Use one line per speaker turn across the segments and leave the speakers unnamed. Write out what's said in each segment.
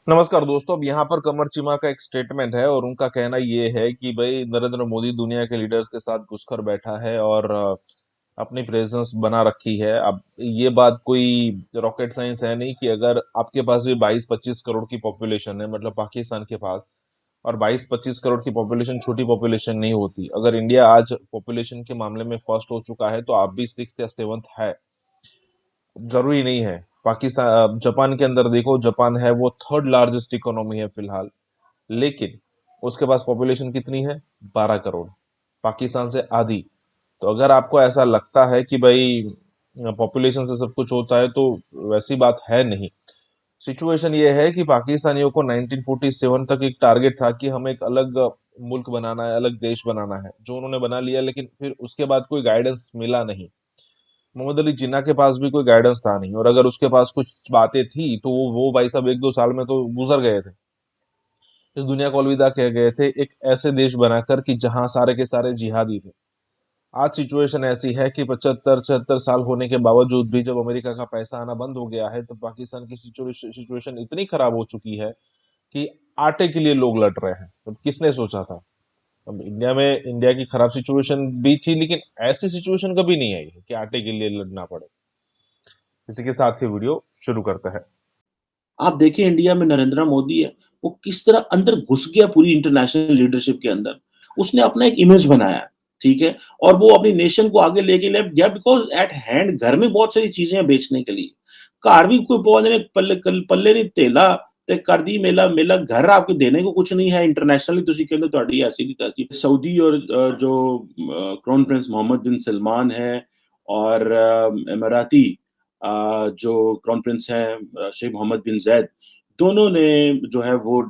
नमस्कार दोस्तों। अब यहाँ पर कमर चिमा का एक स्टेटमेंट है और उनका कहना ये है कि भाई नरेंद्र मोदी दुनिया के लीडर्स के साथ घुसकर बैठा है और अपनी प्रेजेंस बना रखी है। अब ये बात कोई रॉकेट साइंस है नहीं कि अगर आपके पास भी 22-25 करोड़ की पॉपुलेशन है, मतलब पाकिस्तान के पास, और 22-25 करोड़ की पॉपुलेशन छोटी पॉपुलेशन नहीं होती। अगर इंडिया आज पॉपुलेशन के मामले में फर्स्ट हो चुका है तो आप भी सिक्स या सेवंथ है, जरूरी नहीं है। पाकिस्तान जापान के अंदर देखो, जापान है वो थर्ड लार्जेस्ट इकोनॉमी है फिलहाल, लेकिन उसके पास पॉपुलेशन कितनी है? 12 करोड़, पाकिस्तान से आधी। तो अगर आपको ऐसा लगता है कि भाई पॉपुलेशन से सब कुछ होता है, तो वैसी बात है नहीं। सिचुएशन ये है कि पाकिस्तानियों को 1947 तक एक टारगेट था कि हमें एक अलग मुल्क बनाना है, अलग देश बनाना है, जो उन्होंने बना लिया, लेकिन फिर उसके बाद कोई गाइडेंस मिला नहीं। मोहम्मद अली जिन्ना के पास भी कोई गाइडेंस था नहीं, और अगर उसके पास कुछ बातें थी तो वो भाई साहब 1-2 साल में तो गुजर गए थे, इस दुनिया को अलविदा कह गए थे, एक ऐसे देश बनाकर कि जहां सारे के सारे जिहादी थे। आज सिचुएशन ऐसी है कि 75-76 साल होने के बावजूद भी जब अमेरिका का पैसा आना बंद हो गया है, तो पाकिस्तान की सिचुएशन इतनी खराब हो चुकी है कि आटे के लिए लोग लड़ रहे हैं। अब किसने सोचा था? अब इंडिया की खराब सिचुएशन भी थी, लेकिन ऐसी सिचुएशन कभी नहीं आई है कि आटे के लिए लड़ना पड़े। इसी के साथ ही वीडियो शुरू करता है।
आप देखिए इंडिया में नरेंद्र मोदी है, वो किस तरह अंदर घुस गया पूरी इंटरनेशनल लीडरशिप के अंदर। उसने अपना एक इमेज बनाया, ठीक है? और वो अपनी नेशन को आगे लेके ले गया बिकॉज़ एट हैंड घर में बहुत सारी चीज़ें हैं बेचने के लिए। घर भी कोई पौने ने पल्ले नहीं तेला ते कर दी मेला मेला घर आपके देने को कुछ नहीं है इंटरनेशनली ਤੁਸੀਂ ਕਹਿੰਦੇ ਤੁਹਾਡੀ ऐसी ਦੀ तैसी सऊदी और जो क्राउन प्रिंस मोहम्मद बिन सलमान है और इमाराती जो क्राउन प्रिंस हैं शेख मोहम्मद बिन ज़ैद, दोनों ने जो है वो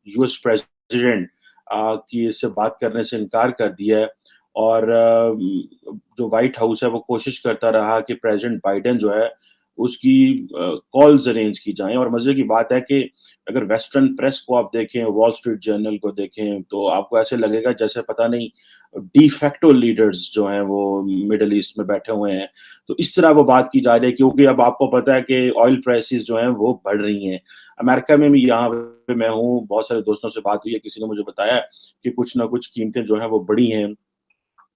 यूएस प्रेसिडेंट की से बात करने से इनकार कर दिया है और जो व्हाइट हाउस है वो कोशिश करता रहा कि प्रेसिडेंट बाइडेन जो है उसकी कॉल्स अरेंज की जाएँ और मज़े की बात है कि अगर वेस्टर्न प्रेस को आप देखें, वॉल स्ट्रीट जर्नल को देखें, तो आपको ऐसे लगेगा जैसे पता नहीं de facto लीडर्स जो हैं वो मिडल ईस्ट में बैठे हुए हैं। तो इस तरह वो बात की जा रही है क्योंकि अब आपको पता है कि ऑयल प्राइसेस जो हैं वो बढ़ रही हैं। अमेरिका में भी यहाँ पे मैं हूँ, बहुत सारे दोस्तों से बात हुई है, किसी ने मुझे बताया कि कुछ ना कुछ कीमतें जो हैं वो बढ़ी हैं।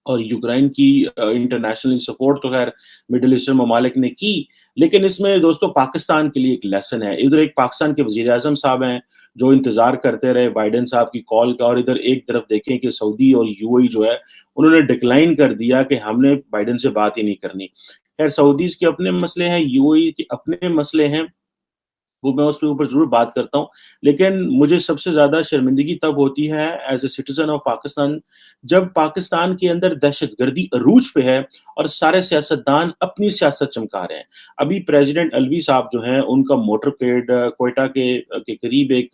और यूक्रेन की इंटरनेशनल सपोर्ट तो खैर मिडल ईस्टर्न ममालिक ने की, लेकिन इसमें दोस्तों पाकिस्तान के लिए एक लेसन है। इधर एक पाकिस्तान के वज़ीर-ए-आज़म साहब हैं, जो इंतज़ार करते रहे बाइडेन साहब की कॉल का और इधर एक तरफ देखें कि सऊदी और यूएई जो है, उन्होंने डिक्लाइन कर दिया कि हमने बाइडेन से बात ही नहीं करनी। खैर सऊदीज़ के अपने मसले हैं, यूएई के अपने मसले हैं, वो मैं उसके ऊपर ज़रूर बात करता हूँ। लेकिन मुझे सबसे ज़्यादा शर्मिंदगी तब होती है as a citizen of Pakistan जब पाकिस्तान के अंदर दहशतगर्दी अरूज पे है और सारे सियासतदान अपनी सियासत चमका रहे हैं। अभी प्रेज़िडेंट अलवी साहब जो हैं उनका मोटरकेड क्वेटा के करीब एक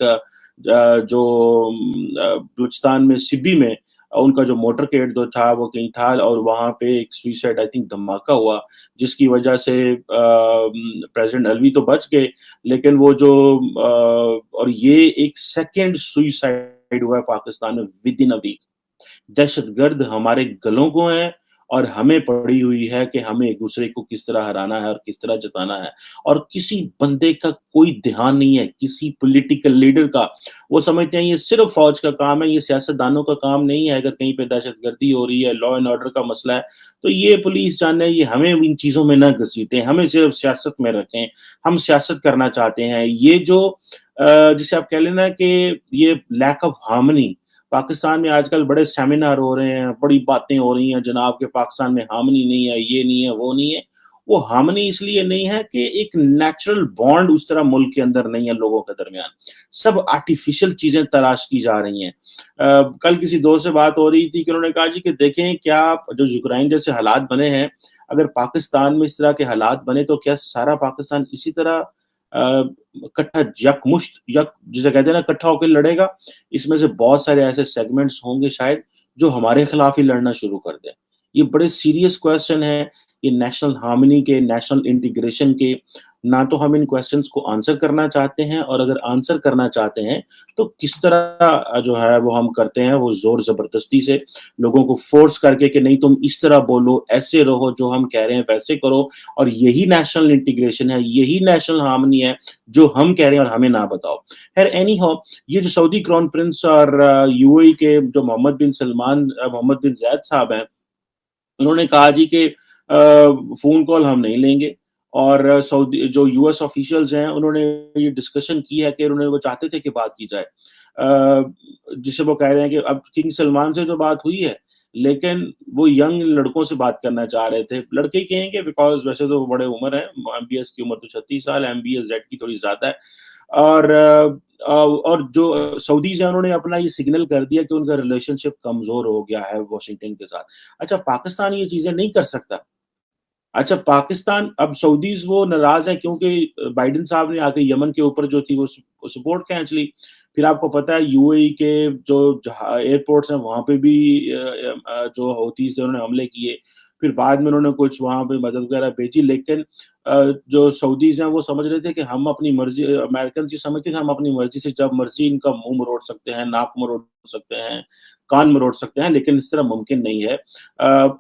जो बलूचिस्तान में सिब्बी में उनका जो मोटरकेड जो था वो कहीं था और वहाँ पे एक सुसाइड आई थिंक धमाका हुआ, जिसकी वजह से प्रेज़िडेंट अलवी तो बच गए लेकिन वो जो और ये एक सेकंड सुसाइड हुआ है पाकिस्तान में विद इन अ वीक। दहशतगर्द हमारे गलों को हैं और हमें पड़ी हुई है कि हमें एक-दूसरे को किस तरह हराना है और किस तरह जताना है। और किसी बंदे का कोई ध्यान नहीं है, किसी पॉलिटिकल लीडर का। वो समझते हैं ये सिर्फ़ फ़ौज का काम है, ये सियासतदानों का काम नहीं है। अगर कहीं पे दहशतगर्दी हो रही है, लॉ एंड ऑर्डर का मसला है, तो ये पुलिस जाने ये हमें इन चीज़ों में ना घसीटें, हमें सिर्फ़ सियासत में रखें। हम सियासत करना चाहते हैं। ये जो जिसे आप कह लें ना कि ये लैक ऑफ हार्मनी पाकिस्तान में आजकल बड़े सेमिनार हो रहे हैं, बड़ी बातें हो रही हैं जनाब के पाकिस्तान में हार्मनी नहीं है, ये नहीं है, वो नहीं है। वो हार्मनी इसलिए नहीं है कि एक नेचुरल बॉन्ड उस तरह मुल्क के अंदर नहीं है लोगों के दरमियान। सब आर्टिफ़िशियल चीज़ें तलाश की जा रही हैं। कल किसी दोस्त से बात हो रही थी कि उन्होंने कहा जी कि देखें क्या जो यूक्रेन जैसे हालात बने हैं, अगर पाकिस्तान में इस तरह के हालात बने तो क्या सारा पाकिस्तान इसी तरह इकट्ठा यकमुश्त यक जिसे कहते हैं ना इकट्ठा होके लड़ेगा? इसमें से बहुत सारे ऐसे सेगमेंट्स होंगे शायद जो हमारे खिलाफ ही लड़ना शुरू कर दें। ये बड़े सीरियस क्वेश्चन है, ये नेशनल हार्मनी के, नेशनल इंटीग्रेशन के, ना तो हम इन क्वेश्चंस को आंसर करना चाहते हैं, और अगर आंसर करना चाहते हैं, तो किस तरह जो है वो हम करते हैं, वो ज़ोर-ज़बरदस्ती से लोगों को फ़ोर्स करके कि नहीं तुम इस तरह बोलो, ऐसे रहो, जो हम कह रहे हैं वैसे करो, और यही नेशनल इंटीग्रेशन है, यही नेशनल हार्मनी है, जो हम कह रहे हैं और हमें ना बताओ। ख़ैर एनी हाउ, ये जो सऊदी क्राउन प्रिंस और यूएई के जो मोहम्मद बिन ज़ायद साहब हैं, उन्होंने कहा जी कि फ़ोन कॉल हम नहीं लेंगे, और सऊदी जो यूएस ऑफ़िशियल्स हैं, उन्होंने ये डिस्कशन की है कि वो चाहते थे कि बात की जाए। जिसे वो कह रहे हैं कि अब किंग सलमान से तो बात हुई है, लेकिन वो यंग लड़कों से बात करना चाह रहे थे। लड़के ही कहेंगे, बिकॉज़ वैसे तो वो बड़े उम्र है, एमबीएस की उम्र तो 36 साल है, एमबीएस जेड की थोड़ी ज़्यादा है। और जो सऊदीज़ हैं, उन्होंने अपना ये सिग्नल कर दिया कि उनका रिलेशनशिप कमज़ोर हो गया है वॉशिंगटन के साथ। अच्छा, पाकिस्तान ये चीज़ें नहीं कर सकता। अच्छा, पाकिस्तान अब सऊदीज़ वो नाराज़ हैं क्योंकि बाइडेन साहब ने आके यमन के ऊपर जो थी वो सपोर्ट खींच ली। फिर आपको पता है यूएई के जो एयरपोर्ट्स हैं वहाँ पे भी जो हौथीज़ थे उन्होंने हमले किए। फिर बाद में उन्होंने कुछ वहाँ पे मदद वगैरह भेजी, लेकिन जो सऊदीज़ हैं वो समझ रहे थे कि हम अपनी मर्ज़ी, अमेरिकन्स ये समझते थे हम अपनी मर्ज़ी से जब मर्ज़ी इनका मुँह मरोड़ सकते हैं, नाक मरोड़ सकते हैं, कान मरोड़ सकते हैं, लेकिन इस तरह मुमकिन नहीं है।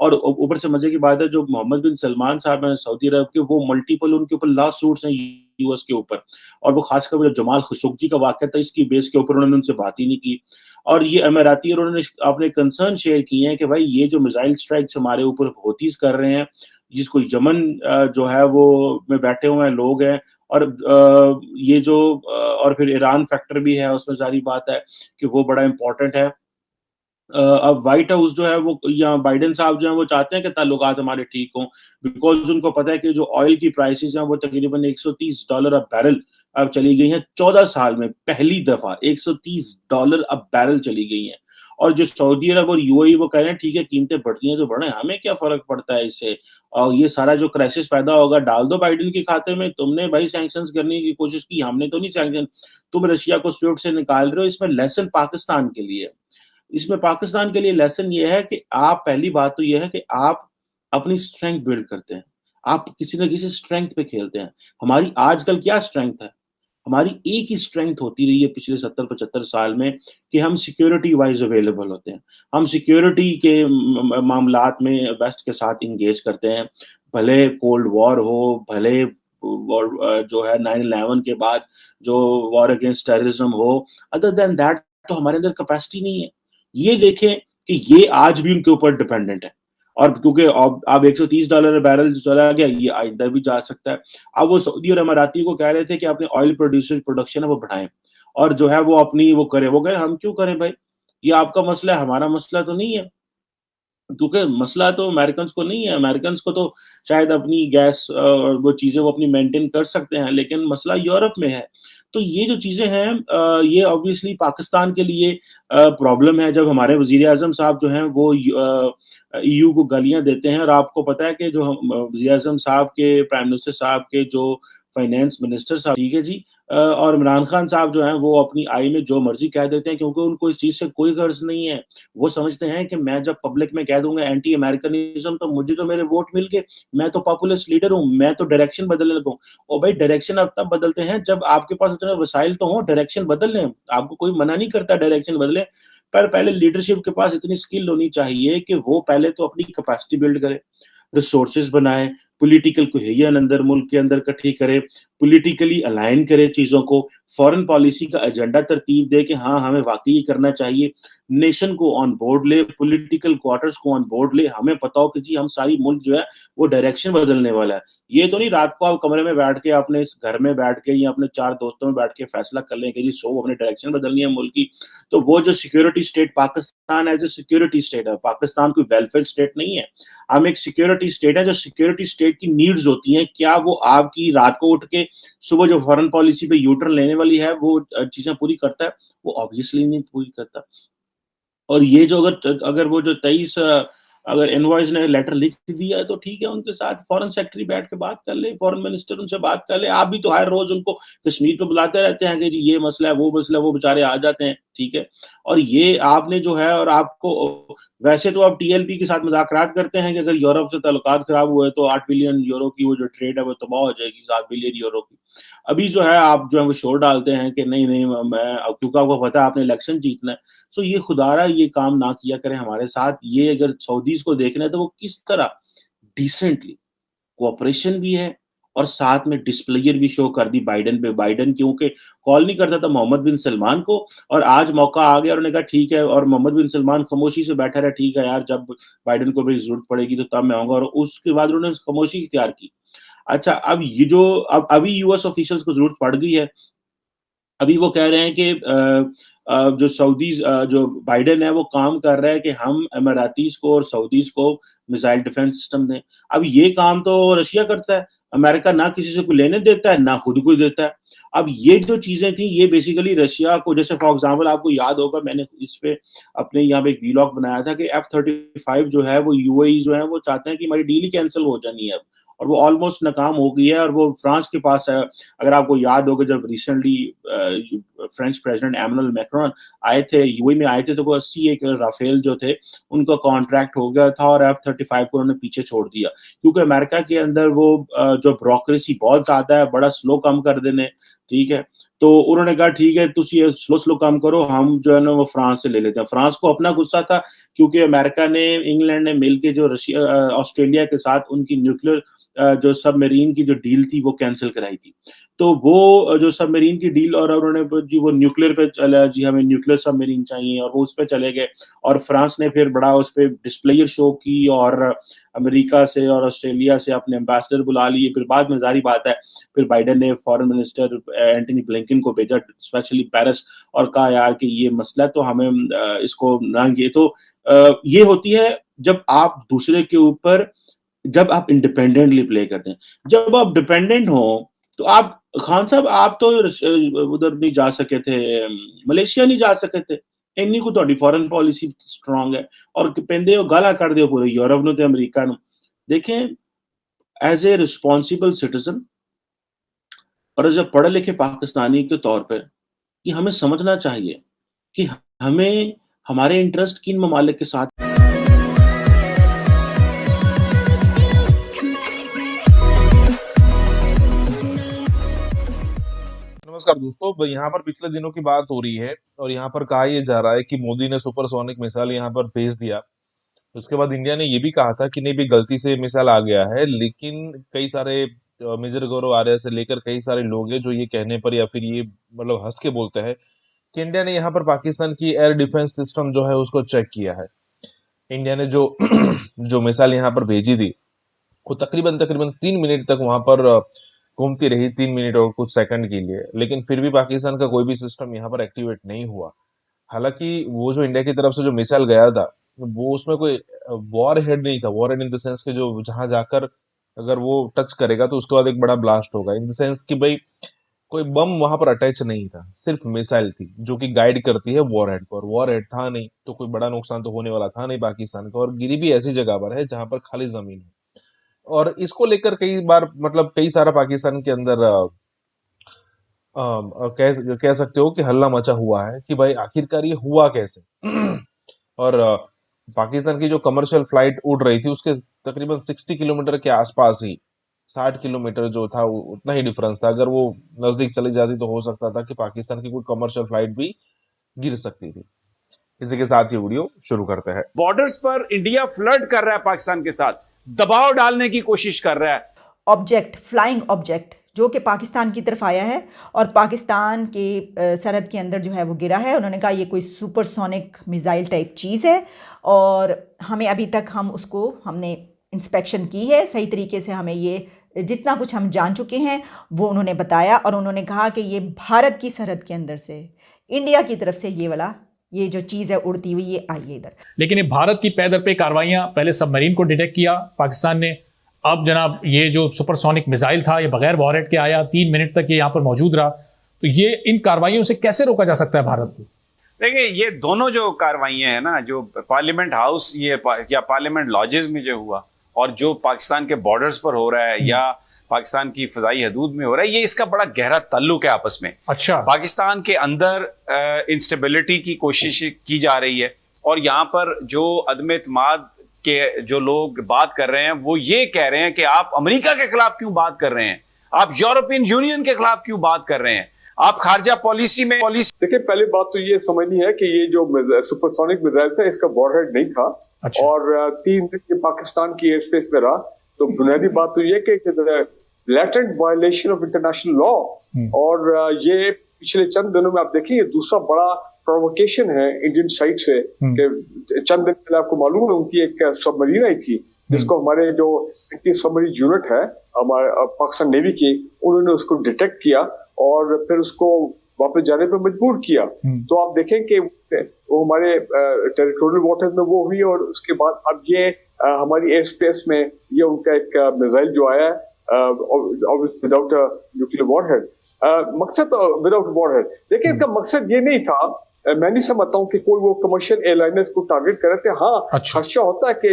और ऊपर से मज़े की बात है, जो मोहम्मद बिन सलमान साहब हैं सऊदी अरब के, वो मल्टीपल उनके ऊपर लॉ सूट्स हैं यूएस के ऊपर, और वो खासकर वो जो जमाल खशोगी का वाक़या था, इसकी बेस के ऊपर उन्होंने उनसे बात ही नहीं की। और ये अमीराती, और उन्होंने अपने कंसर्न शेयर किए हैं कि भाई ये जो मिसाइल स्ट्राइक्स हमारे ऊपर हौथीज़ कर रहे हैं, जिसको यमन जो है वो में बैठे हुए हैं लोग हैं, और ये जो और फिर ईरान फैक्टर भी है उसमें, ज़ाहिर बात है कि वो बड़ा इम्पोर्टेंट है। अब व्हाइट हाउस जो है वो, या बाइडेन साहब जो हैं वो चाहते हैं कि ताल्लुकात हमारे ठीक हों, बिकॉज़ उनको पता है कि जो ऑयल की प्राइसेज़ हैं वो तकरीबन $130 अ बैरल अब चली गई हैं 14 साल में, पहली दफ़ा $130 अ बैरल चली गई हैं। और जो सऊदी अरब और यूएई वो कह रहे हैं ठीक है, कीमतें बढ़ती हैं तो बढ़ें, हमें क्या फ़र्क पड़ता है इससे, और ये सारा जो क्राइसिस पैदा होगा डाल दो बाइडेन के खाते में, तुमने भाई सैंक्शंस करने की कोशिश की, हमने तो नहीं सैंक्शन, तुम रशिया को स्विफ्ट से निकाल रहे हो, इसमें लेसन पाकिस्तान के लिए है। इसमें पाकिस्तान के लिए लेसन ये है कि आप, पहली बात तो ये है कि आप अपनी स्ट्रेंथ बिल्ड करते हैं। आप किसी न किसी स्ट्रेंथ पे खेलते हैं। हमारी आजकल क्या स्ट्रेंथ है? हमारी एक ही स्ट्रेंथ होती रही है पिछले 70-75 साल में, कि हम सिक्योरिटी वाइज़ अवेलेबल होते हैं। हम सिक्योरिटी के मामलात में वेस्ट के साथ एंगेज करते हैं। भले कोल्ड वॉर हो, भले जो है 9/11 के बाद जो वॉर अगेंस्ट टेररिज्म हो, अदर दैन दैट तो हमारे अंदर कैपेसिटी नहीं है। ये देखें कि ये आज भी उनके ऊपर डिपेंडेंट है, और क्योंकि अब $130 बैरल चला गया, ये आइंदा भी जा सकता है। अब वो सऊदी और अमाराती को कह रहे थे कि अपने ऑयल प्रोडक्शन है वो बढ़ाएँ, और जो है वो अपनी वो करें। वो कह रहे हम क्यों करें भाई? ये आपका मसला है, हमारा मसला तो नहीं है। क्योंकि मसला तो अमेरिकन्स को नहीं है, अमेरिकन्स को तो शायद अपनी गैस और वो चीज़ें वो अपनी मेंटेन कर सकते हैं, लेकिन मसला यूरोप में है। तो ये जो चीज़ें हैं, ये ऑब्वियसली पाकिस्तान के लिए प्रॉब्लम है, जब हमारे वज़ीर-ए-आज़म साहब जो हैं वो ईयू को गालियाँ देते हैं, और आपको पता है कि जो हम वज़ीर-ए-आज़म साहब के, प्राइम मिनिस्टर साहब के जो फाइनेंस मिनिस्टर साहब, ठीक है जी, और इमरान खान साहब जो हैं वो अपनी आई में जो मर्ज़ी कह देते हैं, क्योंकि उनको इस चीज़ से कोई गर्ज़ नहीं है। वो समझते हैं कि मैं जब पब्लिक में कह दूँगा एंटी अमेरिकनिज़्म, तो मुझे तो मेरे वोट मिल गए, मैं तो पॉपुलिस्ट लीडर हूँ, मैं तो डायरेक्शन बदलने लगा हूँ। और भाई डायरेक्शन आप तब बदलते हैं जब आपके पास इतने वसाइल तो हों, डायरेक्शन बदल लें। आपको कोई मना नहीं करता डायरेक्शन बदलें, पर पहले लीडरशिप के पास इतनी स्किल होनी चाहिए कि वो पहले तो अपनी कैपेसिटी बिल्ड करे, रिसोर्सेज़ बनाए, पॉलिटिकल कोहेजन अंदर मुल्क के अंदर इकट्ठी करे, पॉलिटिकली अलाइन करे चीज़ों को, फॉरेन पॉलिसी का एजेंडा तरतीब दे कि हाँ, हमें वाक़ई ये करना चाहिए। नेशन को ऑन बोर्ड ले, पॉलिटिकल क्वार्टर्स को ऑन बोर्ड ले, हमें पता हो कि जी हम सारी मुल्क जो है वो डायरेक्शन बदलने वाला है। ये तो नहीं रात को आप कमरे में बैठ के अपने इस घर में बैठ के या अपने 4 दोस्तों में बैठ के फैसला कर लें कि जी सो हमने डायरेक्शन बदलनी है मुल्क की। तो वो जो security state Pakistan as a security state है, पाकिस्तान कोई वेलफेयर स्टेट नहीं है। हम एक सिक्योरिटी स्टेट है, जो सिक्योरिटी स्टेट की नीड्स होती हैं, क्या वो आपकी रात को उठ के सुबह जो फॉरेन पॉलिसी पे यू टर्न लेने वाली है वो चीज़ें पूरी करता है? वो ऑब्वियसली नहीं पूरी करता। और ये जो अगर वो जो 23 अगर एनवॉयज ने लेटर लिख दिया तो ठीक है, उनके साथ फॉरेन सेक्रेटरी बैठ के बात कर ले, फॉरेन मिनिस्टर उनसे बात कर ले। आप भी तो हर रोज उनको कश्मीर पे बुलाते रहते हैं कि जी ये मसला है, वो मसला है, वो बेचारे आ जाते हैं, ठीक है। और ये आपने जो है, और आपको वैसे तो आप टीएलपी के साथ मुज़ाकरात करते हैं कि अगर यूरोप से ताल्लुकात खराब हुए तो 8 बिलियन यूरो की वो जो ट्रेड है वो तबाह हो जाएगी, 7 बिलियन यूरो की। अभी जो है आप जो है वो शोर डालते हैं कि नहीं नहीं, मैं अब क्योंकि आपको पता है आपने इलेक्शन जीतना है। सो ये खुदारा ये काम ना किया करें हमारे साथ। ये अगर सऊदीज को देखना है तो वो किस तरह डिसेंटली कोऑपरेशन भी है और साथ में डिस्प्लेयर भी शो कर दी बाइडेन पे। बाइडेन क्योंकि कॉल नहीं करता था मोहम्मद बिन सलमान को, और आज मौका आ गया और उन्होंने कहा ठीक है, और मोहम्मद बिन सलमान खामोशी से बैठा रहा, ठीक है यार जब बाइडेन को मेरी जरूरत पड़ेगी तो तब मैं आऊंगा, और उसके बाद उन्होंने खामोशी इख्तियार की। अच्छा, अब ये जो अब अभी यूएस ऑफिशियल्स को जरूरत पड़ गई है। अभी वो कह रहे हैं कि जो सऊदीज जो बाइडेन है वो काम कर रहा है कि हम अमारातीज को और सऊदीज को मिसाइल डिफेंस सिस्टम दें। अब ये काम तो रशिया करता है, अमेरिका ना किसी से कोई लेने देता है ना खुद को देता है। अब ये जो चीजें थी ये बेसिकली रशिया को, जैसे फॉर एग्जांपल आपको याद होगा मैंने इस पे अपने यहाँ पे एक वीलॉग बनाया था कि F-35 जो है वो यूएई जो है वो चाहते हैं कि हमारी डील ही कैंसिल हो जानी है अब, और वो ऑलमोस्ट नाकाम हो गई है और वो फ्रांस के पास है। अगर आपको याद होगा जब recently French president Emmanuel Macron आए थे, यूएई में आए थे, तो वो 80 एक राफेल जो थे उनका कॉन्ट्रैक्ट हो गया था और F-35 को उन्होंने पीछे छोड़ दिया, क्योंकि अमेरिका के अंदर वो जो ब्यूरोक्रेसी बहुत ज्यादा है, बड़ा स्लो काम कर देने, ठीक है। तो उन्होंने कहा ठीक है तुम ये स्लो स्लो काम करो, हम जो है ना वो फ्रांस से ले लेते हैं। फ्रांस को अपना गुस्सा था क्योंकि अमेरिका ने, इंग्लैंड ने मिलके जो रशिया ऑस्ट्रेलिया के साथ उनकी न्यूक्लियर जो सबमरीन की जो डील थी वो कैंसिल कराई थी। तो वो जो सबमरीन की डील, और उन्होंने जी वो न्यूक्लियर पे चला, जी हमें न्यूक्लियर सबमरीन चाहिए, और वो उस पे चले गए। और फ्रांस ने फिर बड़ा उस पे डिस्प्लेयर शो की और अमेरिका से और ऑस्ट्रेलिया से अपने एम्बेसडर बुला लिए। फिर बाद में जारी बात है फिर बाइडेन ने फॉरेन मिनिस्टर एंटनी ब्लिंकन को भेजा स्पेशली पेरिस, और कहा यार कि ये मसला तो हमें इसको ना, ये तो ये होती है जब आप दूसरे के ऊपर, जब आप इंडिपेंडेंटली प्ले करते हैं। जब आप डिपेंडेंट हो तो आप, खान साहब आप तो उधर नहीं जा सके थे, मलेशिया नहीं जा सके थे, इन्नी को ਤੁਹਾਡੀ फॉरेन पॉलिसी स्ट्रांग है, और ਕਹਿੰਦੇ ਹੋ गाला कर ਦਿਓ पूरे यूरोप ਨੂੰ ਤੇ अमेरिका ਨੂੰ। देखें, एज ए रिस्पॉन्सिबल सिटीजन और एज ए पढ़े लिखे पाकिस्तानी के तौर पर, कि हमें समझना चाहिए कि हमें हमारे इंटरेस्ट किन ममालिक के साथ।
नमस्कार दोस्तों, यहाँ पर पिछले दिनों की बात हो रही है और यहाँ पर कहा यह जा रहा है कि मोदी ने सुपरसोनिक मिसाइल यहाँ पर भेज दिया। उसके बाद इंडिया ने ये भी कहा था कि नहीं भी गलती से मिसाइल आ गया है, लेकिन कई सारे मेजर गौरव आर्य से लेकर कई सारे लोग हैं जो ये कहने पर या फिर ये मतलब हंस के बोलते हैं कि इंडिया ने यहाँ पर पाकिस्तान की एयर डिफेंस सिस्टम जो है उसको चेक किया है। इंडिया ने जो जो मिसाइल यहाँ पर भेजी थी वो तकरीबन तकरीबन 3 मिनट तक वहां पर घूमती रही, 3 मिनट और कुछ सेकंड के लिए, लेकिन फिर भी पाकिस्तान का कोई भी सिस्टम यहाँ पर एक्टिवेट नहीं हुआ। हालांकि वो जो इंडिया की तरफ से जो मिसाइल गया था वो उसमें कोई वॉर हेड नहीं था। War head in the sense कि जो जहां जाकर अगर वो टच करेगा तो उसके बाद एक बड़ा ब्लास्ट होगा, इन द सेंस कि भाई कोई बम वहां पर अटैच नहीं था, सिर्फ मिसाइल थी जो कि गाइड करती है वॉर हेड पर। वॉर हेड था नहीं तो कोई बड़ा नुकसान तो होने वाला था नहीं पाकिस्तान का, और गिरी भी ऐसी जगह पर है जहां पर खाली जमीन है। और इसको लेकर कई बार मतलब कई सारा पाकिस्तान के अंदर कह सकते हो कि हल्ला मचा हुआ है कि भाई आखिरकार ये हुआ कैसे। और पाकिस्तान की जो कमर्शियल फ्लाइट उड़ रही थी उसके तकरीबन 60 किलोमीटर के आसपास ही, 60 किलोमीटर जो था उतना ही डिफरेंस था। अगर वो नजदीक चली जाती तो हो सकता था कि पाकिस्तान की कोई कमर्शियल फ्लाइट भी गिर सकती थी। इसी के साथ ये वीडियो शुरू करते हैं।
बॉर्डर्स पर इंडिया फ्लर्ट कर रहा है पाकिस्तान के साथ, दबाव डालने की कोशिश कर रहा है।
ऑब्जेक्ट, फ्लाइंग ऑब्जेक्ट जो कि पाकिस्तान की तरफ आया है और पाकिस्तान के सरहद के अंदर जो है वो गिरा है। उन्होंने कहा ये कोई सुपरसोनिक मिसाइल टाइप चीज़ है और हमें अभी तक हमने इंस्पेक्शन की है सही तरीके से। हमें ये जितना कुछ हम जान चुके हैं वो उन्होंने बताया, और उन्होंने कहा कि ये भारत की सरहद के अंदर से इंडिया की तरफ से ये जो चीज़ है उड़ती हुई ये आई है इधर।
लेकिन ये भारत की पैदर पे कार्रवाइयाँ, पहले सबमरीन को डिटेक्ट किया पाकिस्तान ने, अब जनाब ये जो सुपरसोनिक मिसाइल था ये बगैर वॉरहेड के आया, 3 मिनट तक ये यहाँ पर मौजूद रहा। तो ये इन कार्रवाइयों से कैसे रोका जा सकता है भारत को?
देखिए ये दोनों जो कार्रवाइयां हैं ना, जो पार्लियामेंट हाउस या पार्लियामेंट लॉजेस में जो हुआ और जो पाकिस्तान के बॉर्डर्स पर हो रहा है या पाकिस्तान की फजाई हदूद में हो रहा है, ये इसका बड़ा गहरा ताल्लुक है आपस में।
अच्छा,
पाकिस्तान के अंदर इंस्टेबिलिटी की कोशिश की जा रही है और यहाँ पर जो अदम एतमाद के जो लोग बात कर रहे हैं वो ये कह रहे हैं कि आप अमेरिका के खिलाफ क्यों बात कर रहे हैं, आप यूरोपियन यूनियन के खिलाफ क्यों बात कर रहे हैं, आप खारजा पॉलिसी में
देखिए पहली बात तो ये समझनी है कि ये जो सुपरसोनिक मिसाइल था इसका वॉरहेड नहीं था।
अच्छा।
और 3 दिन पाकिस्तान की एयर स्पेस में रहा। तो बुनियादी बात तो ये कि latent violation of international law. और ये पिछले चंद दिनों में आप देखिए दूसरा बड़ा प्रोवोकेशन है इंडियन साइड से कि चंद दिन पहले आपको मालूम है उनकी एक सबमरीन आई थी जिसको हमारे जो सबमरीन यूनिट है हमारे पाकिस्तान नेवी की, उन्होंने उसको डिटेक्ट किया और फिर उसको वापस जाने पर मजबूर किया। तो आप देखें कि वो हमारे टेरिटोरियल वाटर्स में वो हुई और उसके बाद अब ये हमारी एयर स्पेस में ये उनका एक मिसाइल जो आया विदाउट न्यूक्लियर वॉरहेड, मकसद विदाउट वॉरहेड। देखिए इनका मकसद ये नहीं था, मैं नहीं समझता हूँ कि कोई वो कमर्शियल एयरलाइनर्स को टारगेट कर रहे थे। हाँ,
अच्छा।
खर्चा होता है कि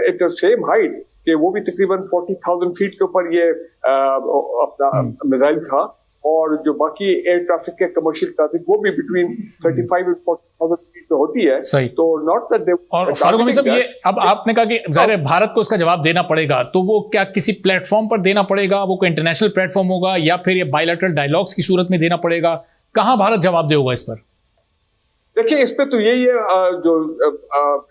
एट द सेम हाइट कि वो भी तकरीबन 40,000 फीट के ऊपर ये अपना मिसाइल था और जो बाकी एयर ट्रैफिक के कमर्शियल ट्रैफिक वो भी बिटवीन 35 और 40,000 फीट पे होती है।
सही।
तो नॉट दैट
और फारूक हमीद साहब, ये अब आपने कहा कि जाहिर है भारत को इसका जवाब देना पड़ेगा, तो वो क्या किसी प्लेटफॉर्म पर देना पड़ेगा, वो कोई इंटरनेशनल प्लेटफॉर्म होगा या फिर ये बायलैटरल डायलॉग्स की सूरत में देना पड़ेगा, कहां भारत जवाब देगा इस पर?
देखिए इस पे तो यही है जो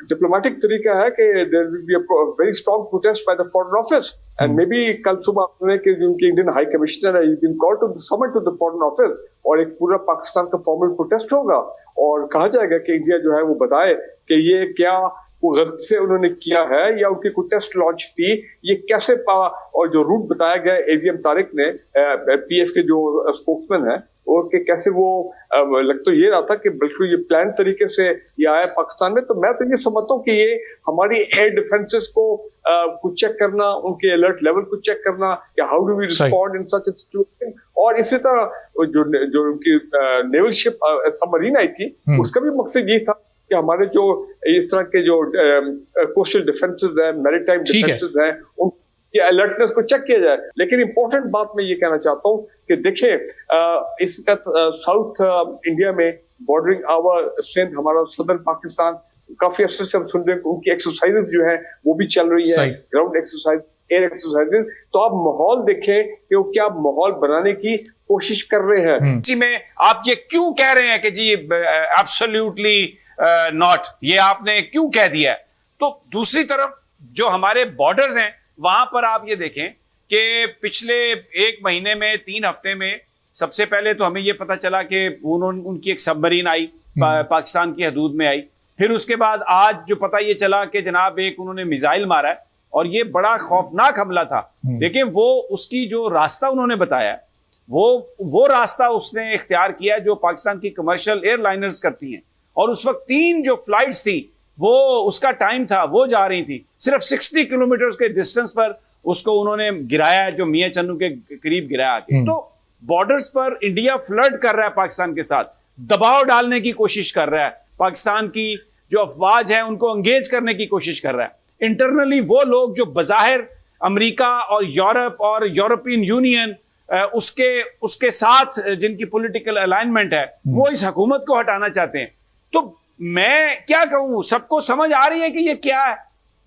डिप्लोमेटिक तरीका है कि there will be a very strong protest by the foreign office and maybe कल सुबह आपने कि उनके इंडियन हाई कमिश्नर है, you can call to the summit to the foreign office और एक पूरा पाकिस्तान का फॉर्मल प्रोटेस्ट होगा और कहा जाएगा कि इंडिया जो है वो बताए कि ये क्या वो गलती से उन्होंने किया है या उनकी कोई टेस्ट लॉन्च थी, ये कैसे पावा। और जो रूट बताया गया एवीएम तारिक ने पीएफ के जो स्पोक्समैन है और कि कैसे वो लग तो ये रहा था कि बिल्कुल ये प्लान तरीके से ये आया पाकिस्तान में। तो मैं तो ये समझता हूँ कि ये हमारी एयर डिफेंसेस को चेक करना, उनके अलर्ट लेवल को चेक करना कि how do we respond in such a situation. और इसी तरह जो उनकी नेवल शिप सबमरीन आई थी उसका भी मकसद ये था कि हमारे जो इस तरह के जो कोस्टल डिफेंसेस है, मैरीटाइम डिफेंसेस है, उनकी अलर्टनेस को चेक किया जाए। लेकिन इंपॉर्टेंट बात मैं ये कहना चाहता हूँ कि देखिए इस वक्त साउथ इंडिया में बॉर्डरिंग आवर सिंध, हमारा सदर्न पाकिस्तान, काफी अच्छे से हम सुन रहे हैं उनकी एक्सरसाइजेज जो है वो भी चल रही है, ग्राउंड एक्सरसाइज, एयर एक्सरसाइजेज। तो आप माहौल देखें कि वो क्या माहौल बनाने की कोशिश कर रहे हैं।
इसी में आप ये क्यों कह रहे हैं कि जी एब्सोल्युटली नॉट, ये आपने क्यों कह दिया है? तो दूसरी तरफ जो हमारे बॉर्डर्स हैं वहां पर आप ये देखें कि पिछले 1 महीने में 3 हफ्ते में सबसे पहले तो हमें ये पता चला कि उनकी एक सबमरीन आई पाकिस्तान की हदूद में आई, फिर उसके बाद आज जो पता ये चला कि जनाब एक उन्होंने मिसाइल मारा है और ये बड़ा खौफनाक हमला था। लेकिन वो उसकी जो रास्ता उन्होंने बताया वो रास्ता उसने इख्तियार किया जो पाकिस्तान की कमर्शियल एयरलाइनर्स करती हैं और उस वक्त 3 जो फ्लाइट्स थी वो उसका टाइम था वो जा रही थी, सिर्फ 60 किलोमीटर के डिस्टेंस पर उसको उन्होंने गिराया जो मियां चन्नू के करीब गिराया के। तो बॉर्डर्स पर इंडिया फ्लर्ट कर रहा है पाकिस्तान के साथ, दबाव डालने की कोशिश कर रहा है, पाकिस्तान की जो अफवाज है उनको एंगेज करने की कोशिश कर रहा है। इंटरनली वो लोग जो बज़ाहिर अमेरिका और यूरोप और यूरोपियन यूनियन उसके साथ जिनकी पॉलिटिकल अलाइनमेंट है वो इस हुकूमत को हटाना चाहते हैं। तो मैं क्या कहूं, सबको समझ आ रही है कि ये क्या है।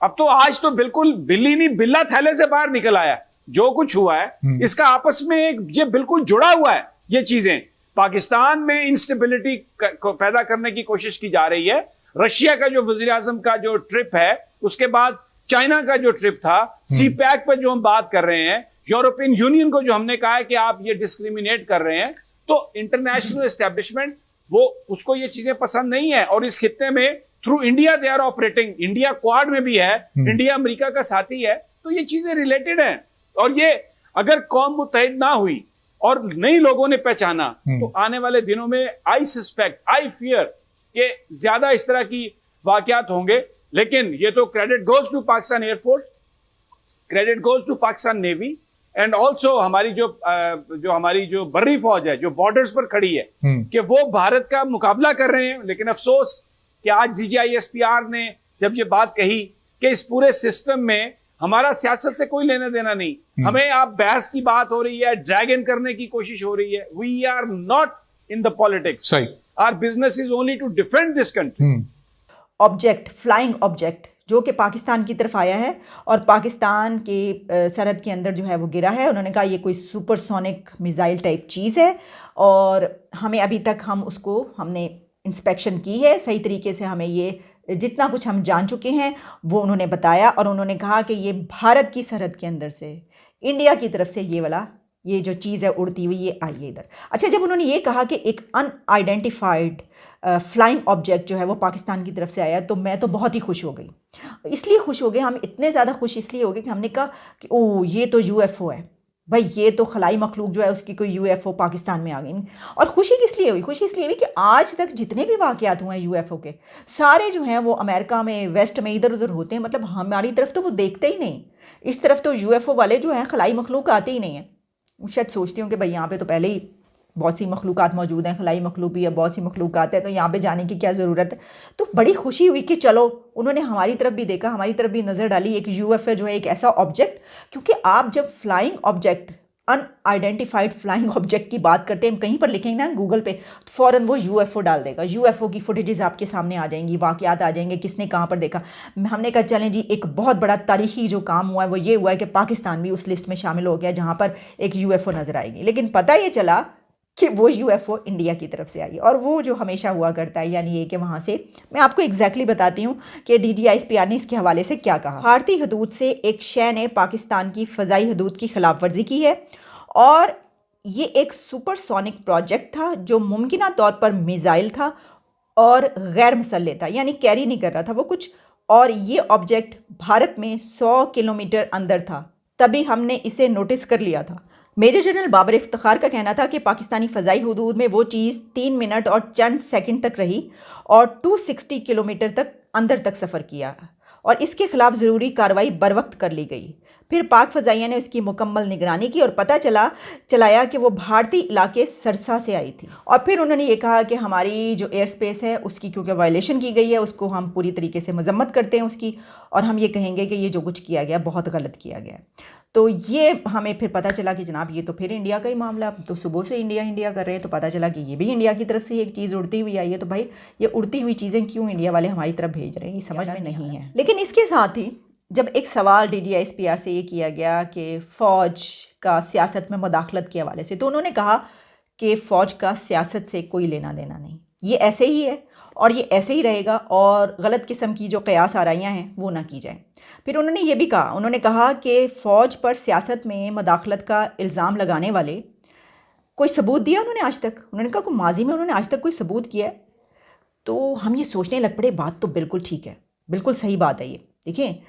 अब तो आज तो बिल्कुल बिल्ली नहीं बिल्ला थैले से बाहर निकल आया। जो कुछ हुआ है इसका आपस में ये बिल्कुल जुड़ा हुआ है। ये चीजें पाकिस्तान में इंस्टेबिलिटी को पैदा करने की कोशिश की जा रही है। रशिया का जो वजीर आजम का जो ट्रिप है, उसके बाद चाइना का जो ट्रिप था, सी पैक पर जो हम बात कर रहे हैं, यूरोपियन यूनियन को जो हमने कहा है कि आप ये डिस्क्रिमिनेट कर रहे हैं, तो इंटरनेशनल एस्टेब्लिशमेंट वो उसको ये चीजें पसंद नहीं है। और इस खित्ते में through India they are operating, India quad में भी है, इंडिया अमेरिका का साथी है, तो ये चीजें रिलेटेड हैं। और ये अगर कौम मुत्तहिद ना हुई और नई लोगों ने पहचाना तो आने वाले दिनों में आई सस्पेक्ट, आई फियर कि ज्यादा इस तरह की वाकयात होंगे। लेकिन ये तो credit goes to Pakistan air force, credit goes to Pakistan navy and also हमारी जो बर्री फौज है जो बॉर्डर्स पर खड़ी है कि वो भारत का मुकाबला कर रहे हैं। लेकिन अफसोस कि आज DGISPR ने जब ये बात कही कि इस पूरे सिस्टम में हमारा सियासत से कोई लेना देना नहीं, हमें आप बहस की बात हो रही है, ड्रैगन करने की कोशिश हो रही है, we are not in the politics, our business is only to defend this country.
Object, flying object जो कि पाकिस्तान की तरफ आया है और पाकिस्तान के सरहद के अंदर जो है वो गिरा है। उन्होंने कहा ये कोई सुपरसोनिक मिसाइल टाइप चीज़ है और हमें अभी तक हमने इंस्पेक्शन की है सही तरीके से, हमें ये जितना कुछ हम जान चुके हैं वो उन्होंने बताया। और उन्होंने कहा कि ये भारत की सरहद के अंदर से इंडिया की तरफ से ये जो चीज़ है उड़ती हुई ये आई है इधर। अच्छा, जब उन्होंने ये कहा कि एक अनआइडेंटिफाइड फ्लाइंग ऑब्जेक्ट जो है वो पाकिस्तान की तरफ से आया, तो मैं तो बहुत ही खुश हो गई। इसलिए खुश हो गए हम, इतने ज़्यादा खुश इसलिए हो गए कि हमने कहा कि ओह ये तो UFO है भाई, ये तो खलाई मखलूक जो है उसकी कोई UFO पाकिस्तान में आ गई। और खुशी किस लिए हुई? खुशी इसलिए हुई कि आज तक जितने भी वाक़यात हुए हैं UFO के, सारे जो हैं वो अमेरिका में, वेस्ट में, इधर उधर होते हैं। मतलब हमारी तरफ तो वो देखते ही नहीं, इस तरफ तो UFO वाले जो हैं खलाई मखलूक आते ही नहीं हैं। शायद सोचती हूँ कि भाई यहाँ पे तो पहले ही बहुत सी मखलूक़ात मौजूद हैं, खलाई मखलूक भी है, बहुत सी मखलूक़ात है, तो यहाँ पे जाने की क्या ज़रूरत है। तो बड़ी खुशी हुई कि चलो उन्होंने हमारी तरफ भी देखा, हमारी तरफ भी नज़र डाली। एक UFO जो है एक ऐसा ऑब्जेक्ट, क्योंकि आप जब flying object, unidentified flying object की बात करते हैं, कहीं पर लिखेंगे ना गूगल पे, फ़ौरन वो UFO डाल देगा। UFO की फुटेजेस आपके सामने आ जाएंगी, वाक़यात आ जाएंगे, किसने कहाँ पर देखा। हमने कहा चलें जी, एक बहुत बड़ा तारीखी जो काम हुआ है वो ये हुआ है कि पाकिस्तान भी उस लिस्ट में शामिल हो गया जहाँ पर एक UFO नज़र आएगी। लेकिन पता ये चला कि वो UFO इंडिया की तरफ से आई, और वो जो हमेशा हुआ करता है, यानी ये कि वहाँ से मैं आपको एग्जैक्टली बताती हूँ कि DGISPR ने इसके हवाले से क्या कहा। भारतीय हदूद से एक शय ने पाकिस्तान की फ़ज़ाई हदूद की खिलाफ वर्जी की है और ये एक सुपरसोनिक प्रोजेक्ट था जो मुमकिना तौर पर मिसाइल था और गैर मसल्ले था, यानी कैरी नहीं कर रहा था वो कुछ। और ये ऑब्जेक्ट भारत में 100 किलोमीटर अंदर था, तभी हमने इसे नोटिस कर लिया था। मेजर जनरल बाबर इफ्तिखार का कहना था कि पाकिस्तानी फ़ज़ाई हदूद में वो चीज़ 3 मिनट और चंद सेकंड तक रही और 260 किलोमीटर तक अंदर तक सफ़र किया और इसके ख़िलाफ़ ज़रूरी कार्रवाई बर वक्त कर ली गई। फिर पाक फ़ज़ाइया ने उसकी मुकम्मल निगरानी की और पता चलाया कि वो भारतीय इलाके सरसा से आई थी। और फिर उन्होंने ये कहा कि हमारी जो एयर स्पेस है उसकी क्योंकि वायलेशन की गई है, उसको हम पूरी तरीके से मजम्मत करते हैं उसकी, और हम ये कहेंगे कि ये जो कुछ किया गया बहुत गलत किया गया। तो ये हमें फिर पता चला कि जनाब ये तो फिर इंडिया का ही मामला, तो सुबह से इंडिया कर रहे हैं, तो पता चला कि ये भी इंडिया की तरफ से एक चीज़ उड़ती हुई आई है। तो भाई ये उड़ती हुई चीज़ें क्यों इंडिया वाले हमारी तरफ भेज रहे हैं, ये समझ में नहीं है। लेकिन इसके साथ ही जब एक सवाल DGISPR से ये किया गया कि फ़ौज का सियासत में मुदाखलत के हवाले से, तो उन्होंने कहा कि फ़ौज का सियासत से कोई लेना देना नहीं, ये ऐसे ही है और ये ऐसे ही रहेगा, और गलत किस्म की जो क़यास आराइयाँ हैं वो ना की जाए। फिर उन्होंने ये भी कहा, उन्होंने कहा कि फ़ौज पर सियासत में मुदाखलत का इल्ज़ाम लगाने वाले कोई सबूत दिया उन्होंने आज तक? उन्होंने कहा कि माजी में उन्होंने आज तक कोई सबूत किया है? तो हम ये सोचने लग पड़े, बात तो बिल्कुल ठीक है, बिल्कुल सही बात है ये। देखिए,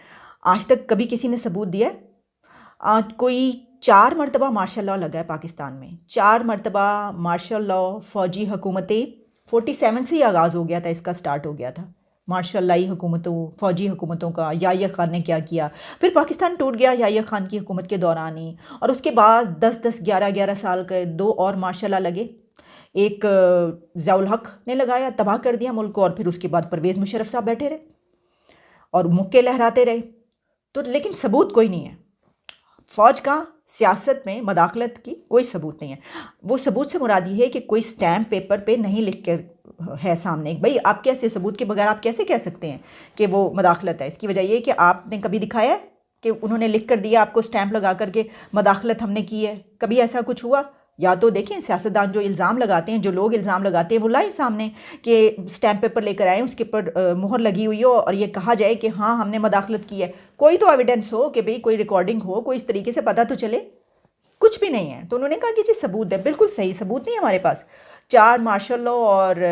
आज तक कभी किसी ने सबूत दिया है? कोई 4 मरतबा मार्शल लॉ लगा है पाकिस्तान में, 4 मरतबा मार्शल लॉ फ़ौजी हुकूमतें 47 से ही आगाज़ हो गया था, इसका स्टार्ट हो गया था मार्शल लाई हुकूमतों, फ़ौजी हुकूमतों का। याहिया खान ने क्या किया, फिर पाकिस्तान टूट गया याहिया खान की हुकूमत के दौरान ही, और उसके बाद 10-10, 11-11 साल के 2 और मार्शल लॉ लगे। एक ज़ियाउल हक ने लगाया, तबाह कर दिया मुल्क को, और फिर उसके बाद परवेज़ मुशर्रफ साहब बैठे रहे और मुक्के लहराते रहे। तो लेकिन सबूत कोई नहीं है, फ़ौज का सियासत में मदाखलत की कोई सबूत नहीं है। वो सबूत से मुराद ये है कि कोई स्टैम्प पेपर पे नहीं लिख कर है सामने। भाई आप कैसे सबूत के बगैर आप कैसे कह सकते हैं कि वो मदाखलत है? इसकी वजह ये है कि आपने कभी दिखाया है कि उन्होंने लिख कर दिया आपको स्टैम्प लगा करके मदाखलत हमने की है? कभी ऐसा कुछ हुआ? या तो देखें सियासतदान जो इल्ज़ाम लगाते हैं, जो लोग इल्ज़ाम लगाते हैं, वो लाए सामने कि स्टैम्प पेपर लेकर आए, उसके ऊपर मुहर लगी हुई हो और ये कहा जाए कि हाँ हमने मदाखलत की है। कोई तो एविडेंस हो कि भाई कोई रिकॉर्डिंग हो, कोई इस तरीके से पता तो चले। कुछ भी नहीं है। तो उन्होंने कहा कि जी सबूत है, बिल्कुल सही सबूत नहीं है हमारे पास। 4 मार्शल लॉ और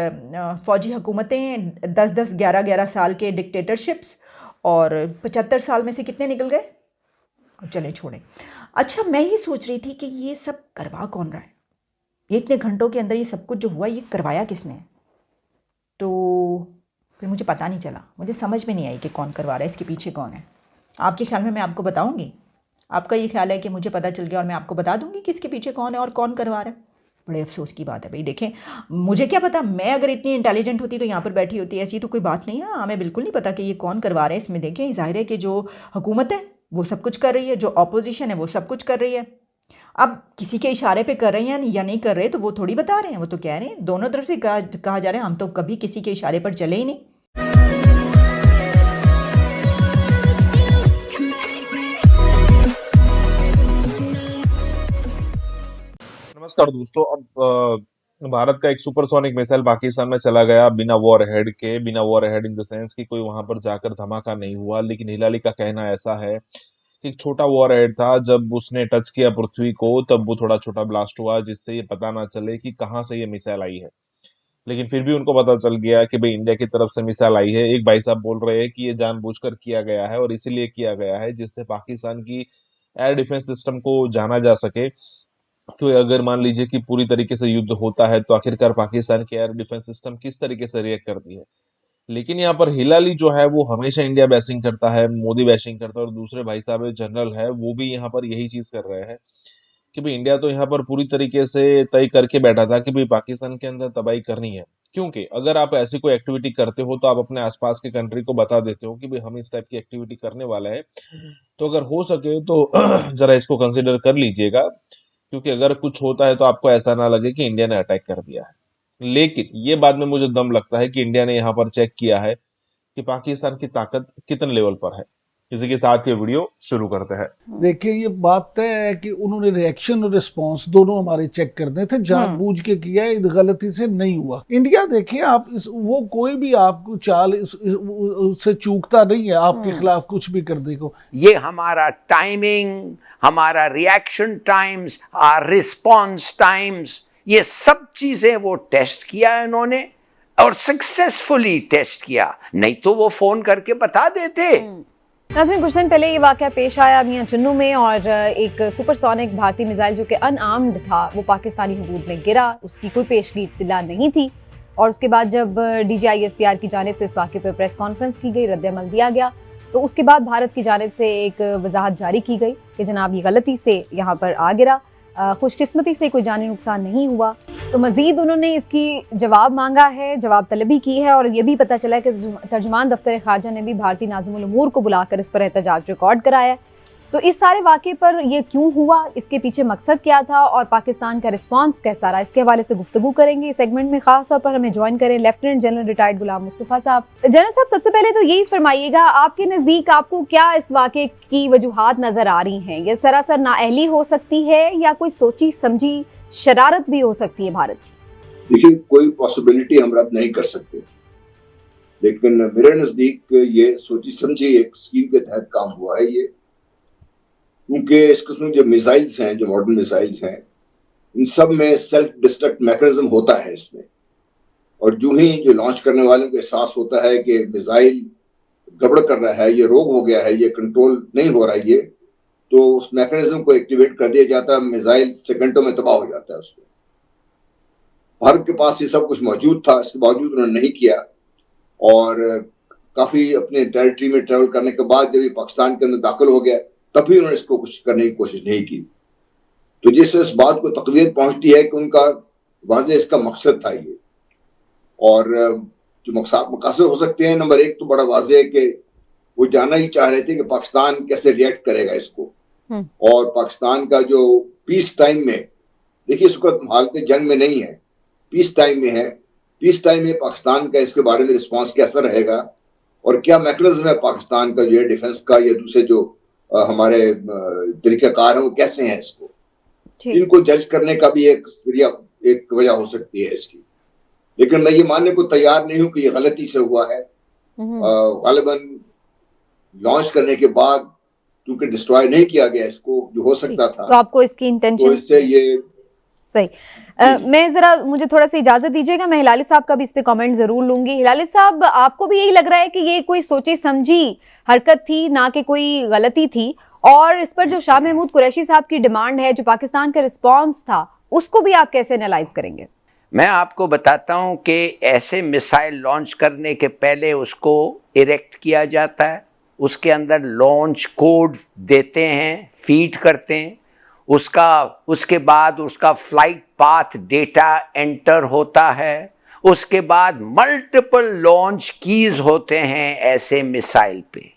फ़ौजी हुकूमतें, 10-10, 11-11 साल के डिक्टेटरशिप्स, और 75 साल में से कितने निकल गए? चलें छोड़ें। अच्छा, मैं ये सोच रही थी कि ये सब करवा कौन रहा है? ये इतने घंटों के अंदर ये सब कुछ जो हुआ ये करवाया किसने? तो फिर मुझे पता नहीं चला, मुझे समझ में नहीं आई कि कौन करवा रहा है, इसके पीछे कौन है। आपके ख्याल में मैं आपको बताऊंगी, आपका ये ख्याल है कि मुझे पता चल गया और मैं आपको बता दूंगी कि इसके पीछे कौन है और कौन करवा रहा है? बड़े अफसोस की बात है भाई। देखें, मुझे क्या पता, मैं अगर इतनी इंटेलिजेंट होती तो यहाँ पर बैठी होती। ऐसी तो कोई बात नहीं है। हमें बिल्कुल नहीं पता कि ये कौन करवा रहे हैं। इसमें देखें, जाहिर है कि जो हुकूमत है वो सब कुछ कर रही है, जो अपोजिशन है वो सब कुछ कर रही है। अब किसी के इशारे पे कर रहे हैं या नहीं कर रहे तो वो थोड़ी बता रहे हैं, वो तो कह रहे हैं। दोनों तरफ से कहा जा रहा है, हम तो कभी किसी के इशारे पर चले ही नहीं।
नमस्कार दोस्तों। अब भारत का एक सुपरसोनिक मिसाइल पाकिस्तान में चला गया बिना war head in the sense कि कोई वहां पर जाकर धमाका नहीं हुआ। लेकिन हिलाली का कहना ऐसा है कि एक छोटा वॉर हेड था, जब उसने टच किया पृथ्वी को तब वो थोड़ा छोटा ब्लास्ट हुआ, जिससे ये पता ना चले कि कहाँ से ये मिसाइल आई है। लेकिन फिर भी उनको पता चल गया कि भाई इंडिया की तरफ से मिसाइल आई है। एक भाई साहब बोल रहे हैं कि ये जानबूझकर किया गया है और इसीलिए किया गया है जिससे पाकिस्तान की एयर डिफेंस सिस्टम को जाना जा सके। तो अगर मान लीजिए कि पूरी तरीके से युद्ध होता है तो आखिरकार पाकिस्तान की एयर डिफेंस सिस्टम किस तरीके से रिएक्ट करती है। लेकिन यहाँ पर हिलाली जो है वो हमेशा इंडिया बैशिंग करता है, मोदी बैशिंग करता है, और दूसरे भाई साहब जनरल है वो भी यहाँ पर यही चीज कर रहे हैं कि भाई इंडिया तो यहाँ पर पूरी तरीके से तय करके बैठा था कि भाई पाकिस्तान के अंदर तबाही करनी है। क्योंकि अगर आप ऐसी कोई एक्टिविटी करते हो तो आप अपने आसपास के कंट्री को बता देते हो कि भाई हम इस टाइप की एक्टिविटी करने वाला है, तो अगर हो सके तो जरा इसको कंसिडर कर लीजिएगा। क्योंकि अगर कुछ होता है तो आपको ऐसा ना लगे कि इंडिया ने अटैक कर दिया है। लेकिन ये बाद में मुझे दम लगता है कि इंडिया ने यहाँ पर चेक किया है कि पाकिस्तान की ताकत कितने लेवल पर है। इसी के साथ ये वीडियो शुरू करते हैं।
देखिए, ये बात तय है कि उन्होंने रिएक्शन और रिस्पांस दोनों हमारे चेक करने थे, जानबूझ के किया, गलती से नहीं हुआ। इंडिया देखिए, आप वो कोई भी आपको चाल उससे चूकता नहीं है, आपके खिलाफ कुछ भी कर देगा।
ये हमारा टाइमिंग, हमारा रिएक्शन टाइम्स, रिस्पांस टाइम्स, ये सब चीजें वो टेस्ट किया है इन्होंने, और सक्सेसफुली टेस्ट किया। नहीं तो वो फोन करके बता देते।
नाज़रीन, कुछ दिन पहले ये वाक़या पेश आया मियां चुन्नू में, और एक सुपरसोनिक भारतीय मिसाइल जो कि अनआर्म्ड था वो पाकिस्तानी हदूद में गिरा। उसकी कोई पेशगी इत्तला नहीं थी, और उसके बाद जब DGISPR की जानिब से इस वाक़े पर प्रेस कॉन्फ्रेंस की गई, रद्द-ए-अमल दिया गया, तो उसके बाद भारत की जानिब से एक वजाहत जारी की गई कि जनाब ये गलती से यहाँ पर आ गिरा, खुशकिस्मती से कोई जानी नुकसान नहीं हुआ। तो मज़ीद उन्होंने इसकी जवाब मांगा है, जवाब तलबी की है, और ये भी पता चला है कि तर्जुमान दफ्तर खारजा ने भी भारतीय नाज़िमुल उमूर को बुलाकर इस पर एहतजाज रिकॉर्ड कराया है। तो इस सारे वाक़े पर ये क्यों हुआ, इसके पीछे मकसद क्या था और पाकिस्तान का रिस्पांस कैसा रहा, इसके हवाले से गुफ्तगू करेंगे इस सेगमेंट में। खास तौर पर हमें ज्वाइन करें लेफ्टिनेंट जनरल रिटायर्ड गुलाम मुस्तफ़ा साहब। जनरल साहब, सबसे पहले तो यही फरमाइएगा, आपके नज़दीक आपको क्या इस वाक़े की वजूहात नज़र आ रही हैं? ये सरासर नाअहली हो सकती है या कोई सोची समझी शरारत भी हो सकती है भारत की?
देखिए, कोई पॉसिबिलिटी हम रद्द नहीं कर सकते, लेकिन मेरे नजदीक ये सोची समझी एक स्कीम के तहत काम हुआ है ये। क्योंकि इस किस्म जो मिसाइल्स हैं, जो मॉडर्न मिसाइल्स हैं, इन सब में सेल्फ डिस्ट्रक्ट मैकेनिज्म होता है इसमें, और जो ही जो लॉन्च करने वालों को एहसास होता है कि मिसाइल गड़बड़ कर रहा है, ये रोग हो गया है, ये कंट्रोल नहीं हो रहा है, ये तो उस मैकेनिज्म को एक्टिवेट कर दिया जाता है, मिसाइल सेकंडों में तबाह हो जाता है उसमें। भारत के पास ये सब कुछ मौजूद था, इसके बावजूद उन्होंने नहीं किया, और काफी अपने टेरिटरी में ट्रेवल करने के बाद जब ये पाकिस्तान के अंदर दाखिल हो गया तब भी उन्होंने इसको कुछ करने की कोशिश नहीं की। तो जिससे इस बात को तक़वियत पहुंचती है कि उनका वाज़ेह इसका मकसद था ये, और जो मकसद हो सकते हैं, नंबर एक तो बड़ा वाज़ेह है कि वो जानना ही चाह रहे थे कि पाकिस्तान कैसे रिएक्ट करेगा इसको, और पाकिस्तान का जो पीस टाइम में, देखिए इसको हालत जंग में नहीं है, पीस टाइम में है, पीस टाइम में पाकिस्तान का इसके बारे में रिस्पांस कैसा रहेगा, और क्या मैकेनिज्म है पाकिस्तान का जो है डिफेंस का, या दूसरे जो हमारे तरीकाकार है वो कैसे हैं, इसको इनको जज करने का भी एक वजह हो सकती है इसकी। लेकिन मैं ये मानने को तैयार नहीं हूं कि ये गलती से हुआ है। गालिबन लॉन्च करने के बाद क्योंकि डिस्ट्रॉय नहीं किया गया इसको, जो हो सकता था,
तो आपको इसकी इंटेंशन,
तो इससे ये
सही। मैं जरा, मुझे थोड़ा सा इजाजत दीजिएगा, मैं हिलाली साहब का भी इस पे कमेंट जरूर लूंगी। हिलाली साहब, आपको भी यही लग रहा है कि ये कोई सोची समझी हरकत थी, ना कि कोई गलती थी? और इस पर जो शाह महमूद कुरैशी साहब की डिमांड है, जो पाकिस्तान का रिस्पॉन्स था, उसको भी आप कैसे एनालाइज करेंगे?
मैं आपको बताता हूं कि ऐसे मिसाइल लॉन्च करने के पहले उसको इरेक्ट किया जाता है, उसके अंदर लॉन्च कोड देते हैं, फीड करते हैं, उसके बाद उसका फ्लाइट पाथ डेटा एंटर होता है, उसके बाद मल्टीपल लॉन्च कीज होते हैं ऐसे मिसाइल पे।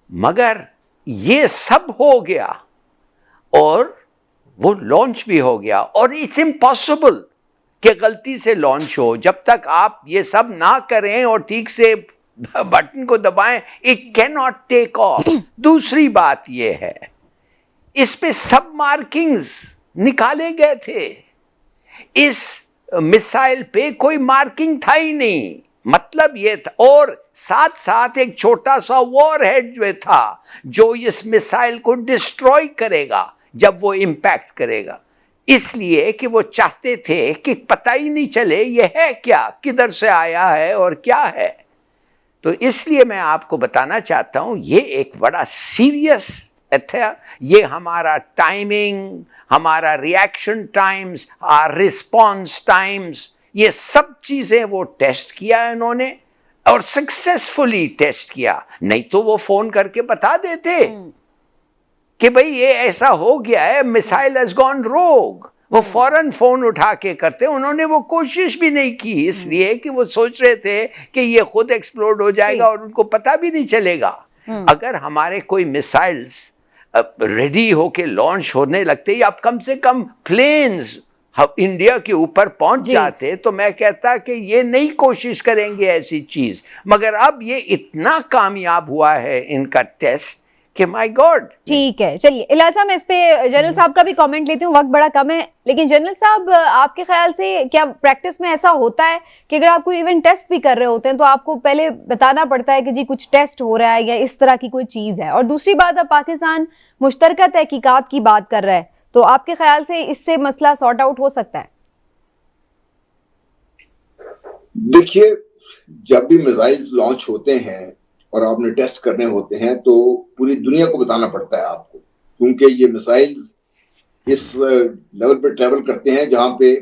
मगर ये सब हो गया और वो लॉन्च भी हो गया, और इट्स इम्पॉसिबल कि गलती से लॉन्च हो। जब तक आप ये सब ना करें और ठीक से बटन को दबाएं, it can not take off. दूसरी बात ये है, इस पे सब मार्किंग्स निकाले गए थे, इस मिसाइल पे कोई मार्किंग था ही नहीं। मतलब ये था, और साथ साथ एक छोटा सा वॉरहेड जो था जो इस मिसाइल को डिस्ट्रॉय करेगा जब वो इंपैक्ट करेगा, इसलिए कि वो चाहते थे कि पता ही नहीं चले ये है क्या, किधर से आया है और क्या है। तो इसलिए मैं आपको बताना चाहता हूं, ये एक बड़ा सीरियस था। ये हमारा टाइमिंग, हमारा रिएक्शन टाइम्स, रिस्पॉन्स टाइम्स, ये सब चीजें वो टेस्ट किया इन्होंने, और सक्सेसफुली टेस्ट किया। नहीं तो वो फोन करके बता देते कि भाई ये ऐसा हो गया है, मिसाइल हैज गॉन रोग। वो फौरन फोन उठा के करते। उन्होंने वो कोशिश भी नहीं की, इसलिए कि वो सोच रहे थे कि ये खुद एक्सप्लोड हो जाएगा और उनको पता भी नहीं चलेगा। अगर हमारे कोई मिसाइल्स रेडी होके लॉन्च होने लगते, या कम से कम प्लेन्स इंडिया के ऊपर पहुंच जाते, तो मैं कहता कि ये नहीं कोशिश करेंगे ऐसी चीज। मगर अब ये इतना कामयाब हुआ है इनका टेस्ट कि माय गॉड।
ठीक है, चलिए इलाज साहब, मैं इस पे जनरल साहब का भी कमेंट लेती हूँ, वक्त बड़ा कम है। लेकिन जनरल साहब, आपके ख्याल से क्या प्रैक्टिस में ऐसा होता है कि अगर आप कोई इवेंट टेस्ट भी कर रहे होते हैं तो आपको पहले बताना पड़ता है कि जी कुछ टेस्ट हो रहा है या इस तरह की कोई चीज है? और दूसरी बात, अब पाकिस्तान मुश्तरका तहकीकात की बात कर रहा है, तो आपके ख्याल से इससे मसला सॉर्ट आउट हो सकता है?
देखिए, जब भी मिसाइल्स लॉन्च होते हैं और आपने टेस्ट करने होते हैं तो पूरी दुनिया को बताना पड़ता है आपको, क्योंकि ये मिसाइल्स इस लेवल पे ट्रेवल करते हैं जहां पे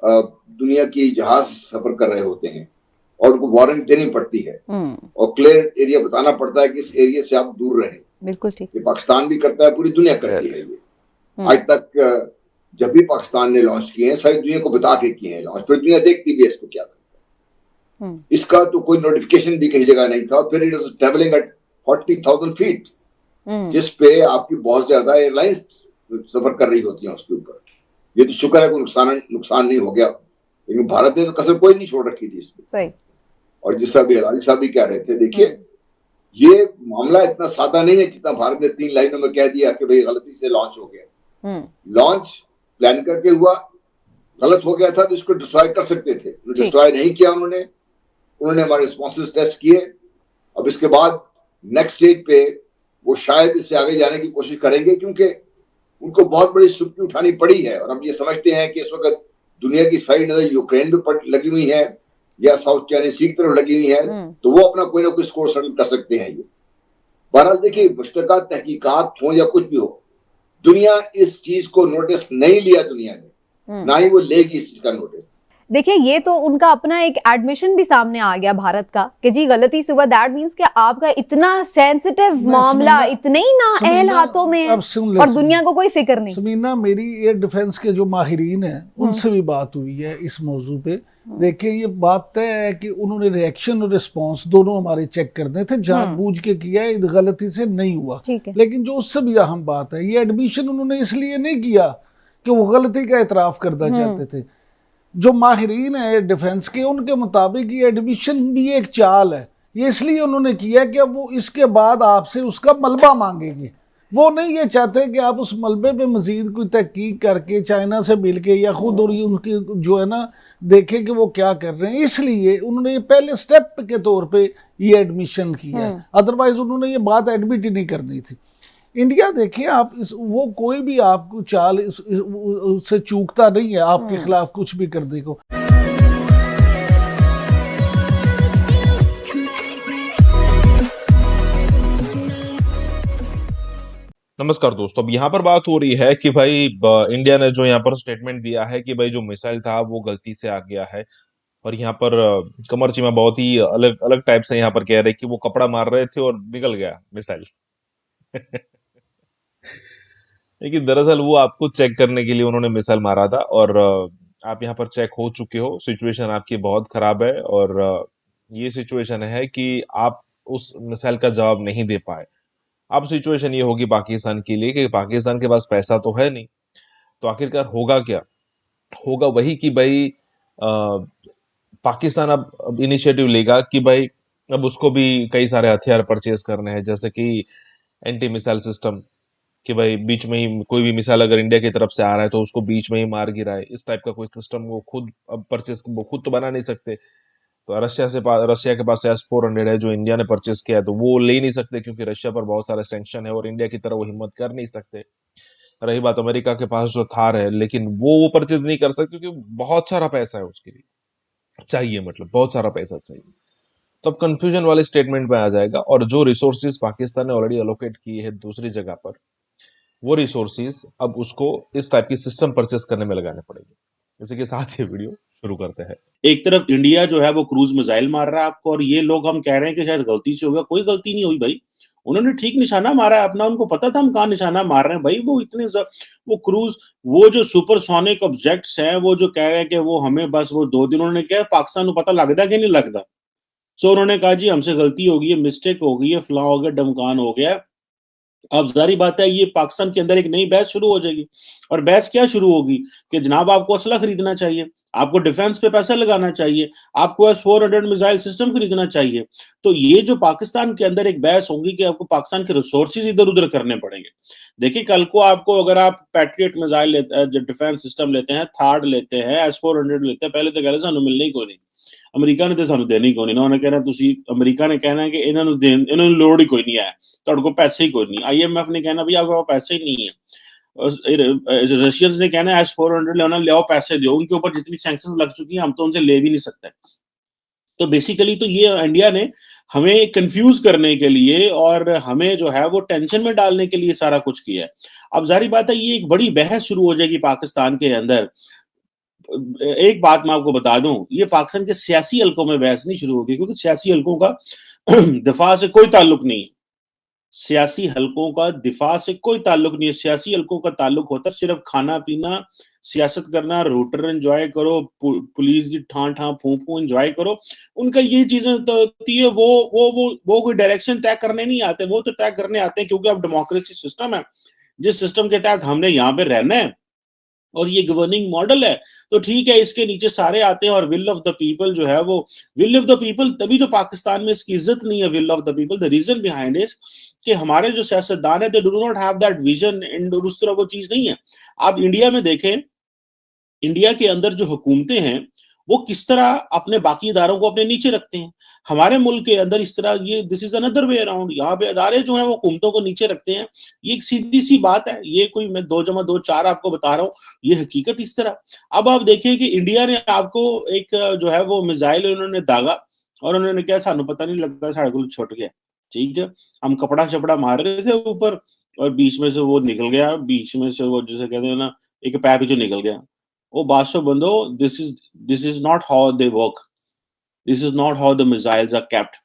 दुनिया की जहाज सफर कर रहे होते हैं और उनको वारंट देनी पड़ती है और क्लियर एरिया बताना पड़ता है कि इस एरिया से आप दूर रहें।
बिल्कुल ठीक।
ये पाकिस्तान भी करता है, पूरी दुनिया करती है। ये आज तक जब भी पाकिस्तान ने लॉन्च किए हैं, सारी दुनिया को बता के किए हैं लॉन्च, फिर दुनिया देखती भी है इसको क्या करता है। इसका तो कोई नोटिफिकेशन भी कहीं जगह नहीं था। फिर it was travelling eight 40,000 feet, जिस पे आपकी बहुत ज्यादा एयरलाइंस सफर कर रही होती हैं उसके ऊपर। ये तो शुक्र है कोई नुकसान नहीं हो गया, लेकिन भारत ने तो कसर कोई नहीं छोड़ रखी थी इसमें।
सही।
और जिस तरह अली साहब भी कह रहे थे, देखिए ये मामला इतना सादा नहीं है जितना भारत ने 3 लाइनों में कह दिया कि भाई गलती से लॉन्च हो गया। लॉन्च प्लान करके हुआ, गलत हो गया था तो इसको डिस्ट्रॉय कर सकते थे, डिस्ट्रॉय नहीं किया उन्होंने हमारे रिस्पॉन्सेस टेस्ट किए। अब इसके बाद नेक्स्ट स्टेज पे वो शायद इससे आगे जाने की कोशिश करेंगे, क्योंकि उनको बहुत बड़ी सुर्खी उठानी पड़ी है। और हम ये समझते हैं कि इस वक्त दुनिया की सारी नजर यूक्रेन पे लगी हुई है या साउथ चाइना सी की तरफ लगी हुई है, तो वो अपना कोई ना कोई स्कोर सेटल कर सकते हैं। ये बहरहाल देखिए, मुश्तरका तहकीकात हो या कुछ भी हो, दुनिया इस चीज को नोटिस नहीं लिया, दुनिया ने ना ही वो लेगी इस चीज का नोटिस।
देखिए, ये तो उनका अपना एक एडमिशन भी सामने आ गया भारत का कि जी गलती से हुआ। दैट मींस कि आपका इतना सेंसिटिव मामला इतने ही ना अहल हाथों में है और दुनिया को कोई फिक्र नहीं।
समीना, मेरी एयर डिफेंस के जो माहिरीन हैं उनसे भी बात हुई है इस मौजू पे। देखिए, ये बात तय है कि उन्होंने रिएक्शन और रिस्पॉन्स दोनों हमारे चेक करने थे, जानबूझ के किया है, गलती से नहीं हुआ। लेकिन जो उससे भी अहम बात है, ये एडमिशन उन्होंने इसलिए नहीं किया कि वो गलती का एतराफ करना चाहते थे। जो माहिरीन है डिफेंस के, उनके मुताबिक ये एडमिशन भी एक चाल है। ये इसलिए उन्होंने किया कि अब वो इसके बाद आपसे उसका मलबा मांगेंगे। वो नहीं ये चाहते कि आप उस मलबे पे मजीद कोई तहकीक करके चाइना से मिल के या खुद और उनके जो है ना देखें कि वो क्या कर रहे हैं। इसलिए उन्होंने ये पहले स्टेप के तौर पे ये एडमिशन किया है, अदरवाइज उन्होंने ये बात एडमिट ही नहीं करनी थी। इंडिया देखिए, आप वो कोई भी आपको चाल उससे चूकता नहीं है आपके खिलाफ कुछ भी करने को।
नमस्कार दोस्तों, अब यहाँ पर बात हो रही है कि भाई इंडिया ने जो यहाँ पर स्टेटमेंट दिया है कि भाई जो मिसाइल था वो गलती से आ गया है, और यहाँ पर कमर चीमा बहुत ही अलग अलग टाइप से यहाँ पर कह रहे कि वो कपड़ा मार रहे थे और निकल गया मिसाइल। लेकिन दरअसल वो आपको चेक करने के लिए उन्होंने मिसाइल मारा था, और आप यहाँ पर चेक हो चुके हो, सिचुएशन आपकी बहुत खराब है, और ये सिचुएशन है कि आप उस मिसाइल का जवाब नहीं दे पाए। अब सिचुएशन ये होगी पाकिस्तान के लिए कि पाकिस्तान के पास पैसा तो है नहीं, तो आखिरकार होगा क्या? होगा वही कि भाई पाकिस्तान अब इनिशिएटिव लेगा कि भाई अब उसको भी कई सारे हथियार परचेज करने हैं, जैसे कि एंटी मिसाइल सिस्टम, कि भाई बीच में ही कोई भी मिसाइल अगर इंडिया की तरफ से आ रहा है तो उसको बीच में ही मार गिराए, इस टाइप का कोई सिस्टम वो खुद अब परचेज वो खुद तो बना नहीं सकते। तो रशिया के पास S-400 है जो इंडिया ने परचेज किया है, तो वो ले नहीं सकते क्योंकि रशिया पर बहुत सारे सैंक्शन है और इंडिया की तरह वो हिम्मत कर नहीं सकते। रही बात अमेरिका के पास जो थार है, लेकिन वो परचेज नहीं कर सकते क्योंकि बहुत सारा पैसा है उसके लिए चाहिए, मतलब बहुत सारा पैसा चाहिए। तो अब कंफ्यूजन वाले स्टेटमेंट में आ जाएगा, और जो रिसोर्सेज पाकिस्तान ने ऑलरेडी अलोकेट किए हैं दूसरी जगह पर, वो रिसोर्सेज अब उसको इस टाइप की सिस्टम परचेस करने में लगाने पड़ेंगे। इसी के साथ ये वीडियो शुरू करते हैं।
एक तरफ इंडिया जो है वो क्रूज मिसाइल मार रहा है आपको, और ये लोग हम कह रहे हैं कि शायद गलती से हो गया। कोई गलती नहीं हुई भाई, उन्होंने ठीक निशाना मारा है अपना, उनको पता था हम कहाँ निशाना मार रहे हैं भाई। वो इतने वो क्रूज, वो जो सुपरसोनिक ऑब्जेक्ट्स हैं, वो जो कह रहे हैं कि वो हमें बस वो 2 दिन, उन्होंने क्या पाकिस्तान को पता लगता कि नहीं लगता। सो उन्होंने कहा जी हमसे गलती हो गई है, मिस्टेक हो गई है, फलां हो गया, डमकान हो गया। अब ज़ाहिर बात है ये पाकिस्तान के अंदर एक नई बहस शुरू हो जाएगी, और बहस क्या शुरू होगी कि जनाब आपको असला खरीदना चाहिए, आपको डिफेंस पे पैसा लगाना चाहिए, आपको S-400 मिसाइल सिस्टम खरीदना चाहिए। तो ये जो पाकिस्तान के अंदर एक बहस होगी कि आपको पाकिस्तान के रिसोर्सेज इधर-उधर करने पड़ेंगे। देखिए कल को आपको अगर आप पैट्रियट मिसाइल लेते जो डिफेंस सिस्टम लेते हैं, थार्ड लेते हैं, S-400 लेते हैं, पहले तो कह रहे सानू मिलने ही कोई नहीं। अमेरिका ने तो सानू देने ही कोई नहीं। उन्होंने कहना तुसी अमेरिका ने कहना है कि इन्होंने लोड़ ही कोई नहीं है, ਤੁਹਾਡੇ ਕੋਲ पैसे ही कोई नहीं। IMF ने कहना भई आपके पास पैसे ही नहीं है। रशियंस ने कहना है S-400 लेना, ले आओ पैसे दो। उनके ऊपर जितनी सैंक्शंस लग चुकी हैं हम तो उनसे ले भी नहीं सकते। तो बेसिकली तो ये इंडिया ने हमें कंफ्यूज करने के लिए और हमें जो है वो टेंशन में डालने के लिए सारा कुछ किया है। अब ज़ाहिर बात है ये एक बड़ी बहस शुरू हो जाएगी पाकिस्तान के अंदर। एक बात मैं आपको बता दूं, ये पाकिस्तान के सियासी हलकों में बहस नहीं शुरू होगी, क्योंकि सियासी हलकों का दिफा से कोई ताल्लुक नहीं है। सियासी हलकों का दिफा से कोई ताल्लुक नहीं है। सियासी हलकों का ताल्लुक होता है सिर्फ खाना पीना, सियासत करना, रोटर एंजॉय करो, पुलिस की ठां फूं फूं एंजॉय करो। उनका ये चीजें तो होती है। वो कोई डायरेक्शन तय करने नहीं आते, वो तो तय करने आते हैं क्योंकि अब डेमोक्रेसी सिस्टम है, जिस सिस्टम के तहत हमने यहाँ पे रहना है और ये गवर्निंग मॉडल है, तो ठीक है इसके नीचे सारे आते हैं। और विल ऑफ द पीपल जो है वो विल ऑफ द पीपल, तभी तो पाकिस्तान में इसकी इज्जत नहीं है। Will of the people, the reason behind is कि हमारे जो सियासतदान है, they do not have that vision, and उस तरह वो चीज नहीं है। आप इंडिया में देखें, इंडिया के अंदर जो हुकूमतें हैं वो किस तरह अपने बाकी इदारों को अपने नीचे रखते हैं। हमारे मुल्क के अंदर इस तरह ये this is another way around. यहाँ पे इदारे जो हैं वो हुकूमतों को नीचे रखते हैं। ये एक सीधी सी बात है, ये कोई मैं 2+2=4 आपको बता रहा हूँ, ये हकीकत इस तरह। अब आप देखिए कि इंडिया ने आपको एक जो है वो मिसाइल उन्होंने दागा, और उन्होंने क्या सानू पता नहीं लगता, साढ़े को छुट गया। ठीक है, हम कपड़ा शपड़ा मार रहे थे ऊपर और बीच में से वो निकल गया, बीच में से वो जिसे कहते हैं ना एक पैर जो निकल गया। ओ बादशाह बंदो, this is not how they work, this is not how the missiles are kept,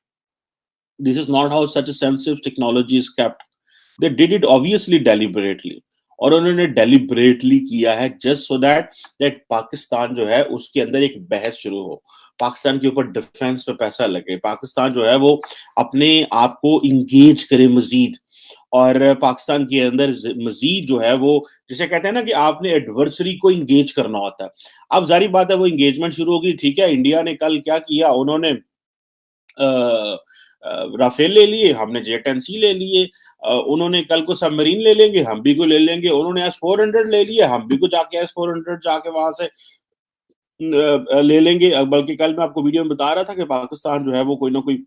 this is not how such a sensitive technology is kept. They did it obviously deliberately, और उन्होंने डेलिबरेटली किया है जस्ट सो दैट पाकिस्तान जो है उसके अंदर एक बहस शुरू हो, पाकिस्तान के ऊपर डिफेंस पे पैसा लगे, पाकिस्तान जो है वो अपने आप को इंगेज करे मजीद, और पाकिस्तान के अंदर मजीद जो है वो जिसे कहते हैं ना कि आपने एडवर्सरी को इंगेज करना होता है। अब जारी बात है वो इंगेजमेंट शुरू होगी। ठीक है, इंडिया ने कल क्या किया, उन्होंने राफेल ले लिए, हमने J-10C ले लिए। उन्होंने कल को सबमरीन ले लेंगे, हम भी को ले लेंगे। उन्होंने S-400 ले लिया, हम भी को जाके S-400 जाके वहां से ले लेंगे। बल्कि कल मैं आपको वीडियो में बता रहा था कि पाकिस्तान जो है वो कोई ना कोई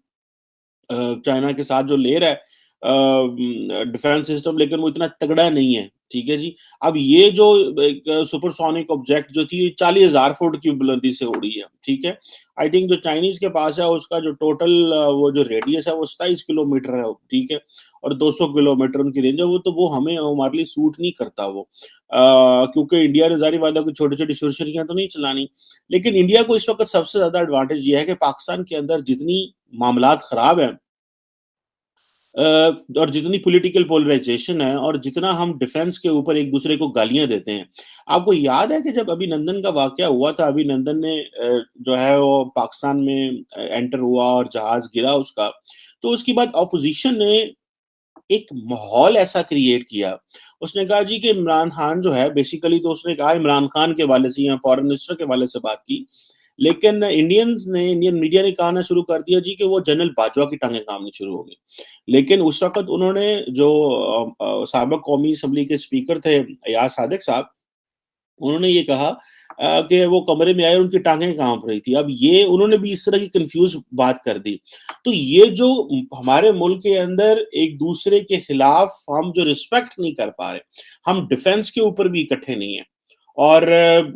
चाइना के साथ जो ले रहा है डिफेंस सिस्टम, लेकिन वो इतना तगड़ा नहीं है, ठीक है जी। अब ये जो एक सुपरसोनिक ऑब्जेक्ट जो थी 40,000 फुट की बुलंदी से उड़ी है, ठीक है। आई थिंक जो चाइनीज के पास है उसका जो टोटल वो जो रेडियस है वो 27 किलोमीटर है, ठीक है, और 200 किलोमीटर उनकी रेंज है। वो तो वो हमें हमारे लिए सूट नहीं करता वो, क्योंकि इंडिया ने जारी बात है कि छोटी छोटी सुरसरियां तो नहीं चलानी। लेकिन इंडिया को इस वक्त सबसे ज्यादा एडवांटेज ये है कि पाकिस्तान के अंदर जितनी मामलात खराब है और जितनी पॉलिटिकल पोलराइजेशन है और जितना हम डिफेंस के ऊपर एक दूसरे को गालियां देते हैं। आपको याद है कि जब अभिनंदन का वाकया हुआ था, अभिनंदन ने जो है वो पाकिस्तान में एंटर हुआ और जहाज गिरा उसका, तो उसके बाद ऑपोजिशन ने एक माहौल ऐसा क्रिएट किया। उसने कहा जी कि इमरान खान जो है, बेसिकली तो उसने कहा इमरान खान के हवाले से या फॉरेन मिनिस्टर के हवाले से बात की, लेकिन इंडियन मीडिया ने कहना शुरू कर दिया जी कि वो जनरल बाजवा की टांगें कामनी शुरू हो गई। लेकिन उस वक़्त उन्होंने जो साबिक़ कौमी असम्बली के स्पीकर थे अयाज सादिक साहब, उन्होंने ये कहा कि वो कमरे में आए और उनकी टांगें काँप रही थी। अब ये उन्होंने भी इस तरह की कन्फ्यूज़ बात कर दी। तो ये जो हमारे मुल्क के अंदर एक-दूसरे के खिलाफ हम जो रिस्पेक्ट नहीं कर पा रहे, हम डिफेंस के ऊपर भी इकट्ठे नहीं हैं। और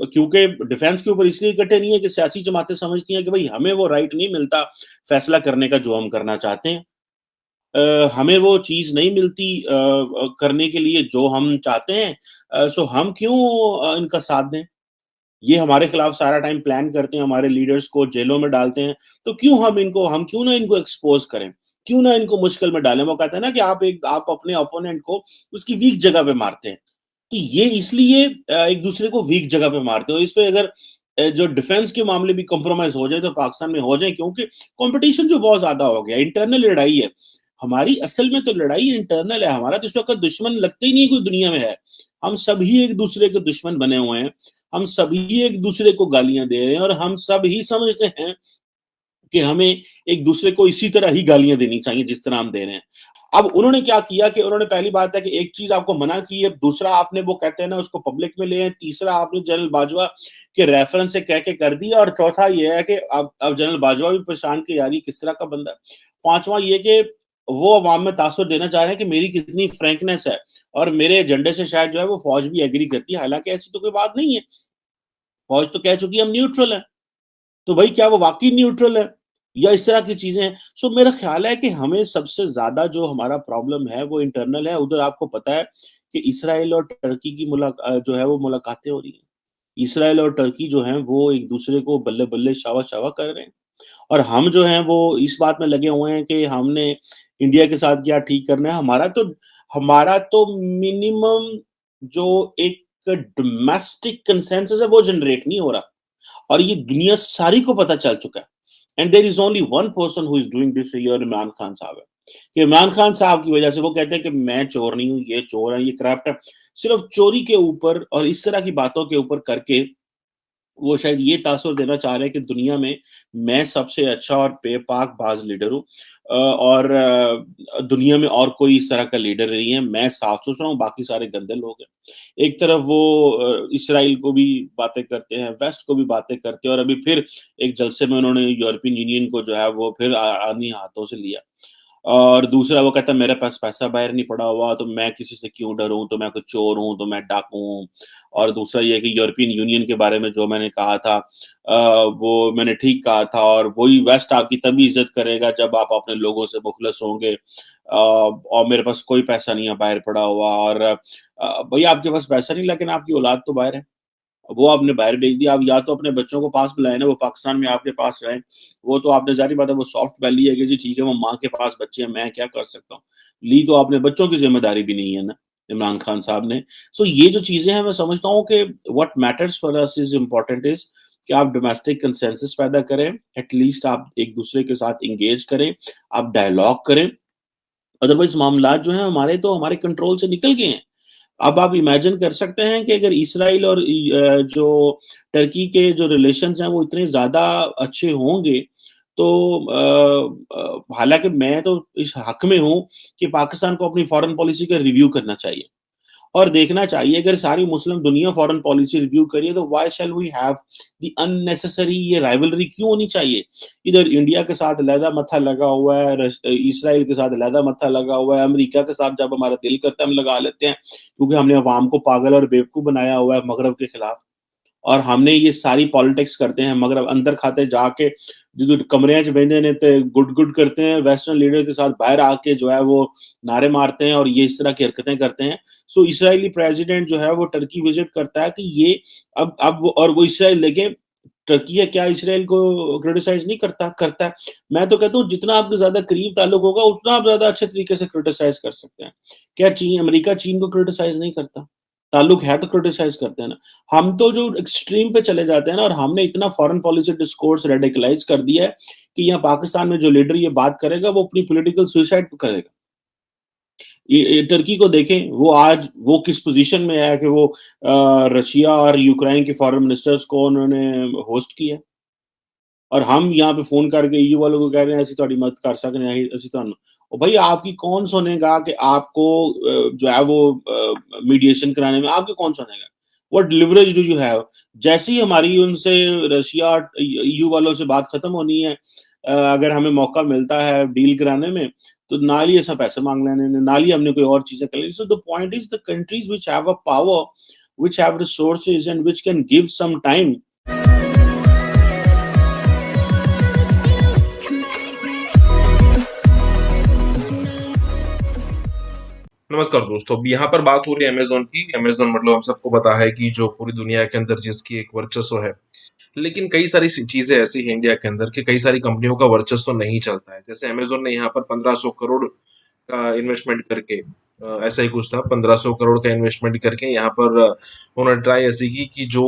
क्योंकि डिफेंस के ऊपर इसलिए इकट्ठे नहीं है कि सियासी जमातें समझती हैं कि भई हमें वो राइट नहीं मिलता फैसला करने का जो हम करना चाहते हैं। हमें वो चीज़ नहीं मिलती करने के लिए जो हम चाहते हैं, सो हम क्यों इनका साथ दें? ये हमारे खिलाफ सारा टाइम प्लान करते हैं, हमारे लीडर्स को जेलों में डालते हैं, तो क्यों हम क्यों ना इनको एक्सपोज़ करें? क्यों ना इनको मुश्किल में डालें? वो कहते हैं ना कि आप अपने ओपोनेंट को उसकी वीक जगह पे मारते हैं। तो ये इसलिए एक दूसरे को वीक जगह पे मारते हो। इस पे अगर जो डिफेंस के मामले भी कॉम्प्रोमाइज़ हो जाए तो पाकिस्तान में हो जाए, क्योंकि कॉम्पिटिशन जो बहुत ज़्यादा हो गया है, इंटरनल लड़ाई है। हमारी असल में तो लड़ाई इंटरनल है, हमारा तो इस वक़्त दुश्मन लगता ही नहीं कोई दुनिया में है। हम सभी एक दूसरे के दुश्मन बने हुए हैं। हम सभी एक दूसरे को गालियाँ दे रहे हैं और हम सब ही समझते हैं कि हमें एक दूसरे को इसी तरह ही गालियाँ देनी चाहिए जिस तरह हम दे रहे हैं। अब उन्होंने क्या किया कि उन्होंने पहली बात है कि एक चीज़ आपको मना की है, दूसरा आपने वो कहते हैं ना उसको पब्लिक में ले आए, तीसरा आपने जनरल बाजवा के रेफरेंस से कह के कर दिया और चौथा ये है कि अब जनरल बाजवा भी परेशान कि यार ये किस तरह का बंदा है। पाँचवां ये कि वो अवाम में तासुर देना चाह रहे हैं कि मेरी कितनी फ्रैंकनेस है और मेरे एजेंडे से शायद जो है वो फ़ौज भी एग्री करती है, हालाँकि ऐसी तो कोई बात नहीं है। फ़ौज तो कह चुकी है हम न्यूट्रल हैं। तो भाई क्या वो वाक़ई न्यूट्रल है? या इस तरह की चीज़ें हैं। सो मेरा ख़्याल है कि हमें सबसे ज़्यादा जो हमारा प्रॉब्लम है वो इंटरनल है। उधर आपको पता है कि इज़राइल और टर्की की जो है वो मुलाकातें हो रही हैं। इज़राइल और टर्की जो हैं वो एक-दूसरे को बल्ले-बल्ले, शावा-शावा कर रहे हैं। और हम जो हैं वो इस बात में लगे हुए हैं कि हमने इंडिया के साथ क्या ठीक करना है। हमारा तो मिनिमम जो एक डोमेस्टिक कंसेंसस है वो जनरेट नहीं हो रहा। और ये दुनिया सारी को पता चल चुका है। And there is only one person who is doing this, ये इमरान खान साहब है। कि इमरान खान साहब की वजह से वो कहते हैं कि मैं चोर नहीं हूँ, ये चोर है, ये करप्ट है। सिर्फ चोरी के ऊपर और इस तरह की बातों के ऊपर करके वो शायद ये तासुर देना चाह रहे हैं कि दुनिया में मैं सबसे अच्छा और बेपाक-बाज़ लीडर हूँ, और दुनिया में और कोई इस तरह का लीडर नहीं है, मैं साफ-सुथरा हूँ, बाकी सारे गंदे लोग हैं। एक तरफ वो इस्राइल को भी बातें करते हैं, वेस्ट को भी बातें करते हैं और अभी फिर एक जलसे में उन्होंने यूरोपियन यूनियन को जो है वो फिर आनी हाथों से लिया। और दूसरा वो कहता है मेरे पास पैसा बाहर नहीं पड़ा हुआ तो मैं किसी से क्यों डरूँ, तो मैं कोई चोर हूँ, तो मैं डाकू हूँ। और दूसरा ये है कि यूरोपियन यूनियन के बारे में जो मैंने कहा था वो मैंने ठीक कहा था और वही वेस्ट आपकी तभी इज़्ज़त करेगा जब आप अपने लोगों से मुख़लस होंगे। और मेरे पास कोई पैसा नहीं है बाहर पड़ा हुआ और भैया आपके पास पैसा नहीं लेकिन आपकी औलाद तो बाहर है। वो आपने बाहर भेज दिया, आप या तो अपने बच्चों को पास बुलाएँ ना, वो पाकिस्तान में आपके पास रहें। वो तो आपने ज़ाहिर बात है वो सॉफ्ट वैली है कि जी ठीक है, वो माँ के पास बच्चे हैं, मैं क्या कर सकता हूँ। ली तो आपने बच्चों की ज़िम्मेदारी भी नहीं है ना, इमरान खान साहब ने। सो ये जो चीज़ें हैं मैं समझता हूँ कि what matters for us is important is कि आप डोमेस्टिक कंसेंसस पैदा करें, एट लीस्ट आप एक-दूसरे के साथ एंगेज करें, आप डायलॉग करें। अदरवाइज़ मामलात जो हैं हमारे कंट्रोल से निकल गए हैं। अब आप इमेजिन कर सकते हैं कि अगर इसराइल और जो टर्की के जो रिलेशंस हैं वो इतने ज़्यादा अच्छे होंगे तो हालाँकि मैं तो इस हक़ में हूँ कि पाकिस्तान को अपनी फ़ॉरेन पॉलिसी का रिव्यू करना चाहिए। और देखना चाहिए अगर सारी मुस्लिम दुनिया फॉरेन पॉलिसी रिव्यू करिए तो why shall we have the unnecessary ये राइवलरी क्यों होनी चाहिए? इधर इंडिया के साथ लहदा मत्था लगा हुआ है, इसराइल के साथ लहदा मत्था लगा हुआ है, अमेरिका के साथ जब हमारा दिल करता है हम लगा लेते हैं क्योंकि हमने अवाम को पागल और बेवकूफ बनाया हुआ है मगरब के खिलाफ। और हमने ये सारी पॉलिटिक्स करते हैं मगर अंदर खाते जाके जो कमरे च बहते ने ते गुड करते हैं वेस्टर्न लीडर के साथ बाहर आके जो है वो नारे मारते हैं और ये इस तरह की हरकतें करते हैं। सो इसराइली प्रेसिडेंट जो है वो टर्की विजिट करता है कि ये अब वो इसराइल देखें टर्की है क्या इसराइल को क्रिटिसाइज नहीं करता है। मैं तो कहता हूँ जितना आपके ज्यादा करीब ताल्लुक होगा उतना आप ज्यादा अच्छे तरीके से क्रिटिसाइज कर सकते हैं। क्या अमेरिका चीन को क्रिटिसाइज नहीं करता? ताल्लुक है तो क्रिटिसाइज करते हैं ना। हम तो जो एक्सट्रीम पे चले जाते हैं ना और हमने इतना फॉरेन पॉलिसी डिस्कोर्स रेडिकलाइज कर दिया है कि यहाँ पाकिस्तान में जो लीडर ये बात करेगा वो अपनी पॉलिटिकल सुसाइड करेगा। ये टर्की को देखें वो आज वो किस पोजीशन में है कि वो रशिया और यूक्रेन के फॉरेन मिनिस्टर्स को उन्होंने होस्ट किया और हम यहाँ पे फोन करके ईयू वालों को कह रहे हैं ऐसी थोड़ी मत कर सकते ऐसी तो और भाई आपकी कौन सुनेगा कि आपको जो है वो मीडिएशन कराने में आपके कौन सुनेगा? What leverage do you have? जैसे ही हमारी उनसे रशिया ईयू वालों से बात खत्म होनी है अगर हमें मौका मिलता है डील कराने में तो नाल ही ऐसा पैसे मांग लेने नाल ही हमने कोई और चीजें कर ली। So the point is the countries which have a power which have resources and which can give some time.
नमस्कार दोस्तों, अब यहाँ पर बात हो रही है अमेजोन की। अमेजोन मतलब हम सबको पता है कि जो पूरी दुनिया के अंदर जिसकी एक वर्चस्व है, लेकिन कई सारी चीजें ऐसी हैं इंडिया के अंदर कि कई सारी कंपनियों का वर्चस्व नहीं चलता है। जैसे अमेजोन ने यहाँ पर 1500 करोड़ का इन्वेस्टमेंट करके ऐसा ही कुछ था 1500 करोड़ का इन्वेस्टमेंट करके यहाँ पर उन्होंने ट्राई ऐसी की कि जो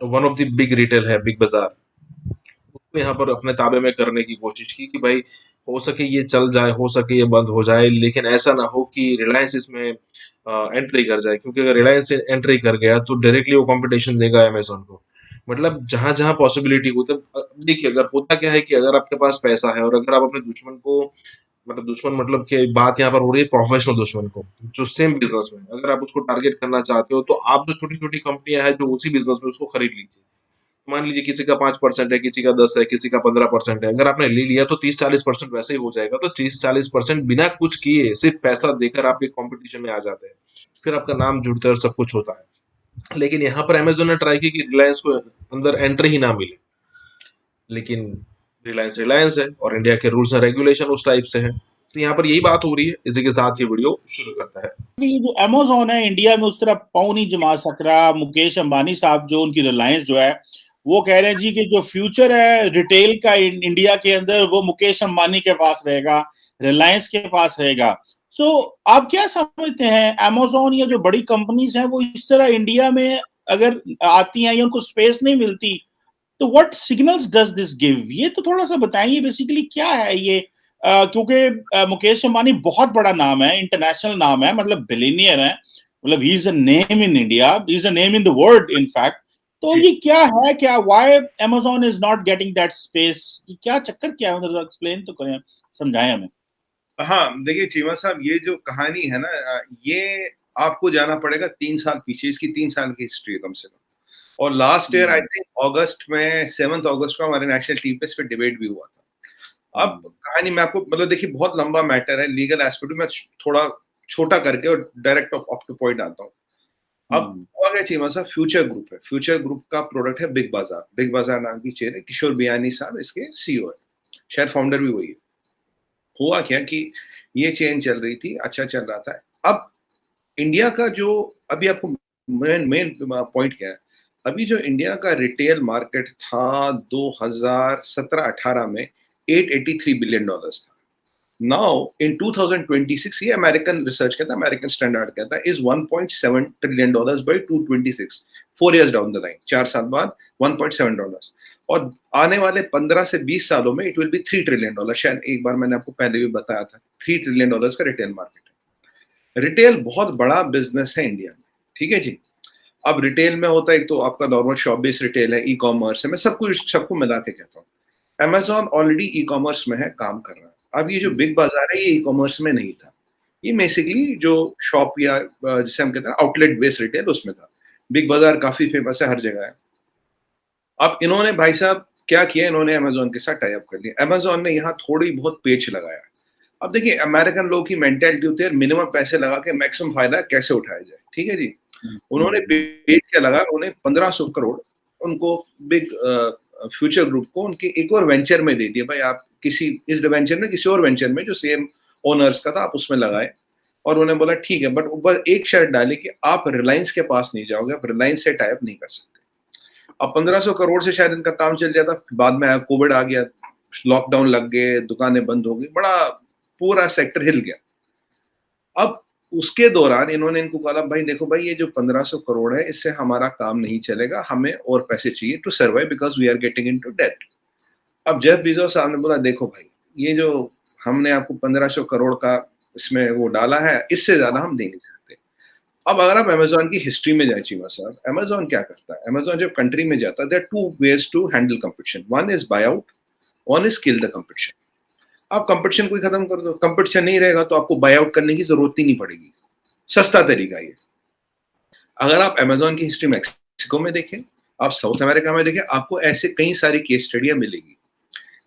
one of the big retail है बिग बाजार उसको यहाँ पर अपने ताबे में करने की कोशिश की कि भाई हो सके ये चल जाए, हो सके ये बंद हो जाए, लेकिन ऐसा ना हो कि रिलायंस इसमें एंट्री कर जाए, क्योंकि अगर रिलायंस एंट्री कर गया तो डायरेक्टली वो कंपटीशन देगा अमेजोन को। मतलब जहां जहां पॉसिबिलिटी होती है, देखिए अगर होता क्या है कि अगर आपके पास पैसा है और अगर आप अपने दुश्मन को दुश्मन मतलब कि बात यहाँ पर हो रही है प्रोफेशनल दुश्मन को जो सेम बिजनेस में अगर आप उसको टारगेट करना चाहते हो तो आप जो छोटी छोटी कंपनियां हैं जो उसी बिजनेस में उसको खरीद लीजिए। मान लीजिए किसी का 5% है, किसी का 10 है, किसी का 15% है, अगर आपने ले लिया तो 30-40% वैसे ही हो जाएगा। तो 30-40% बिना कुछ किए सिर्फ पैसा देकर आप एक कंपटीशन में आ जाते हैं, फिर आपका नाम जुड़ता है और सब कुछ होता है। लेकिन यहाँ पर अमेजोन ने ट्राई की कि रिलायंस को अंदर एंट्री ही ना मिले, लेकिन रिलायंस है और इंडिया के रूल्स एंड रेगुलेशन उस टाइप से है। तो यहाँ पर यही बात हो रही है। इसी के साथ ये वीडियो शुरू करता है।
ये जो अमेजोन है इंडिया में उस तरह पाँव नहीं जमा सक रहा। मुकेश अंबानी साहब जो उनकी रिलायंस जो है वो कह रहे हैं जी कि जो फ्यूचर है रिटेल का इंडिया के अंदर वो मुकेश अंबानी के पास रहेगा, रिलायंस के पास रहेगा। सो आप क्या समझते हैं अमेजोन या जो बड़ी कंपनीज हैं वो इस तरह इंडिया में अगर आती हैं या उनको स्पेस नहीं मिलती तो what signals does this give? ये तो थोड़ा सा बताइए बेसिकली क्या है ये। क्योंकि मुकेश अंबानी बहुत बड़ा नाम है, इंटरनेशनल नाम है, मतलब बिलियनियर है, मतलब he is a name in India, he is a name in the world in fact. तो ये क्या है, क्या why Amazon is not getting that space? क्या चक्कर क्या है, मतलब एक्सप्लेन तो करें, समझाएं हमें।
हाँ देखिए चीमा साहब, ये जो कहानी है ना, ये आपको जाना पड़ेगा 3 साल पीछे। इसकी 3 साल की हिस्ट्री है कम से कम। और लास्ट ईयर आई थिंक अगस्त में 7 अगस्त को हमारे नेशनल टीम पे इस पे डिबेट भी हुआ था। अब कहानी मैं आपको मतलब देखिए बहुत लंबा मैटर है, लीगल एस्पेक्ट में थोड़ा छोटा करके और डायरेक्ट ऑफ द पॉइंट आता हूँ। अब हुआ क्या चीमा साहब, फ्यूचर ग्रुप है, फ्यूचर ग्रुप का प्रोडक्ट है बिग बाजार। बिग बाजार नाम की चेन है, किशोर बियानी साहब इसके सीईओ है, शायद फाउंडर भी वही है। हुआ क्या कि ये चेन चल रही थी, अच्छा चल रहा था। अब इंडिया का जो अभी आपको मेन पॉइंट क्या है, अभी जो इंडिया का रिटेल मार्केट था 2017-18 में $883 बिलियन था। नाउ इन 2026 ये अमेरिकन रिसर्च कहता है, अमेरिकन स्टैंडर्ड कहता है, is $1.7 trillion by 2026, 4 years down the line, 4 साल बाद $1.7। और आने वाले 15 से 20 सालों में इट विल बी $3 ट्रिलियन। शायद एक बार मैंने आपको पहले भी बताया था, $3 ट्रिलियन का रिटेल मार्केट है। रिटेल बहुत बड़ा बिजनेस है इंडिया में, ठीक है जी। अब रिटेल में होता है एक तो आपका नॉर्मल शॉप बेस्ड रिटेल है, ई कॉमर्स है, मैं सबको मिला के कहता हूँ। अमेजोन ऑलरेडी ई कॉमर्स में है, काम कर रहा है। अब ये जो बिग बाजार है ये ई कॉमर्स में नहीं था, ये बेसिकली जो शॉप या जिसे हम कहते हैं आउटलेट बेस्ड रिटेल उसमें था। बिग बाजार काफी फेमस है, हर जगह है। अब इन्होंने भाई साहब क्या किया, इन्होंने अमेजोन के साथ टाई अप कर लिया। अमेजोन ने यहाँ थोड़ी बहुत पेच लगाया। अब देखिए अमेरिकन लोग की मेंटेलिटी होती है मिनिमम पैसे लगा के मैक्सिमम फायदा कैसे उठाया जाए, ठीक है जी। उन्होंने पेच क्या लगा, उन्होंने 1500 करोड़ उनको बिग फ्यूचर ग्रुप को उनके एक और वेंचर में दे दिया। भाई आप किसी इस वेंचर में किसी और वेंचर में जो सेम ओनर्स का था आप उसमें लगाए, और उन्होंने बोला ठीक है, बट ऊपर एक शर्त डाली कि आप रिलायंस के पास नहीं जाओगे, आप रिलायंस से टाई अप नहीं कर सकते। अब 1500 करोड़ से शायद इनका काम चल जाता, बाद में कोविड आ गया, लॉकडाउन लग गए, दुकानें बंद हो गई, बड़ा पूरा सेक्टर हिल गया। अब उसके दौरान इन्होंने इनको कहा भाई देखो भाई ये जो 1500 करोड़ है इससे हमारा काम नहीं चलेगा, हमें और पैसे चाहिए to survive because we are getting into debt. अब जेफ बेजोस साहब ने बोला देखो भाई ये जो हमने आपको 1500 करोड़ का इसमें वो डाला है, इससे ज्यादा हम दे नहीं सकते। अब अगर आप अमेजोन की हिस्ट्री में जाए चीमा साहब, अमेजोन क्या करता है, अमेजोन जब कंट्री में जाता है there are two ways to handle competition, one is buy out, one is kill the competition. आप कंपटीशन को ही खत्म कर दो, कंपटीशन नहीं रहेगा तो आपको बाय आउट करने की जरूरत ही नहीं पड़ेगी, सस्ता तरीका ये। अगर आप अमेजोन की हिस्ट्री मैक्सिको में देखें, आप साउथ अमेरिका में देखें, आपको ऐसे कई सारी केस स्टडियां मिलेगी।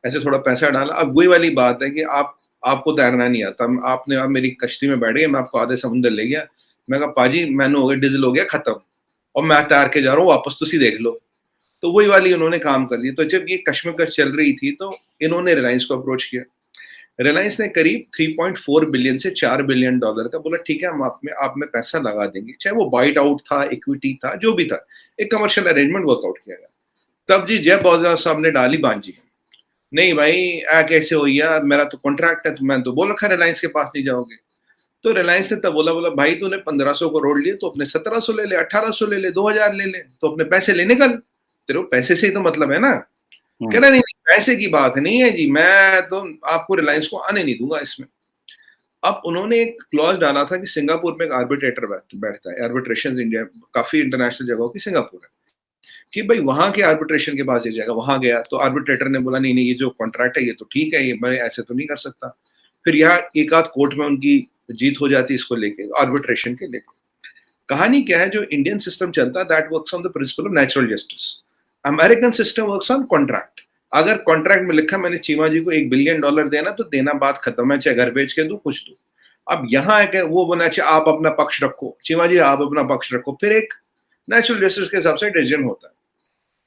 ऐसे थोड़ा पैसा डाला, अब वही वाली बात है कि आपको तैरना नहीं आता, आपने आप मेरी कश्ती में बैठ गए, मैं आपको आधे समुद्र ले गया, मैं कहा पाजी मैंने हो गया डीजल हो गया खत्म, और मैं तैर के जा रहा हूँ वापस, तुसी देख लो। तो वही वाली उन्होंने काम कर दी। तो जब ये कश्मकश चल रही थी तो इन्होंने रिलायंस को अप्रोच किया। रिलायंस ने करीब 3.4 बिलियन से 4 बिलियन डॉलर का बोला ठीक है हम आप में पैसा लगा देंगे, चाहे वो बाइट आउट था, इक्विटी था, जो भी था, एक कमर्शियल अरेंजमेंट वर्कआउट किया गया। तब जी जेफ बेजोस साहब ने डाली बांजी, नहीं भाई ऐ कैसे हो यार, मेरा तो कॉन्ट्रैक्ट है, तो मैं तो बोल रखा रिलायंस के पास नहीं जाओगे। तो रिलायंस ने तब बोला भाई तूने 1500 करोड़ लिए तो अपने 1700 ले ले, 1800 ले ले, 2000 ले ले, तो अपने पैसे ले निकल, तेरे पैसे से ही तो मतलब है ना। कह रहा नहीं पैसे की बात नहीं है जी, मैं तो आपको रिलायंस को आने नहीं दूंगा इसमें। अब उन्होंने एक क्लॉज डाला था कि सिंगापुर में एक आर्बिट्रेटर बैठता है, आर्बिट्रेशन इंडिया काफी इंटरनेशनल जगहों की सिंगापुर है, कि भाई वहां के आर्बिट्रेशन के पास जाएगा। वहां गया तो आर्बिट्रेटर ने बोला नहीं ये जो कॉन्ट्रैक्ट है ये तो ठीक है, ये मैं ऐसे तो नहीं कर सकता। फिर यहाँ एक आध कोर्ट में उनकी जीत हो जाती इसको लेके, आर्बिट्रेशन के लेके। कहानी क्या है, जो इंडियन सिस्टम चलता है that works on the principle of natural justice, American system works on contract. अगर कॉन्ट्रैक्ट में लिखा मैंने चीमा जी को $1 बिलियन देना तो देना, बात खत्म है, चाहे घर बेच के दो कुछ दो। अब यहाँ है वो बना अच्छा आप अपना पक्ष रखो, चीमा जी आप अपना पक्ष रखो, फिर एक नेचुरल जस्टिस के हिसाब से डिसीजन होता है।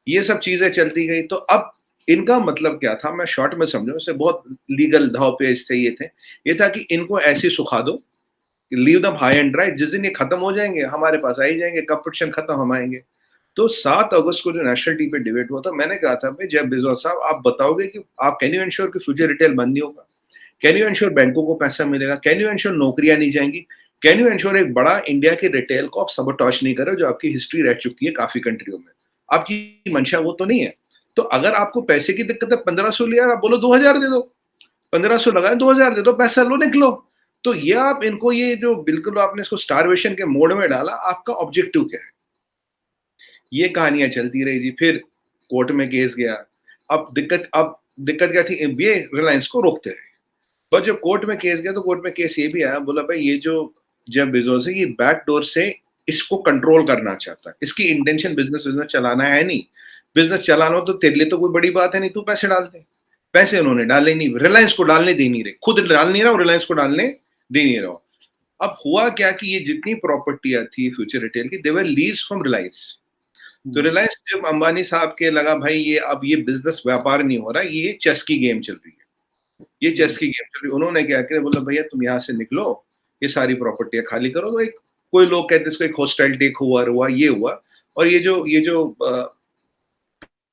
ये सब चीजें चलती गई। तो अब इनका मतलब क्या था, मैं शॉर्ट में समझूं, इससे बहुत लीगल धाव पेज थे, ये था कि इनको ऐसे सुखा दो, लीव दम हाई एंड ड्राई, जिस दिन ये खत्म हो जाएंगे हमारे पास आ ही जाएंगे, कंपटीशन खत्म हम आएंगे। तो 7 अगस्त को जो नेशनल टीवी पे डिबेट हुआ था, मैंने कहा था भाई जेफ बेजोस साहब आप बताओगे कि आप कैन यू इंश्योर कि फ्यूचर रिटेल बंद नहीं होगा, कैन यू इंश्योर बैंकों को पैसा मिलेगा, कैन यू इंश्योर नौकरियां नहीं जाएंगी, कैन यू इंश्योर एक बड़ा इंडिया की रिटेल को आप सबटॉश नहीं करो जो आपकी हिस्ट्री रह चुकी है काफी कंट्रियों में, आपकी मंशा वो तो नहीं है। तो अगर आपको पैसे की दिक्कत है, 1500 लिया आप बोलो 2000 दे दो, 1500 लगाए 2000 दे दो, पैसा लो निकलो। तो ये आप इनको ये जो बिल्कुल आपने इसको स्टारवेशन के मोड में डाला, आपका ऑब्जेक्टिव क्या है, ये कहानियां चलती रही जी। फिर कोर्ट में केस गया। अब दिक्कत क्या थी, ये रिलायंस को रोकते रहे, पर जब कोर्ट में केस गया तो कोर्ट में केस ये भी आया, बोला भाई ये जो जेफ बेजोस है ये बैक डोर से इसको कंट्रोल करना चाहता है, इसकी इंटेंशन बिजनेस चलाना है नहीं, बिजनेस चलाना हो तो तेरे लिए तो कोई बड़ी बात है नहीं, तू पैसे डाल दे। पैसे उन्होंने डाले नहीं, रिलायंस को डालने दे नहीं रहे, खुद डाल नहीं रहा और रिलायंस को डालने दे नहीं रहा। अब हुआ क्या कि ये जितनी प्रॉपर्टियां थी फ्यूचर रिटेल की, दे वर लीज फ्रॉम रिलायंस। तो रिलायंस जब अंबानी साहब के लगा भाई ये अब ये बिजनेस व्यापार नहीं हो रहा, ये चेस की गेम चल रही है, ये चेस की गेम चल रही है। उन्होंने क्या किया, बोला भैया तुम यहाँ से निकलो, ये सारी प्रॉपर्टियां खाली करो। तो एक कोई लोग कहते हैं इसको एक होस्टाइल टेक हुआ ये हुआ, और ये जो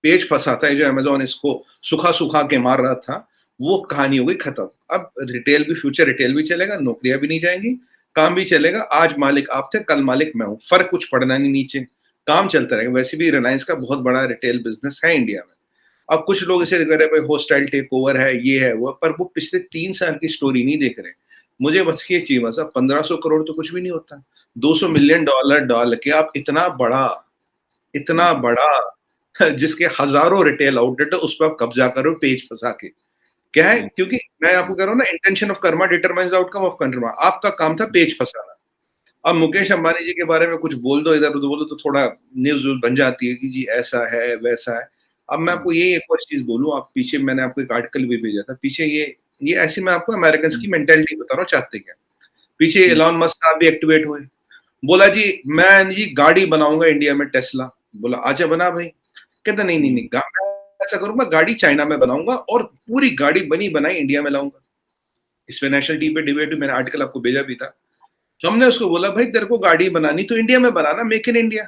पेज फंसाता है जो अमेजोन इसको सुखा के मार रहा था, वो कहानी हो गई खत्म। अब रिटेल भी, फ्यूचर रिटेल भी चलेगा, नौकरियां भी नहीं जाएंगी, काम भी चलेगा। आज मालिक आप थे, कल मालिक मैं हूं, फर्क कुछ पड़ना नहीं, नीचे काम चलता रहेगा। वैसे भी रिलायंस का बहुत बड़ा रिटेल बिजनेस है इंडिया में। अब कुछ लोग इसे कह रहे भाई होस्टाइल टेक ओवर है, ये है वो, पर वो पिछले 3 साल की स्टोरी नहीं देख रहे। मुझे बताइए चीमा साहब, 1500 करोड़ तो कुछ भी नहीं होता, $200 मिलियन डाल के आप इतना बड़ा जिसके हजारों रिटेल आउटलेट है उस पर आप कब्जा करो पेज फंसा के, क्या है, क्योंकि मैं आपको कह रहा हूँ ना, intention of Karma determines the outcome of Karma. आपका काम था पेज फंसाना। अब मुकेश अंबानी जी के बारे में कुछ बोल दो, इधर उधर बोलो तो थोड़ा न्यूज बन जाती है कि जी ऐसा है वैसा है। अब मैं आपको ये एक और चीज बोलूं, आप पीछे मैंने आपको एक आर्टिकल भी भेजा था, पीछे ये ऐसी मैं आपको अमेरिकन की मेंटेलिटी बता रहा हूँ, चाहते क्या। पीछे एलॉन मस्क साहब भी एक्टिवेट हुए, बोला जी मैं जी गाड़ी बनाऊंगा इंडिया में, टेस्ला। बोला आजा बना भाई। कहता नहीं नहीं नहीं, मैं ऐसा करूंगा, गाड़ी चाइना में बनाऊंगा और पूरी गाड़ी बनी बनाई इंडिया में लाऊंगा। इस पे नेशनल टीवी पे डिबेट, मैंने आर्टिकल आपको भेजा भी था। तो हमने उसको बोला भाई तेरे को गाड़ी बनानी तो इंडिया में बनाना, मेक इन इंडिया।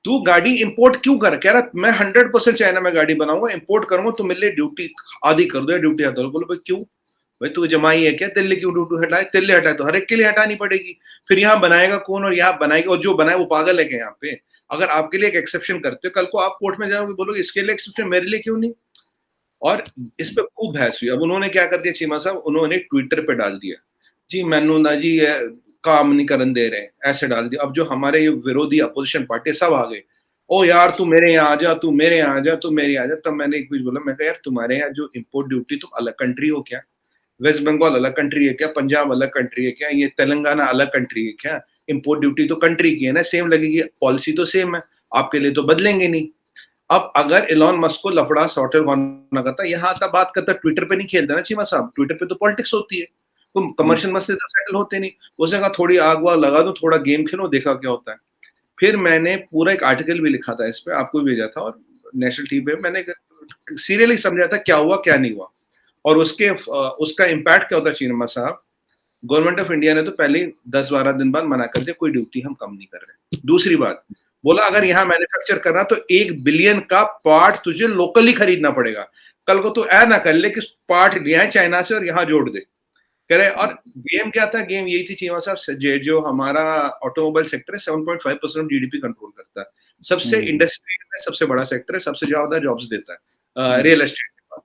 तू गाड़ी इंपोर्ट क्यों कर? कह रहा मैं 100% चाइना में गाड़ी बनाऊंगा, इंपोर्ट करूंगा तो मेरे लिए ड्यूटी आधी कर दो या ड्यूटी हटा दो। बोलो भाई क्यों भाई, तू जमाई है क्या? तेरे लिए क्यों ड्यूटी हटाए? तेरे लिए हटाए तो हर एक के लिए हटानी पड़ेगी। फिर यहाँ बनाएगा कौन और यहाँ बनाएगा, और जो बनाए वो पागल है क्या यहाँ पे? अगर आपके लिए एक एक्सेप्शन करते हो, कल को आप कोर्ट में जाओगे बोलोगे इसके लिए एक्सेप्शन, मेरे लिए क्यों नहीं? और इस पे खूब बहस हुई। अब उन्होंने क्या कर दिया चीमा साहब, उन्होंने ट्विटर पे डाल दिया जी मैनू ना जी काम नहीं करने दे रहे, ऐसे डाल दिया। अब जो हमारे विरोधी अपोजिशन पार्टी सब आ गए, ओ यार तू मेरे यहाँ आ जा, तू मेरे यहाँ आ जा, तू मेरे यहाँ आ जा। तब मैंने एक चीज बोला, मैं कहा यार तुम्हारे यहाँ जो इम्पोर्ट ड्यूटी, तुम अलग कंट्री हो क्या? वेस्ट बंगाल अलग कंट्री है क्या? पंजाब अलग कंट्री है क्या? ये तेलंगाना अलग कंट्री है क्या? इम्पोर्ट ड्यूटी तो कंट्री की है ना, सेम लगेगी, पॉलिसी तो सेम है, आपके लिए तो बदलेंगे नहीं। अब अगर एलॉन मस्क को लफड़ा सॉर्टेड होना करता, यहाँ आता बात करता, ट्विटर पे नहीं खेलता ना चीमा साहब, ट्विटर पे तो पॉलिटिक्स होती है, तो कमर्शियल मसले तो सेटल होते नहीं। उसने कहा थोड़ी आग वाग लगा दो, थोड़ा गेम खेलो, देखा क्या होता है। फिर मैंने पूरा एक आर्टिकल भी लिखा था इस पे, आपको भी भेजा था, और नेशनल टीवी पे मैंने सीरियसली समझा था क्या हुआ क्या नहीं हुआ, और उसका इम्पैक्ट क्या होता है चीमा साहब। गवर्नमेंट ऑफ इंडिया ने तो पहले 10-12 दिन बाद मना कर दिया, कोई ड्यूटी हम कम नहीं कर रहे। दूसरी बात बोला, अगर यहाँ मैन्युफैक्चर करना तो 1 बिलियन का पार्ट तुझे लोकली खरीदना पड़ेगा। कल को तो ऐ ना कर ले कि पार्ट लिया है चाइना से और यहाँ जोड़ दे, कह रहे। और गेम क्या था? गेम यही थी चीमा साहब, जो हमारा ऑटोमोबाइल सेक्टर है 7.5% जीडीपी कंट्रोल करता है, सबसे इंडस्ट्री में सबसे बड़ा सेक्टर है, सबसे ज्यादा जॉब्स देता है रियल एस्टेट के बाद।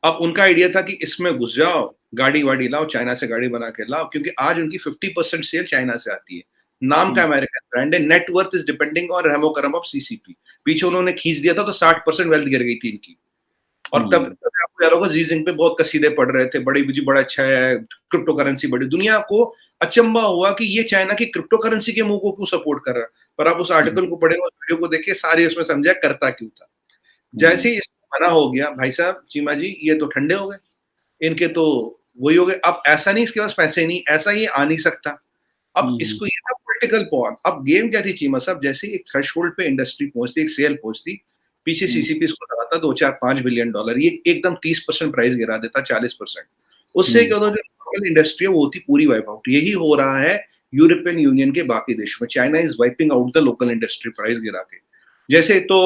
अब उनका आइडिया था कि इसमें घुस जाओ, गाड़ी वाड़ी लाओ, चाइना से गाड़ी बना के लाओ, क्योंकि आज उनकी 50% सेल चाइना से आती है। नाम का अमेरिकन ब्रांड है, नेटवर्थ इज डिपेंडिंग ऑन रेमो करम ऑफ सीसीपी। पीछे उन्होंने खींच दिया था तो 60% वेल्थ गिर गई थी इनकी। और तब आपको याद होगा जी जिंग पे बहुत कसीदे पड़ रहे थे, बड़ी जी बड़ा अच्छा है, क्रिप्टो करेंसी बड़ी। दुनिया को अचंबा हुआ कि ये चाइना की क्रिप्टो करेंसी के मुंह को क्यों सपोर्ट कर रहा है। पर आप उस आर्टिकल को पढ़े, उस वीडियो को देखिए, सारी उसमें समझा करता क्यों था। जैसे ही इसको मना हो गया, भाई साहब चीमा जी ये तो ठंडे हो गए, इनके तो वही हो गए। अब ऐसा नहीं इसके पास पैसे नहीं, ऐसा ये आ नहीं सकता। अब इसको ये था पॉलिटिकल पॉन। अब गेम क्या थी चीमा साहब, जैसे एक थ्रेशोल्ड पे इंडस्ट्री पहुंचती, एक सेल पहुंचती, पीछे सीसीपी इसको लगाता 2-4-5 बिलियन डॉलर, ये एकदम 30% प्राइस गिरा देता, 40%। उससे क्या होता, जो लोकल इंडस्ट्री है वो होती पूरी वाइप आउट। यही हो रहा है यूरोपियन यूनियन के बाकी देशों में। China is wiping out the local industry price गिरा के। जैसे तो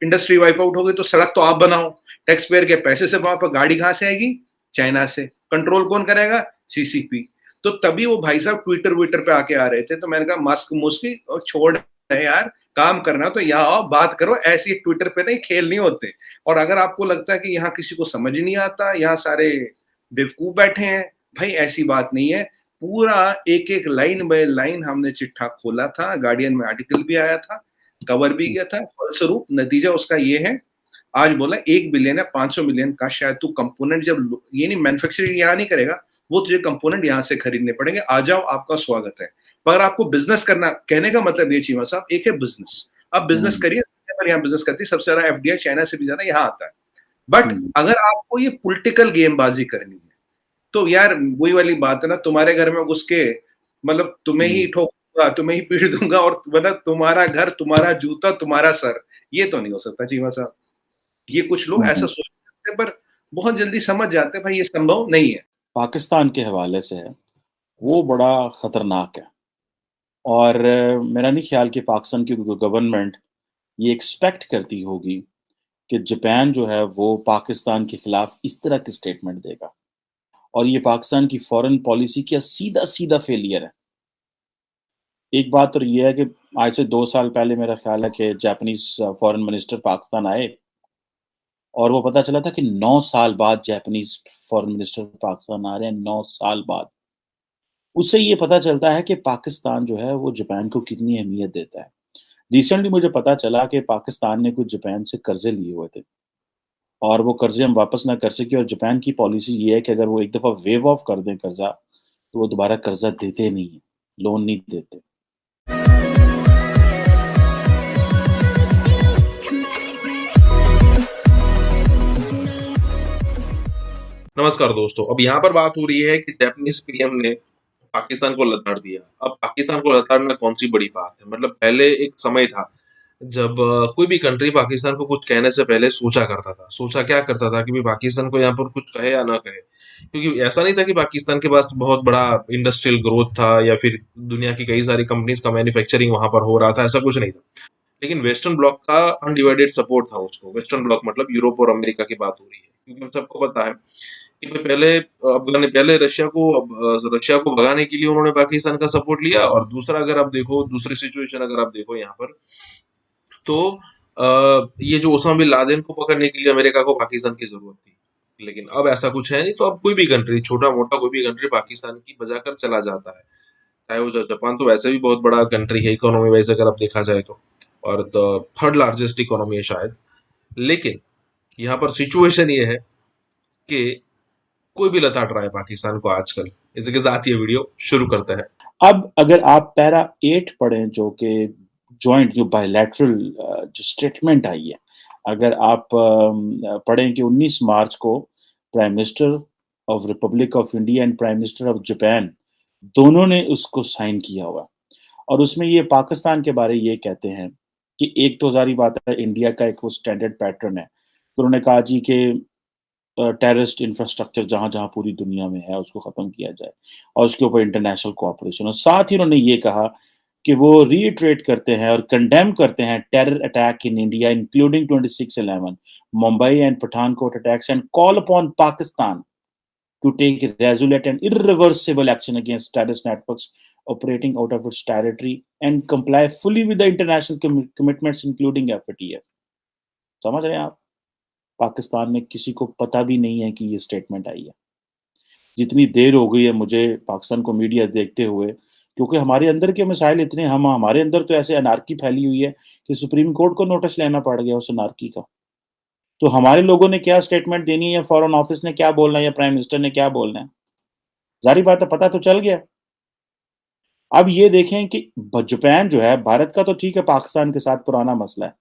इंडस्ट्री वाइप आउट हो गई तो सड़क तो आप बनाओ, टैक्स पेयर के पैसे से, वहां पर गाड़ी कहां से आएगी? चाइना से। कंट्रोल कौन करेगा? सीसीपी। तो तभी वो भाई साहब ट्विटर पे आके आ रहे थे, तो मैंने कहा मस्क मुस्की और छोड़ यार, काम करना तो यहाँ आओ, बात करो, ऐसी ट्विटर पे नहीं, खेल नहीं होते। और अगर आपको लगता है कि यहाँ किसी को समझ नहीं आता, यहाँ सारे बेवकूफ बैठे हैं, भाई ऐसी बात नहीं है। पूरा एक एक लाइन बाय लाइन हमने चिट्ठा खोला था, गार्डियन में आर्टिकल भी आया था, कवर भी किया था। फलस्वरूप नतीजा उसका ये है, आज बोला 1 बिलियन या 500 मिलियन का शायद तू कंपोनेंट, जब ये नहीं मैन्युफैक्चरिंग यहाँ नहीं करेगा, वो तुझे कंपोनेंट यहाँ से खरीदने पड़ेंगे, आ जाओ, आपका स्वागत है। पर आपको बिजनेस करना, कहने का मतलब ये चीमा साहब, एक है बिजनेस, अब बिजनेस करिए, यहाँ बिजनेस करती है, सबसे ज्यादा एफडीआई चाइना से भी ज्यादा यहाँ आता है। बट अगर आपको ये पॉलिटिकल गेमबाजी करनी है तो यार वही वाली बात है ना, तुम्हारे घर में घुस के मतलब तुम्हें ही ठोकूंगा, तुम्हें ही पीट दूंगा, और मतलब तुम्हारा घर, तुम्हारा जूता, तुम्हारा सर, ये तो नहीं हो सकता चीमा साहब। ये कुछ लोग ऐसा सोचते हैं, पर बहुत जल्दी समझ जाते हैं भाई ये संभव नहीं है।
पाकिस्तान के हवाले से वो बड़ा खतरनाक है, और मेरा नहीं ख्याल कि पाकिस्तान की गवर्नमेंट ये एक्सपेक्ट करती होगी कि जापान जो है वो पाकिस्तान के खिलाफ इस तरह की स्टेटमेंट देगा। और ये पाकिस्तान की फॉरेन पॉलिसी का सीधा सीधा फेलियर है। एक बात तो ये है कि आज से 2 साल पहले मेरा ख्याल है कि जापानीज फॉरेन मिनिस्टर पाकिस्तान आए, और वो पता चला था कि 9 साल बाद जापानीज फॉरेन मिनिस्टर पाकिस्तान आ रहे हैं, 9 साल बाद। उससे ये पता चलता है कि पाकिस्तान जो है वो जापान को कितनी अहमियत देता है। रिसेंटली मुझे पता चला कि पाकिस्तान ने कुछ जापान से कर्जे लिए हुए थे, और वो कर्जे हम वापस ना कर सके, और जापान की पॉलिसी ये है कि अगर वो एक दफ़ा वेव ऑफ कर दें कर्जा, तो वो दोबारा कर्जा देते नहीं हैं, लोन नहीं देते।
नमस्कार दोस्तों, अब यहाँ पर बात हो रही है कि जापानीज पीएम ने पाकिस्तान को लताड़ दिया। अब पाकिस्तान को लताड़ना कौन सी बड़ी बात है? मतलब पहले एक समय था जब कोई भी कंट्री पाकिस्तान को कुछ कहने से पहले सोचा करता था। सोचा क्या करता था कि भाई पाकिस्तान को यहाँ पर कुछ कहे या ना कहे, क्योंकि ऐसा नहीं था कि पाकिस्तान के पास बहुत बड़ा इंडस्ट्रियल ग्रोथ था या फिर दुनिया की कई सारी कंपनीज का मैन्युफैक्चरिंग वहां पर हो रहा था, ऐसा कुछ नहीं था। लेकिन वेस्टर्न ब्लॉक का अनडिवाइडेड सपोर्ट था उसको। वेस्टर्न ब्लॉक मतलब यूरोप और अमेरिका की बात हो रही है, क्योंकि हम सबको पता है कि भाई पहले रशिया को भगाने के लिए उन्होंने पाकिस्तान का सपोर्ट लिया, और दूसरा अगर आप देखो, दूसरी सिचुएशन अगर आप देखो यहाँ पर, तो ये जो ओसामा बिन लादेन को पकड़ने के लिए अमेरिका को पाकिस्तान की जरूरत थी। लेकिन अब ऐसा कुछ है नहीं, तो अब कोई भी कंट्री, छोटा मोटा कोई भी कंट्री पाकिस्तान की बजाकर चला जाता है। चाहे वो जापान तो वैसे भी बहुत बड़ा कंट्री है इकोनॉमी वाइज अगर आप देखा जाए तो, और द थर्ड लार्जेस्ट इकोनॉमी है शायद। लेकिन यहाँ पर सिचुएशन ये है कि कोई भी लताड़ रहा है पाकिस्तान को आजकल। इसी के साथ ये वीडियो शुरू करते हैं।
अब अगर आप पैरा 8 पढ़ें, जो कि जॉइंट जो बायलैटरल जो स्टेटमेंट आई है, अगर आप पढ़ें कि 19 मार्च को prime minister of Republic of India and prime minister of Japan दोनों ने उसको साइन किया हुआ, और उसमें ये पाकिस्तान के बारे ये कहते हैं कि एक तो जारी बात है, इंडिया का एक वो स्टैंडर्ड पैटर्न है। तो उन्होंने कहा जी कि टेररिस्ट इंफ्रास्ट्रक्चर जहाँ-जहाँ पूरी दुनिया में है उसको ख़त्म किया जाए, और उसके ऊपर इंटरनेशनल कोऑपरेशन। और साथ ही उन्होंने ये कहा कि वो रीइटरेट करते हैं और कंडेम करते हैं terror attack in India including 26/11 Mumbai and Pathankot attacks, and call upon Pakistan to take resolute and irreversible action against terrorist networks operating out of its territory and comply fully with the international commitments including FATF। समझ रहे हैं आप? पाकिस्तान में किसी को पता भी नहीं है कि ये स्टेटमेंट आई है। जितनी देर हो गई है मुझे पाकिस्तान को मीडिया देखते हुए, क्योंकि हमारे अंदर के मसाइल इतने, हमारे अंदर तो ऐसे अनार्की फैली हुई है कि सुप्रीम कोर्ट को नोटिस लेना पड़ गया उस अनार्की का। तो हमारे लोगों ने क्या स्टेटमेंट देनी है, या फॉरेन ऑफिस ने क्या बोलना है, या प्राइम मिनिस्टर ने क्या बोलना है? जारी बात है, पता तो चल गया। अब ये देखें कि जापान जो है, भारत का तो ठीक है पाकिस्तान के साथ पुराना मसला है,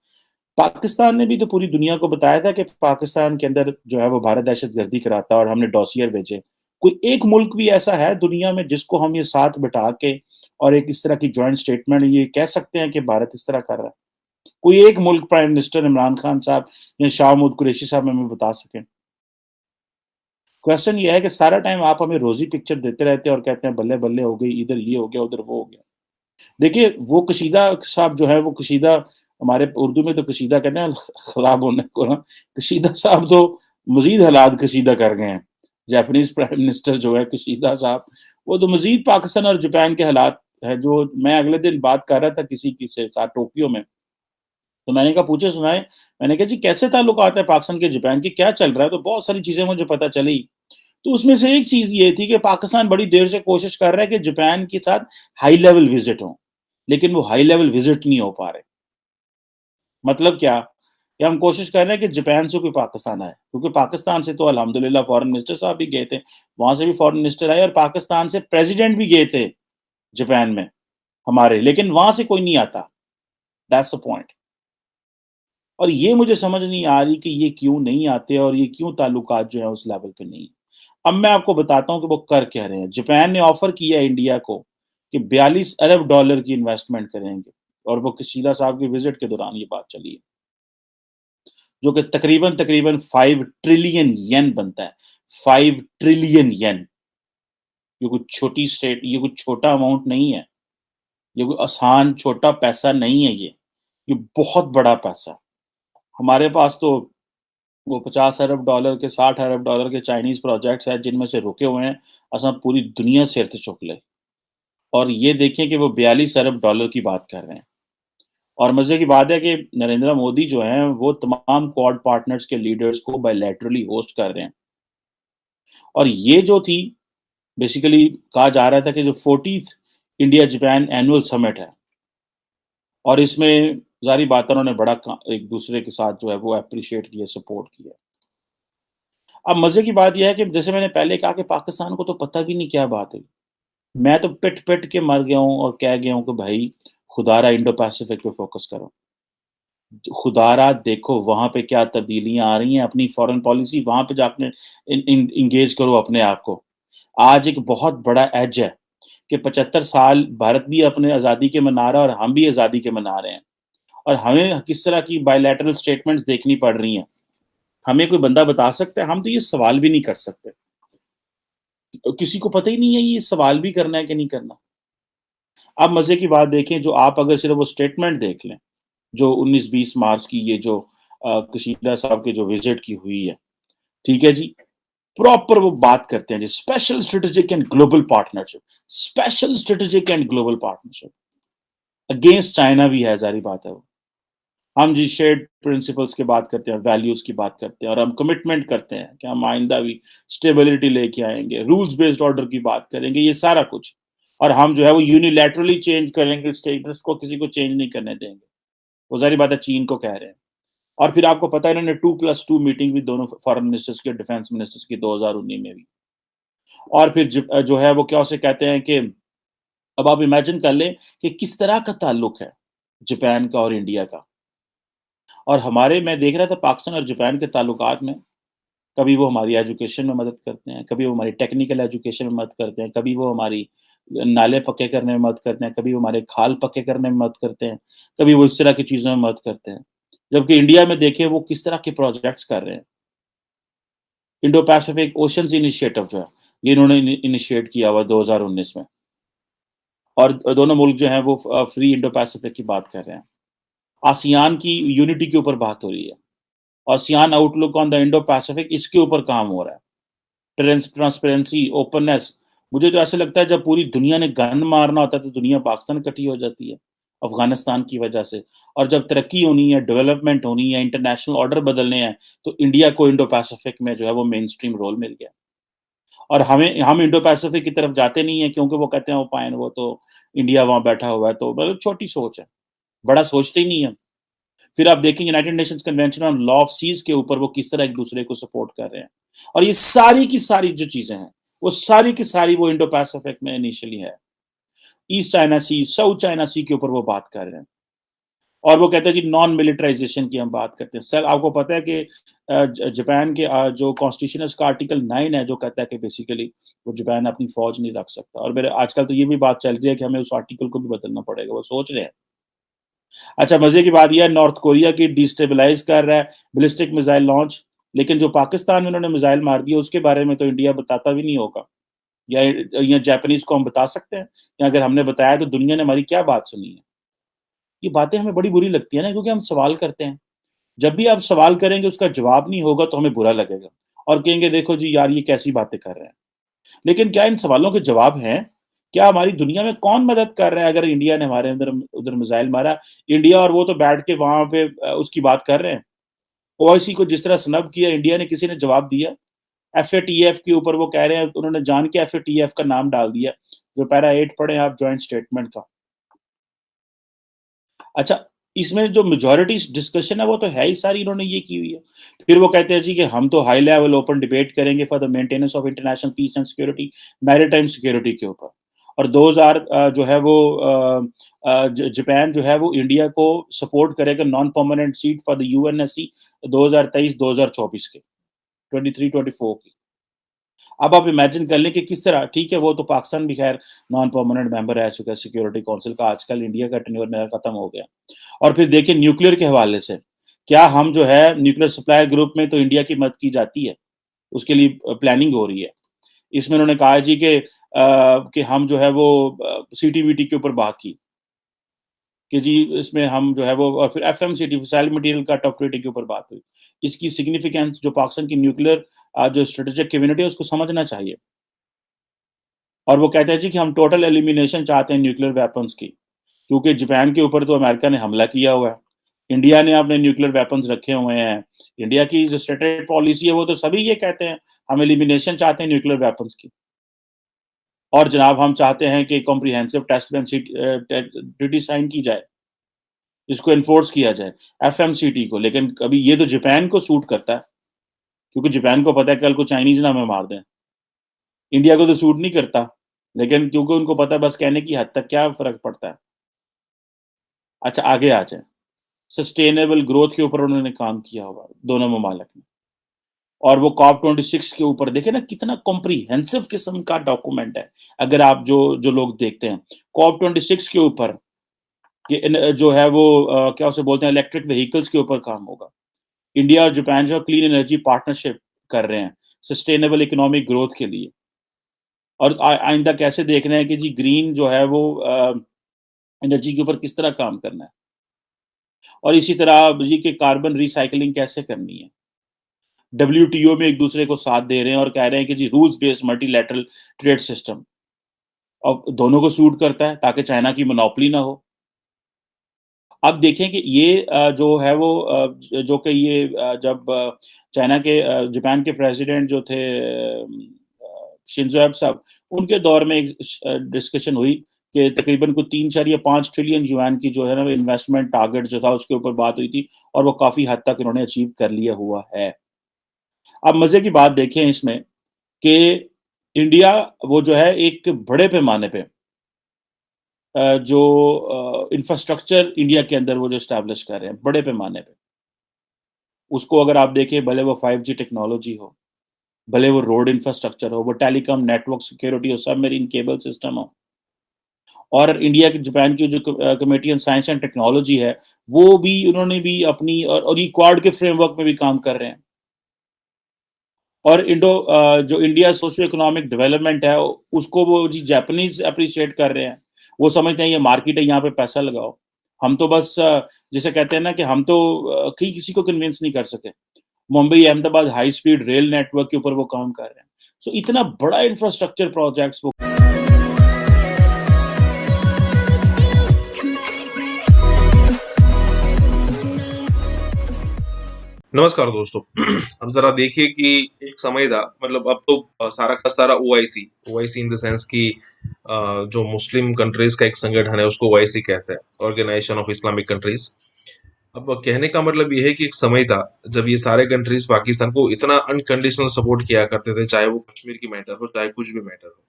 पाकिस्तान ने भी तो पूरी दुनिया को बताया था कि पाकिस्तान के अंदर जो है वो भारत दहशतगर्दी कराता है, और हमने डॉसियर भेजे। कोई एक मुल्क भी ऐसा है दुनिया में जिसको हम ये साथ बिठा के और एक इस तरह की जॉइंट स्टेटमेंट ये कह सकते हैं कि भारत इस तरह कर रहा है? कोई एक मुल्क, प्राइम मिनिस्टर इमरान खान साहब या शाह महमूद कुरैशी साहब हमें बता सकें? क्वेश्चन ये है कि सारा टाइम आप हमें रोजी पिक्चर देते रहते हैं और कहते हैं बल्ले बल्ले हो गई, इधर ये हो गया, उधर वो हो गया। देखिए, वो कशीदा साहब जो है, वो कशीदा, हमारे उर्दू में तो कशीदा कहते हैं खराब होने को ना, कशीदा साहब तो मजीद हालात कशीदा कर गए हैं। जापानीज प्राइम मिनिस्टर जो है कशीदा साहब, वो तो मजीद पाकिस्तान और जापान के हालात है। जो मैं अगले दिन बात कर रहा था किसी से साथ टोक्यो में, तो मैंने कहा पूछे सुनाए, मैंने कहा जी कैसे ताल्लुकात है पाकिस्तान के जापान के, क्या चल रहा है? तो बहुत सारी चीजें मुझे पता चली। तो उसमें से एक चीज ये थी कि पाकिस्तान बड़ी देर से कोशिश कर रहा है कि जापान के साथ हाई लेवल विजिट हो, लेकिन वो हाई लेवल विजिट नहीं हो पा रहे। मतलब क्या कि हम कोशिश कर रहे हैं कि जापान से कोई पाकिस्तान आए, क्योंकि पाकिस्तान से तो अल्हम्दुलिल्लाह फॉरेन मिनिस्टर साहब भी गए थे, वहां से भी फॉरेन मिनिस्टर आए, और पाकिस्तान से प्रेसिडेंट भी गए थे जापान में हमारे, लेकिन वहां से कोई नहीं आता। That's the point. और ये मुझे समझ नहीं आ रही कि ये क्यों नहीं आते, और ये क्यों ताल्लुकात जो है उस लेवल पे नहीं। अब मैं आपको बताता हूं कि वो कर क्या रहे हैं। जापान ने ऑफर किया इंडिया को कि 42 अरब डॉलर की इन्वेस्टमेंट करेंगे, और वो कशीदा साहब की विजिट के दौरान ये बात चली है, जो कि तकरीबन 5 ट्रिलियन येन बनता है। 5 ट्रिलियन येन। ये कोई छोटी स्टेट, ये कोई छोटा अमाउंट नहीं है, ये कोई आसान छोटा पैसा नहीं है, ये बहुत बड़ा पैसा। हमारे पास तो वो 50 अरब डॉलर के, 60 अरब डॉलर के चाइनीज प्रोजेक्ट्स हैं जिनमें से रुके हुए हैं, असा पूरी दुनिया सिर ते चुक ले। और ये देखें कि वो 42 अरब डॉलर की बात कर रहे हैं। और मजे की बात है कि नरेंद्र मोदी जो हैं वो तमाम क्वाड पार्टनर्स के लीडर्स को बायलैटरली होस्ट कर रहे हैं। और ये जो थी, बेसिकली कहा जा रहा था कि जो 40th India Japan annual summit है, और इसमें जारी बात उन्होंने बड़ा एक दूसरे के साथ जो है वो अप्रिशिएट किया, सपोर्ट किया। अब मजे की बात यह है कि जैसे मैंने पहले कहा कि पाकिस्तान को तो पता भी नहीं क्या बात है। मैं तो पिट-पिट के मर गया हूँ और कह गया हूँ कि भाई खुदारा इंडो पैसिफिक पे फोकस करो। खुदारा देखो वहाँ पे क्या तब्दीलियाँ आ रही हैं, अपनी फॉरेन पॉलिसी वहाँ पे जाके एंगेज करो अपने आप को। आज एक बहुत बड़ा एज है कि 75 साल भारत भी अपने आज़ादी के मना रहा है और हम भी आज़ादी के मना रहे हैं। और हमें किस तरह की बायलैटरल स्टेटमेंट्स देखनी पड़ रही हैं। हमें कोई बंदा बता सकता है? हम तो ये सवाल भी नहीं कर सकते। किसी को पता ही नहीं है ये सवाल भी करना है कि नहीं करना। अब मज़े की बात देखें, जो आप अगर सिर्फ़ वो स्टेटमेंट देख लें, जो 19-20 मार्च की ये जो कशीदा साहब की जो विज़िट की हुई है, ठीक है जी? प्रॉपर वो बात करते हैं जी, special strategic and global partnership, special strategic and global partnership. Against China भी है, ज़ाहिर बात है वो। हम जी शेयर्ड प्रिंसिपल्स की बात करते हैं, वैल्यूज़ की बात करते हैं और हम कमिटमेंट करते हैं कि हम आइंदा भी स्टेबिलिटी लेके आएँगे, रूल्स बेस्ड ऑर्डर की बात करेंगे, ये सारा कुछ। और हम जो है वो यूनिलैटरली चेंज करेंगे, स्टेटस को किसी को चेंज नहीं करने देंगे। वो ज़ाहिर बात है चीन को कह रहे हैं। और फिर आपको पता है इन्होंने 2+2 मीटिंग भी दोनों फॉरेन मिनिस्टर्स की, डिफेंस मिनिस्टर्स की 2019 में भी। और फिर जो है वो क्या उसे कहते हैं कि अब आप इमेजिन कर लें कि किस तरह का ताल्लुक है जापान का और इंडिया का। और हमारे मैं देख रहा था पाकिस्तान और जापान के ताल्लुकात में, कभी वो हमारी एजुकेशन में मदद करते हैं, कभी वो हमारी टेक्निकल एजुकेशन में मदद करते हैं, कभी वो हमारी नाले पक्के करने में मदद करते हैं, कभी वो हमारे खाल पक्के करने में मदद करते हैं, कभी वो इस तरह की चीज़ों में मदद करते हैं। जबकि इंडिया में देखें वो किस तरह के प्रोजेक्ट्स कर रहे हैं। इंडो पैसिफिक ओशंस इनिशिएटिव जो है, ये इन्होंने इनिशिएट किया हुआ 2019 में। और दोनों मुल्क जो हैं वो फ्री इंडो पैसिफिक की बात कर रहे हैं। आसियान की यूनिटी के ऊपर बात हो रही है। ASEAN outlook on the Indo Pacific, इसके ऊपर काम हो रहा है। Transparency, openness. मुझे तो ऐसा लगता है जब पूरी दुनिया ने गंद मारना होता है तो दुनिया पाकिस्तान इकट्ठी हो जाती है, अफगानिस्तान की वजह से। और जब तरक्की होनी है, डेवलपमेंट होनी है, इंटरनेशनल ऑर्डर बदलने हैं, तो इंडिया को इंडो पैसिफिक में जो है वो मेन स्ट्रीम रोल मिल गया। और हम इंडो पैसिफिक की तरफ जाते नहीं है क्योंकि वो कहते हैं वो पाइन, वो तो इंडिया वहाँ बैठा हुआ है, तो मतलब छोटी सोच है, बड़ा सोचते ही नहीं है। फिर आप देखेंगे United Nations convention on law of seas के ऊपर वो किस तरह एक दूसरे को सपोर्ट कर रहे हैं। और ये सारी की सारी जो चीजें हैं वो सारी की सारी वो इंडो पैसिफिक में इनिशियली है। ईस्ट चाइना सी, साउथ चाइना सी के ऊपर वो बात कर रहे हैं। और वो कहते हैं जी नॉन मिलिटराइजेशन की हम बात करते हैं। सर आपको पता है कि जापान के जो कॉन्स्टिट्यूशन है उसका आर्टिकल 9 है जो कहता है कि बेसिकली वो जापान अपनी फौज नहीं रख सकता। और मेरे आजकल तो ये भी बात चल रही है कि हमें उस आर्टिकल को भी बदलना पड़ेगा, वो सोच रहे हैं। अच्छा, मजे की बात यह है नॉर्थ कोरिया की डिस्टेबलाइज कर रहा है, बैलिस्टिक मिसाइल लॉन्च। लेकिन जो पाकिस्तान में उन्होंने मिसाइल मार दिया उसके बारे में तो इंडिया बताता भी नहीं होगा। या जापानीज को हम बता सकते हैं, या अगर हमने बताया तो दुनिया ने हमारी क्या बात सुनी है। ये बातें हमें बड़ी बुरी लगती है ना, क्योंकि हम सवाल करते हैं। जब भी आप सवाल करेंगे उसका जवाब नहीं होगा तो हमें बुरा लगेगा और कहेंगे देखो जी यार ये कैसी बातें कर रहे हैं। लेकिन क्या इन सवालों के जवाब हैं? क्या हमारी दुनिया में कौन मदद कर रहा है? अगर इंडिया ने हमारे अंदर उधर मिसाइल मारा, इंडिया और वो तो बैठ के वहां पे उसकी बात कर रहे हैं। ओआईसी को जिस तरह स्नब किया इंडिया ने, किसी ने जवाब दिया? एफएटीएफ के ऊपर वो कह रहे हैं, उन्होंने जान के एफएटीएफ का नाम डाल दिया। जो पैरा 8 पढ़े आप ज्वाइंट स्टेटमेंट का। अच्छा, इसमें जो मेजॉरिटी डिस्कशन है वो तो है ही सारी इन्होंने ये की हुई है। फिर वो कहते हैं जी कि हम तो हाई लेवल ओपन डिबेट करेंगे for the maintenance of international peace and security, maritime security के ऊपर। और 2000 जो है वो जापान जो है वो इंडिया को सपोर्ट करेगा non permanent seat for the UNSC 2023-2024 के 23-24 की। अब आप इमेजिन कर लें कि किस तरह, ठीक है वो तो पाकिस्तान भी खैर नॉन परमानेंट मेंबर रह चुका है सिक्योरिटी काउंसिल का, आजकल इंडिया का टेन्योर मेरा खत्म हो गया। और फिर देखिए न्यूक्लियर के हवाले से क्या हम जो है न्यूक्लियर सप्लायर ग्रुप में तो इंडिया की मदद की जाती है, उसके लिए प्लानिंग हो रही है। इसमें उन्होंने कहा जी कि हम जो है वो सीटीबीटी के ऊपर बात की कि जी इसमें हम जो है वो, और फिर FMCT fissile material cut off treaty के ऊपर बात हुई। इसकी सिग्निफिकेंस जो पाकिस्तान की न्यूक्लियर जो स्ट्रेटेजिक कम्युनिटी है उसको समझना चाहिए। और वो कहते हैं जी कि हम टोटल एलिमिनेशन चाहते हैं न्यूक्लियर वेपन्स की, क्योंकि जापान के ऊपर तो अमेरिका ने हमला किया हुआ है, इंडिया ने अपने न्यूक्लियर वेपन्स रखे हुए हैं। इंडिया की जो स्टेटेड पॉलिसी है वो तो सभी ये कहते हैं हम एलिमिनेशन चाहते हैं न्यूक्लियर वेपन्स की। और जनाब हम चाहते हैं कि comprehensive test band treaty sign की जाए, इसको एनफोर्स किया जाए एफएमसीटी को। लेकिन कभी ये तो जापान को सूट करता है क्योंकि जापान को पता है कल को चाइनीज ना हमें मार दें। इंडिया को तो सूट नहीं करता, लेकिन क्योंकि उनको पता है बस कहने की हद तक क्या फ़र्क पड़ता है। अच्छा, आगे आ जाएँ। सस्टेनेबल ग्रोथ के ऊपर उन्होंने काम किया हुआ दोनों ममालिक ने, और वो कॉप 26 के ऊपर देखें ना कितना कॉम्प्रिहेंसिव किस्म का डॉक्यूमेंट है। अगर आप जो लोग देखते हैं कॉप 26 के ऊपर जो है वो क्या उसे बोलते हैं, इलेक्ट्रिक व्हीकल्स के ऊपर काम होगा। इंडिया और जापान जो क्लीन एनर्जी पार्टनरशिप कर रहे हैं सस्टेनेबल इकोनॉमिक ग्रोथ के लिए, और आइंदा कैसे देख रहे हैं कि जी ग्रीन जो है वो एनर्जी के ऊपर किस तरह काम करना है, और इसी तरह जी के कार्बन रिसाइकलिंग कैसे करनी है। WTO में एक दूसरे को साथ दे रहे हैं और कह रहे हैं कि जी rules based multilateral trade system, अब दोनों को सूट करता है ताकि चाइना की मोनोपोली ना हो। अब देखें कि ये जो है वो जो कि ये जब चाइना के जापान के प्रेसिडेंट जो थे शिंजो एबे साहब, उनके दौर में एक डिस्कशन हुई कि तकरीबन को 3, 4 या 5 ट्रिलियन युआन की जो है ना इन्वेस्टमेंट टारगेट जो था उसके ऊपर बात हुई थी, और वो काफ़ी हद तक इन्होंने अचीव कर लिया हुआ है। अब मज़े की बात देखें इसमें कि इंडिया वो जो है एक बड़े पैमाने पे जो इंफ्रास्ट्रक्चर इंडिया के अंदर वो जो एस्टैब्लिश कर रहे हैं बड़े पैमाने पे, उसको अगर आप देखें, भले वो 5G टेक्नोलॉजी हो, भले वो रोड इंफ्रास्ट्रक्चर हो, वो टेलीकॉम नेटवर्क सिक्योरिटी हो, सबमरीन केबल सिस्टम हो, और इंडिया की जापान की जो committee on science and technology है वो भी उन्होंने भी अपनी और ये क्वाड के फ्रेमवर्क में भी काम कर रहे हैं। और जो इंडिया सोशियो इकोनॉमिक डेवलपमेंट है उसको वो जी जापानीज अप्रिशिएट कर रहे हैं। वो समझते हैं ये मार्केट है, यहाँ पे पैसा लगाओ। हम तो बस जिसे कहते हैं ना कि हम तो किसी को कन्विंस नहीं कर सके। Mumbai Ahmedabad high speed rail network के ऊपर वो काम कर रहे हैं। सो इतना बड़ा इंफ्रास्ट्रक्चर प्रोजेक्ट्स वो
नमस्कार दोस्तों। अब जरा देखिए कि एक समय था, मतलब अब तो सारा का सारा ओआईसी इन द सेंस कि जो मुस्लिम कंट्रीज का एक संगठन है उसको ओआईसी कहते हैं, ऑर्गेनाइजेशन ऑफ इस्लामिक कंट्रीज। अब कहने का मतलब ये है कि एक समय था जब ये सारे कंट्रीज पाकिस्तान को इतना अनकंडीशनल सपोर्ट किया करते थे, चाहे वो कश्मीर की मैटर हो, चाहे कुछ भी मैटर हो,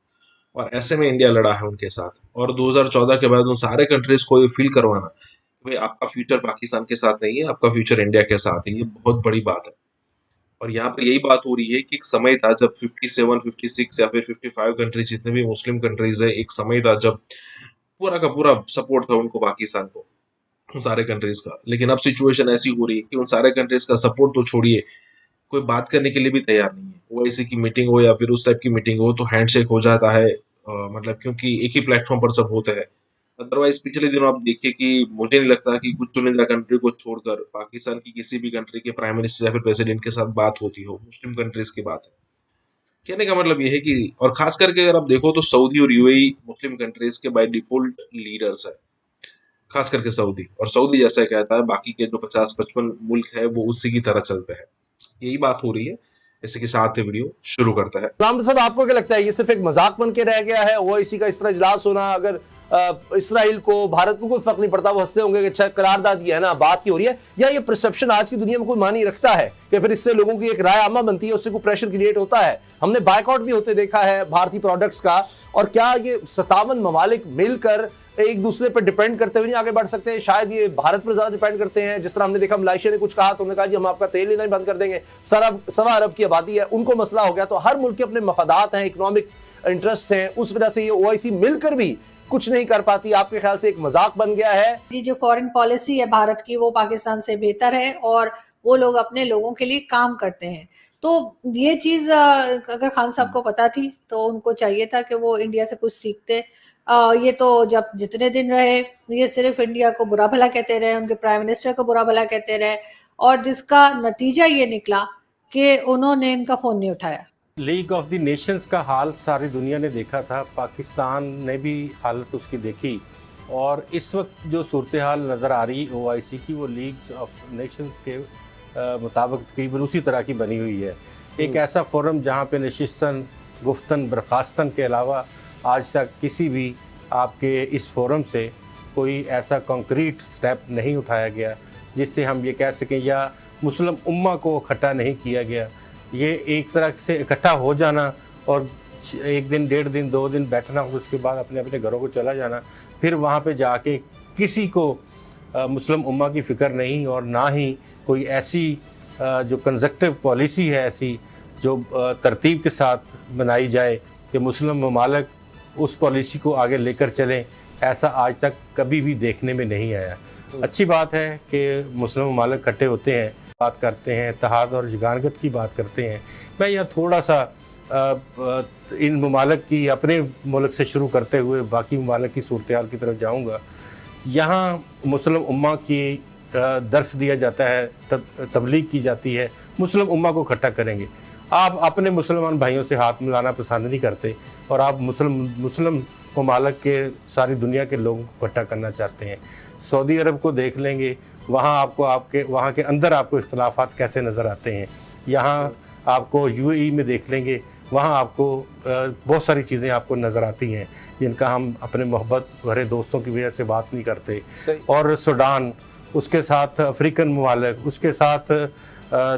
और ऐसे में इंडिया लड़ा है उनके साथ। और 2014 के बाद उन सारे कंट्रीज को ये फील करवाना भाई आपका फ्यूचर पाकिस्तान के साथ नहीं है, आपका फ्यूचर इंडिया के साथ है, ये बहुत बड़ी बात है। और यहाँ पर यही बात हो रही है कि एक समय था जब 57, 56 या फिर 55 कंट्रीज जितने भी मुस्लिम कंट्रीज है, एक समय था जब पूरा का पूरा सपोर्ट था उनको, पाकिस्तान को, उन सारे कंट्रीज का। लेकिन अब सिचुएशन ऐसी हो रही है कि उन सारे कंट्रीज का सपोर्ट तो छोड़िए, कोई बात करने के लिए भी तैयार नहीं है। ओआईसी की मीटिंग हो या फिर उस टाइप की मीटिंग हो तो हैंडशेक हो जाता है, मतलब क्योंकि एक ही प्लेटफॉर्म पर सब होते हैं। अदरवाइज पिछले दिनों आप देखिए कि मुझे नहीं लगता कि कुछ चुनिंदा कंट्री को छोड़कर पाकिस्तान की किसी भी कंट्री के प्राइम मिनिस्टर या फिर प्रेसिडेंट के साथ बात होती हो। मुस्लिम कंट्रीज की बात है। कहने का मतलब ये है कि, और खास करके अगर आप देखो तो सऊदी और यूएई मुस्लिम कंट्रीज के बाय डिफॉल्ट लीडर्स है, खास करके सऊदी। और सऊदी जैसा कहता है बाकी के जो 50-55 मुल्क है वो उसी की तरह चलते हैं। यही बात हो रही है। इसी के साथ वीडियो शुरू करता है।
राम साहब, आपको क्या लगता है ये सिर्फ एक मजाक बन के रह गया है? ओआईसी का इस तरह इजलास होना, अगर इसराइल को, भारत को कोई फर्क नहीं पड़ता, वो हंसते होंगे कि अच्छा करारदाद ये है ना, बात की हो रही है, या ये परसेप्शन आज की दुनिया में कोई मानी रखता है कि फिर इससे लोगों की एक राय आमा बनती है, उससे कोई प्रेशर क्रिएट होता है? हमने बायकॉट भी होते देखा है भारतीय प्रोडक्ट्स का। और क्या ये 57 ममालिक मिलकर एक दूसरे पर डिपेंड करते हुए नहीं आगे बढ़ सकते? शायद ये भारत पर ज्यादा डिपेंड करते हैं। जिस तरह हमने देखा मलेशिया ने कुछ कहा तो उन्होंने कहा जी हम आपका तेल लेना ही बंद कर देंगे। 1.25 अरब की आबादी है, उनको मसला हो गया। तो हर मुल्क के अपने मफादात हैं, इकोनॉमिक इंटरेस्ट हैं, उस वजह से ये ओआईसी मिलकर भी कुछ नहीं कर पाती। आपके ख्याल से एक मजाक बन गया है?
जी, जो फॉरेन पॉलिसी है भारत की वो पाकिस्तान से बेहतर है और वो लोग अपने लोगों के लिए काम करते हैं। तो ये चीज अगर खान साहब को पता थी तो उनको चाहिए था कि वो इंडिया से कुछ सीखते। ये तो जब जितने दिन रहे ये सिर्फ इंडिया को बुरा भला कहते रहे, उनके प्राइम मिनिस्टर को बुरा भला कहते रहे, और जिसका नतीजा ये निकला कि उन्होंने इनका फोन नहीं उठाया।
लीग ऑफ द नेशंस का हाल सारी दुनिया ने देखा था, पाकिस्तान ने भी हालत उसकी देखी, और इस वक्त जो सूरत हाल नज़र आ रही ओआईसी की वो लीग ऑफ नेशंस के मुताबिक तकरीबन उसी तरह की बनी हुई है। एक ऐसा फोरम जहाँ पे नशिस्तन, गुफ्तन, बर्खास्तन के अलावा आज तक किसी भी आपके इस फोरम से कोई ऐसा कॉन्क्रीट स्टेप नहीं उठाया गया जिससे हम ये कह सकें, या मुस्लिम उम्मा को इकट्ठा नहीं किया गया ये एक तरह से इकट्ठा हो जाना और एक दिन, 1.5 दिन, 2 दिन बैठना, उसके बाद अपने अपने घरों को चला जाना, फिर वहाँ पे जाके किसी को मुस्लिम उम्मा की फ़िक्र नहीं और ना ही कोई ऐसी जो कंजक्टिव पॉलिसी है ऐसी जो तरतीब के साथ बनाई जाए कि मुस्लिम ममालिक उस पॉलिसी को आगे लेकर चलें, ऐसा आज तक कभी भी देखने में नहीं आया। अच्छी बात है कि मुस्लिम ममालिक इकट्ठे होते हैं, बात करते हैं, इत्तेहाद और यगानगत की बात करते हैं। मैं यहाँ थोड़ा सा इन ममालिक की अपने मुल्क से शुरू करते हुए बाकी ममालिक की सूरत हाल की तरफ जाऊँगा। यहाँ मुस्लिम उम्मा की दर्स दिया जाता है, तबलीग की जाती है, मुस्लिम उम्मा को इकट्ठा करेंगे। आप अपने मुसलमान भाइयों से हाथ मिलाना पसंद नहीं करते और आप मुस्लिम ममालिक के सारी दुनिया के लोगों को इकट्ठा करना चाहते हैं। सऊदी अरब को देख लेंगे, वहाँ आपको वहाँ के अंदर आपको इख्तलाफात कैसे नज़र आते हैं। यहाँ आपको यूएई में देख लेंगे, वहाँ आपको बहुत सारी चीज़ें आपको नज़र आती हैं जिनका हम अपने मोहब्बत भरे दोस्तों की वजह से बात नहीं करते। और सूडान, उसके साथ अफ्रीकन ममालिक, उसके साथ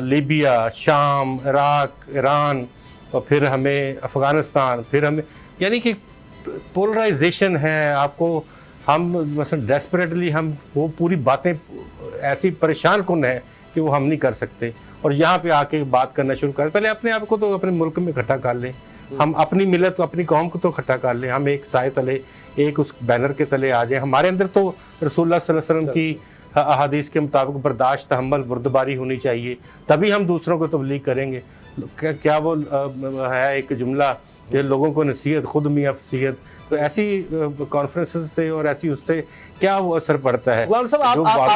लीबिया, शाम, इराक, ईरान, और फिर हमें अफ़गानिस्तान, फिर हमें, यानी कि पोलराइजेशन है। आपको हम मतलब डेस्परेटली हम वो पूरी बातें ऐसी परेशान कुन है कि वो हम नहीं कर सकते और यहाँ पे आके बात करना शुरू करें। पहले अपने आप को तो अपने मुल्क में इकट्ठा कर लें, हम अपनी मिलत तो अपनी कौम को तो इकट्ठा कर लें, हम एक साए तले, एक उस बैनर के तले आ जाए। हमारे अंदर तो रसूलुल्लाह सल्लल्लाहु अलैहि वसल्लम की अहादीस के मुताबिक बर्दाश्त, तहम्मुल, बुर्दबारी होनी चाहिए, तभी हम दूसरों को तबलीग करेंगे। क्या वो है एक जुमला कि लोगों को नसीहत खुद मियाँ फसीहत, तो ऐसी कॉन्फ्रेंसेस से और ऐसी उससे क्या वो असर पड़ता है जो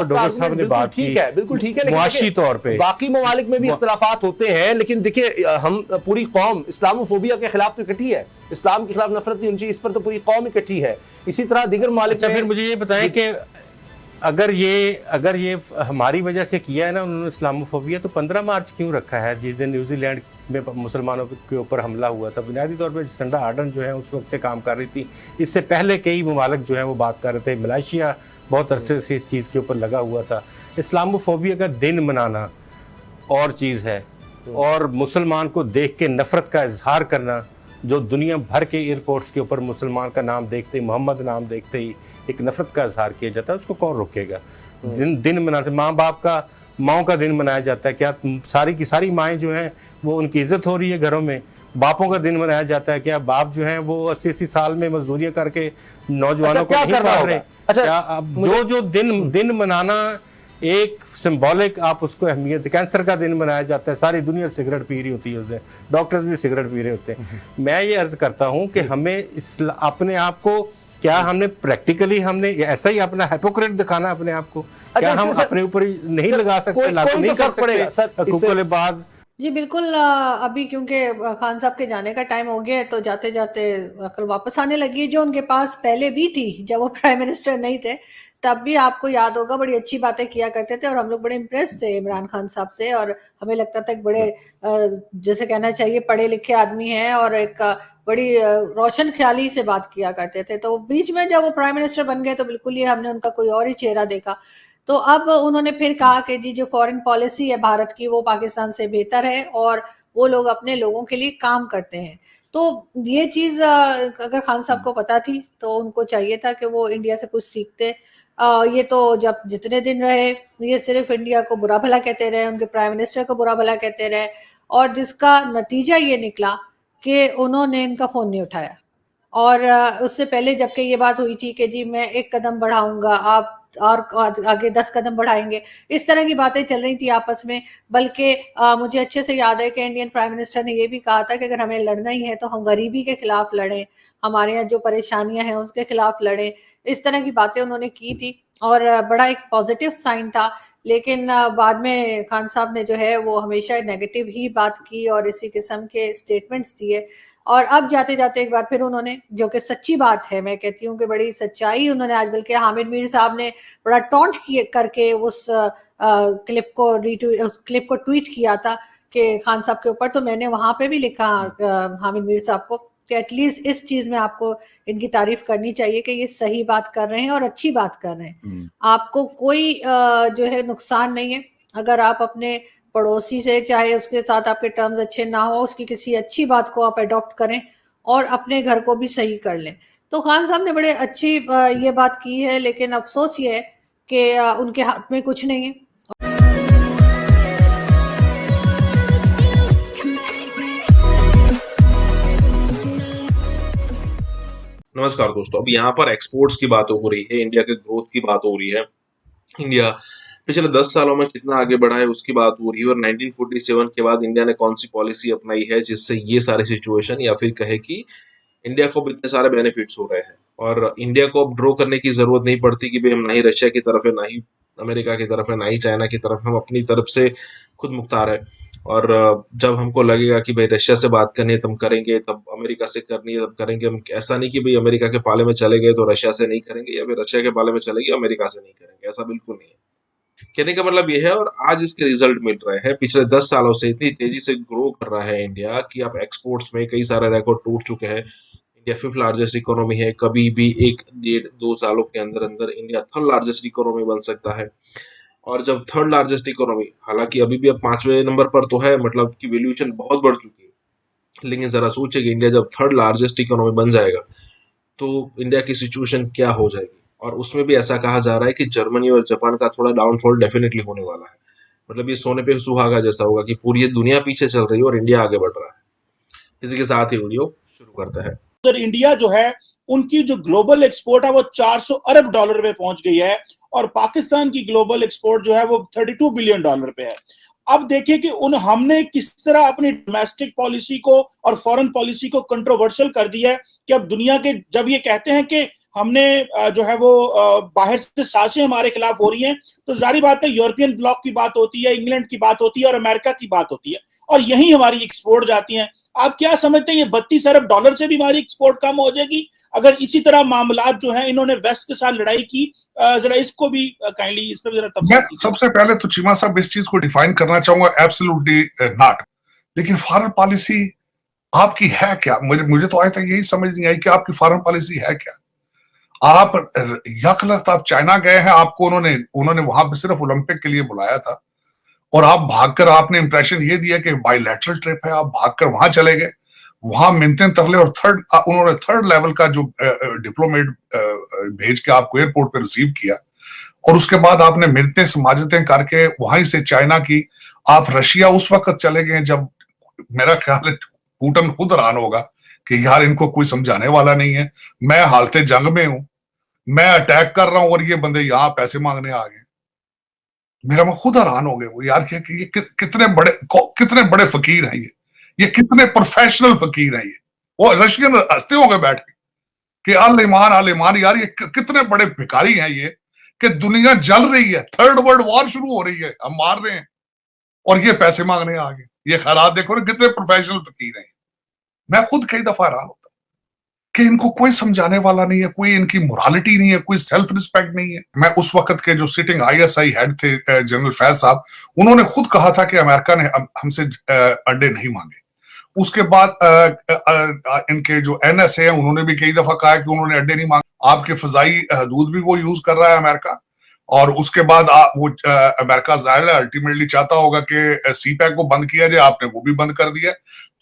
डॉक्टर साहब ने बात की।
बिल्कुल ठीक है,
मुआशी तौर पे
बाकी ममालिक में भी इख्तलाफात होते हैं, लेकिन देखिए हम पूरी कौम इस्लामोफोबिया के खिलाफ तो इकट्ठी है, इस्लाम के खिलाफ नफरत नहीं होनी चाहिए, इस पर तो पूरी कौम इकट्ठी है। इसी तरह दीगर ममालिक।
अच्छा, फिर मुझे ये बताएं कि अगर ये हमारी वजह से किया है ना उन्होंने इस्लामोफोबिया, तो 15 मार्च क्यों रखा है जिस दिन न्यूजीलैंड में मुसलमानों के ऊपर हमला हुआ था? बुनियादी तौर पर जसिंडा आर्डन जो है उस वक्त से काम कर रही थी, इससे पहले कई ममालिक जो है वो बात कर रहे थे, मलेशिया बहुत अरसे से इस चीज़ के ऊपर लगा हुआ था। इस्लामोफोबिया का दिन मनाना और चीज़ है, और मुसलमान को देख के नफ़रत का इजहार करना, जो दुनिया भर के एयरपोर्ट्स के ऊपर मुसलमान का नाम देखते ही, मोहम्मद नाम देखते ही एक नफरत का इजहार किया जाता है, उसको कौन रोकेगा? दिन मनाते, माँ का दिन मनाया जाता है, क्या सारी की सारी माएँ जो हैं वो उनकी इज्जत हो रही है घरों में? बापों का दिन मनाया जाता है, क्या बाप जो हैं वो 80 साल में मजदूरियाँ करके नौजवानों को नहीं पढ़ रहे? क्या अब जो दिन मनाना एक सिंबॉलिक, आप उसको अहमियत, कैंसर का दिन मनाया जाता है, सारी दुनिया सिगरेट पी रही होती है उस दिन, डॉक्टर्स भी सिगरेट पी रहे होते हैं। मैं ये अर्ज करता हूँ कि हमें अपने आप को, क्या हमने प्रैक्टिकली हमने ऐसा ही अपना हिपोक्रेट दिखाना अपने आप को? क्या हम अपने ऊपर नहीं लगा सकते, लागू नहीं कर सकते बाद?
जी बिल्कुल। अभी क्योंकि खान साहब के जाने का टाइम हो गया है तो जाते जाते अकल वापस आने लगी है, जो उनके पास पहले भी थी जब वो प्राइम मिनिस्टर नहीं थे, तब भी आपको याद होगा बड़ी अच्छी बातें किया करते थे और हम लोग बड़े इम्प्रेस थे इमरान खान साहब से, और हमें लगता था कि बड़े जैसे कहना चाहिए पढ़े लिखे आदमी हैं और एक बड़ी रोशन ख्याली से बात किया करते थे। तो बीच में जब वो प्राइम मिनिस्टर बन गए तो बिल्कुल ही हमने उनका कोई और ही चेहरा देखा। तो अब उन्होंने फिर कहा कि जी जो फॉरेन पॉलिसी है भारत की वो पाकिस्तान से बेहतर है और वो लोग अपने लोगों के लिए काम करते हैं। तो ये चीज अगर खान साहब को पता थी तो उनको चाहिए था कि वो इंडिया से कुछ सीखते। ये तो जब जितने दिन रहे ये सिर्फ इंडिया को बुरा भला कहते रहे, उनके प्राइम मिनिस्टर को बुरा भला कहते रहे, और जिसका नतीजा ये निकला कि उन्होंने इनका फोन नहीं उठाया। और उससे पहले जबकि ये बात हुई थी कि जी मैं 1 कदम बढ़ाऊंगा, आप और आगे 10 कदम बढ़ाएंगे, इस तरह की बातें चल रही थी आपस में। बल्कि मुझे अच्छे से याद है कि इंडियन प्राइम मिनिस्टर ने ये भी कहा था कि अगर हमें लड़ना ही है तो हम गरीबी के खिलाफ लड़ें, हमारे यहाँ जो परेशानियां हैं उसके खिलाफ लड़ें, इस तरह की बातें उन्होंने की थी और बड़ा एक पॉजिटिव साइन था। लेकिन बाद में खान साहब ने जो है वो हमेशा नेगेटिव ही बात की और इसी किस्म के स्टेटमेंट्स दिए। और अब जाते जाते एक बार फिर उन्होंने, जो कि सच्ची बात है, मैं कहती हूँ कि बड़ी सच्चाई उन्होंने आज, बल्कि हामिद मीर साहब ने बड़ा टॉन्ट करके उस क्लिप को ट्वीट किया था कि खान साहब के ऊपर, तो मैंने वहां पे भी लिखा हामिद मीर साहब को कि एटलीस्ट इस चीज में आपको इनकी तारीफ करनी चाहिए कि ये सही बात कर रहे हैं और अच्छी बात कर रहे हैं। आपको कोई जो है नुकसान नहीं है अगर आप अपने पड़ोसी से, चाहे उसके साथ आपके टर्म्स अच्छे ना हो, उसकी किसी अच्छी बात को आप अडॉप्ट करें और अपने घर को भी सही कर लें। तो खान साहब ने बड़े अच्छी ये बात की है, लेकिन अफसोस ये है कि उनके हाथ में कुछ नहीं है।
नमस्कार दोस्तों, अब यहाँ पर एक्सपोर्ट्स की बात हो रही है, इंडिया के ग्रोथ की बात हो रही है। इंडिया पिछले 10 सालों में कितना आगे बढ़ा है उसकी बात हो रही है, और 1947 के बाद इंडिया ने कौन सी पॉलिसी अपनाई है जिससे ये सारे सिचुएशन, या फिर कहे कि इंडिया को अब इतने सारे बेनिफिट्स हो रहे हैं। और इंडिया को अब ड्रॉ करने की जरूरत नहीं पड़ती कि भाई हम ना ही रशिया की तरफ है, ना ही अमेरिका की तरफ है, ना ही चाइना की तरफ, हम अपनी तरफ से खुद मुख्तार है। और जब हमको लगेगा कि भाई रशिया से बात करनी है तब करेंगे, तब अमेरिका से करनी है तब करेंगे। हम ऐसा नहीं कि भाई अमेरिका के पाले में चले गए तो रशिया से नहीं करेंगे, या फिर रशिया के पाले में चले गए अमेरिका से नहीं करेंगे, ऐसा बिल्कुल नहीं है। कहने का मतलब ये है, और आज इसके रिजल्ट मिल रहे हैं। पिछले 10 सालों से इतनी तेजी से ग्रो कर रहा है इंडिया कि अब एक्सपोर्ट्स में कई सारे रिकॉर्ड टूट चुके हैं। इंडिया 5th लार्जेस्ट इकोनॉमी है, कभी भी 1-1.5-2 सालों के अंदर अंदर इंडिया 3rd लार्जेस्ट इकोनॉमी बन सकता है। और जब 3rd लार्जेस्ट इकोनॉमी, हालांकि अभी भी अब 5वें नंबर पर तो है, मतलब कि वैल्यूएशन बहुत बढ़ चुकी है, लेकिन जरा सोचिए कि इंडिया जब 3rd लार्जेस्ट इकोनॉमी बन जाएगा तो इंडिया की सिचुएशन क्या हो जाएगी। और उसमें भी ऐसा कहा जा रहा है कि जर्मनी और जापान का थोड़ा डाउनफॉल डेफिनेटली होने वाला है। मतलब ये सोने पे सुहागा जैसा होगा कि पूरी दुनिया पीछे चल रही है और इंडिया आगे बढ़ रहा है। इसी के साथ ही वीडियो शुरू करता है।
अगर इंडिया जो है उनकी जो ग्लोबल एक्सपोर्ट है वो 400 अरब डॉलर पे पहुंच गई है, और पाकिस्तान की ग्लोबल एक्सपोर्ट जो है वो 32 बिलियन डॉलर पे है। अब देखिए कि हमने किस तरह अपनी डोमेस्टिक पॉलिसी को और फॉरेन पॉलिसी को कंट्रोवर्शियल कर दिया है कि अब दुनिया के जब ये कहते हैं कि हमने जो है वो बाहर से साजिशें हमारे खिलाफ हो रही हैं, तो जारी बात है यूरोपियन ब्लॉक की बात होती है, इंग्लैंड की बात होती है और अमेरिका की बात होती है, और यही हमारी एक्सपोर्ट जाती हैं। आप क्या समझते हैं ये 32 अरब डॉलर से भी हमारी एक्सपोर्ट कम हो जाएगी अगर इसी तरह मामलात जो है इन्होंने वेस्ट के साथ लड़ाई की? जरा इसको भी काइंडली इस पर जरा तफसील
मैं सबसे पहले तो चीमा साहब इस चीज को डिफाइन करना चाहूंगा, एब्सोल्युटली नॉट। लेकिन फॉरेन पॉलिसी आपकी है क्या? मुझे तो आज तक यही समझ नहीं आई कि आपकी फॉरेन पॉलिसी है क्या। आप यकलख्त आप चाइना गए हैं, आपको उन्होंने वहां पे सिर्फ ओलंपिक के लिए बुलाया था, और आप भागकर आपने इंप्रेशन ये दिया कि बायलैटरल ट्रिप है, आप भागकर वहां चले गए, वहां मिन्नतें तरले, और उन्होंने 3rd लेवल का जो डिप्लोमेट भेज के आपको एयरपोर्ट पे रिसीव किया, और उसके बाद आपने मिन्नतें समाजतें करके वहीं से चाइना की आप रशिया उस वक्त चले गए जब मेरा ख्याल है पुतिन खुद हैरान होगा कि यार इनको कोई समझाने वाला नहीं है, मैं हालते जंग में हूं, मैं अटैक कर रहा हूं और ये बंदे यहां पैसे मांगने आ गए। मेरा मैं खुद हैरान हो गए वो यार कि ये कितने बड़े फकीर हैं, ये कितने प्रोफेशनल फकीर हैं। ये वो रशियन हंसते होंगे बैठ के कि अल ईमान यार ये कितने बड़े भिखारी हैं ये, कि दुनिया जल रही है, 3rd वर्ल्ड वॉर शुरू हो रही है, हम मार रहे हैं और ये पैसे मांगने आ गए। ये खैरात देखो ना कितने प्रोफेशनल फकीर हैं। मैं खुद कई दफा हैरान होता कि इनको कोई समझाने वाला नहीं है, कोई इनकी मोरालिटी नहीं है, कोई सेल्फ रिस्पेक्ट नहीं है। मैं उस वक्त के जो सिटिंग ISI हेड थे जनरल फैज साहब, उन्होंने खुद कहा था कि अमेरिका ने हमसे अंडे नहीं मांगे। उसके बाद इनके जो NSA है उन्होंने भी कई दफा कहा कि उन्होंने अंडे नहीं मांगे। आपके फजाई हदूद भी वो यूज कर रहा है अमेरिका, और उसके बाद वो अमेरिका जाहिर है अल्टीमेटली चाहता होगा कि CPEC को बंद किया जाए, आपने वो भी बंद कर दिया।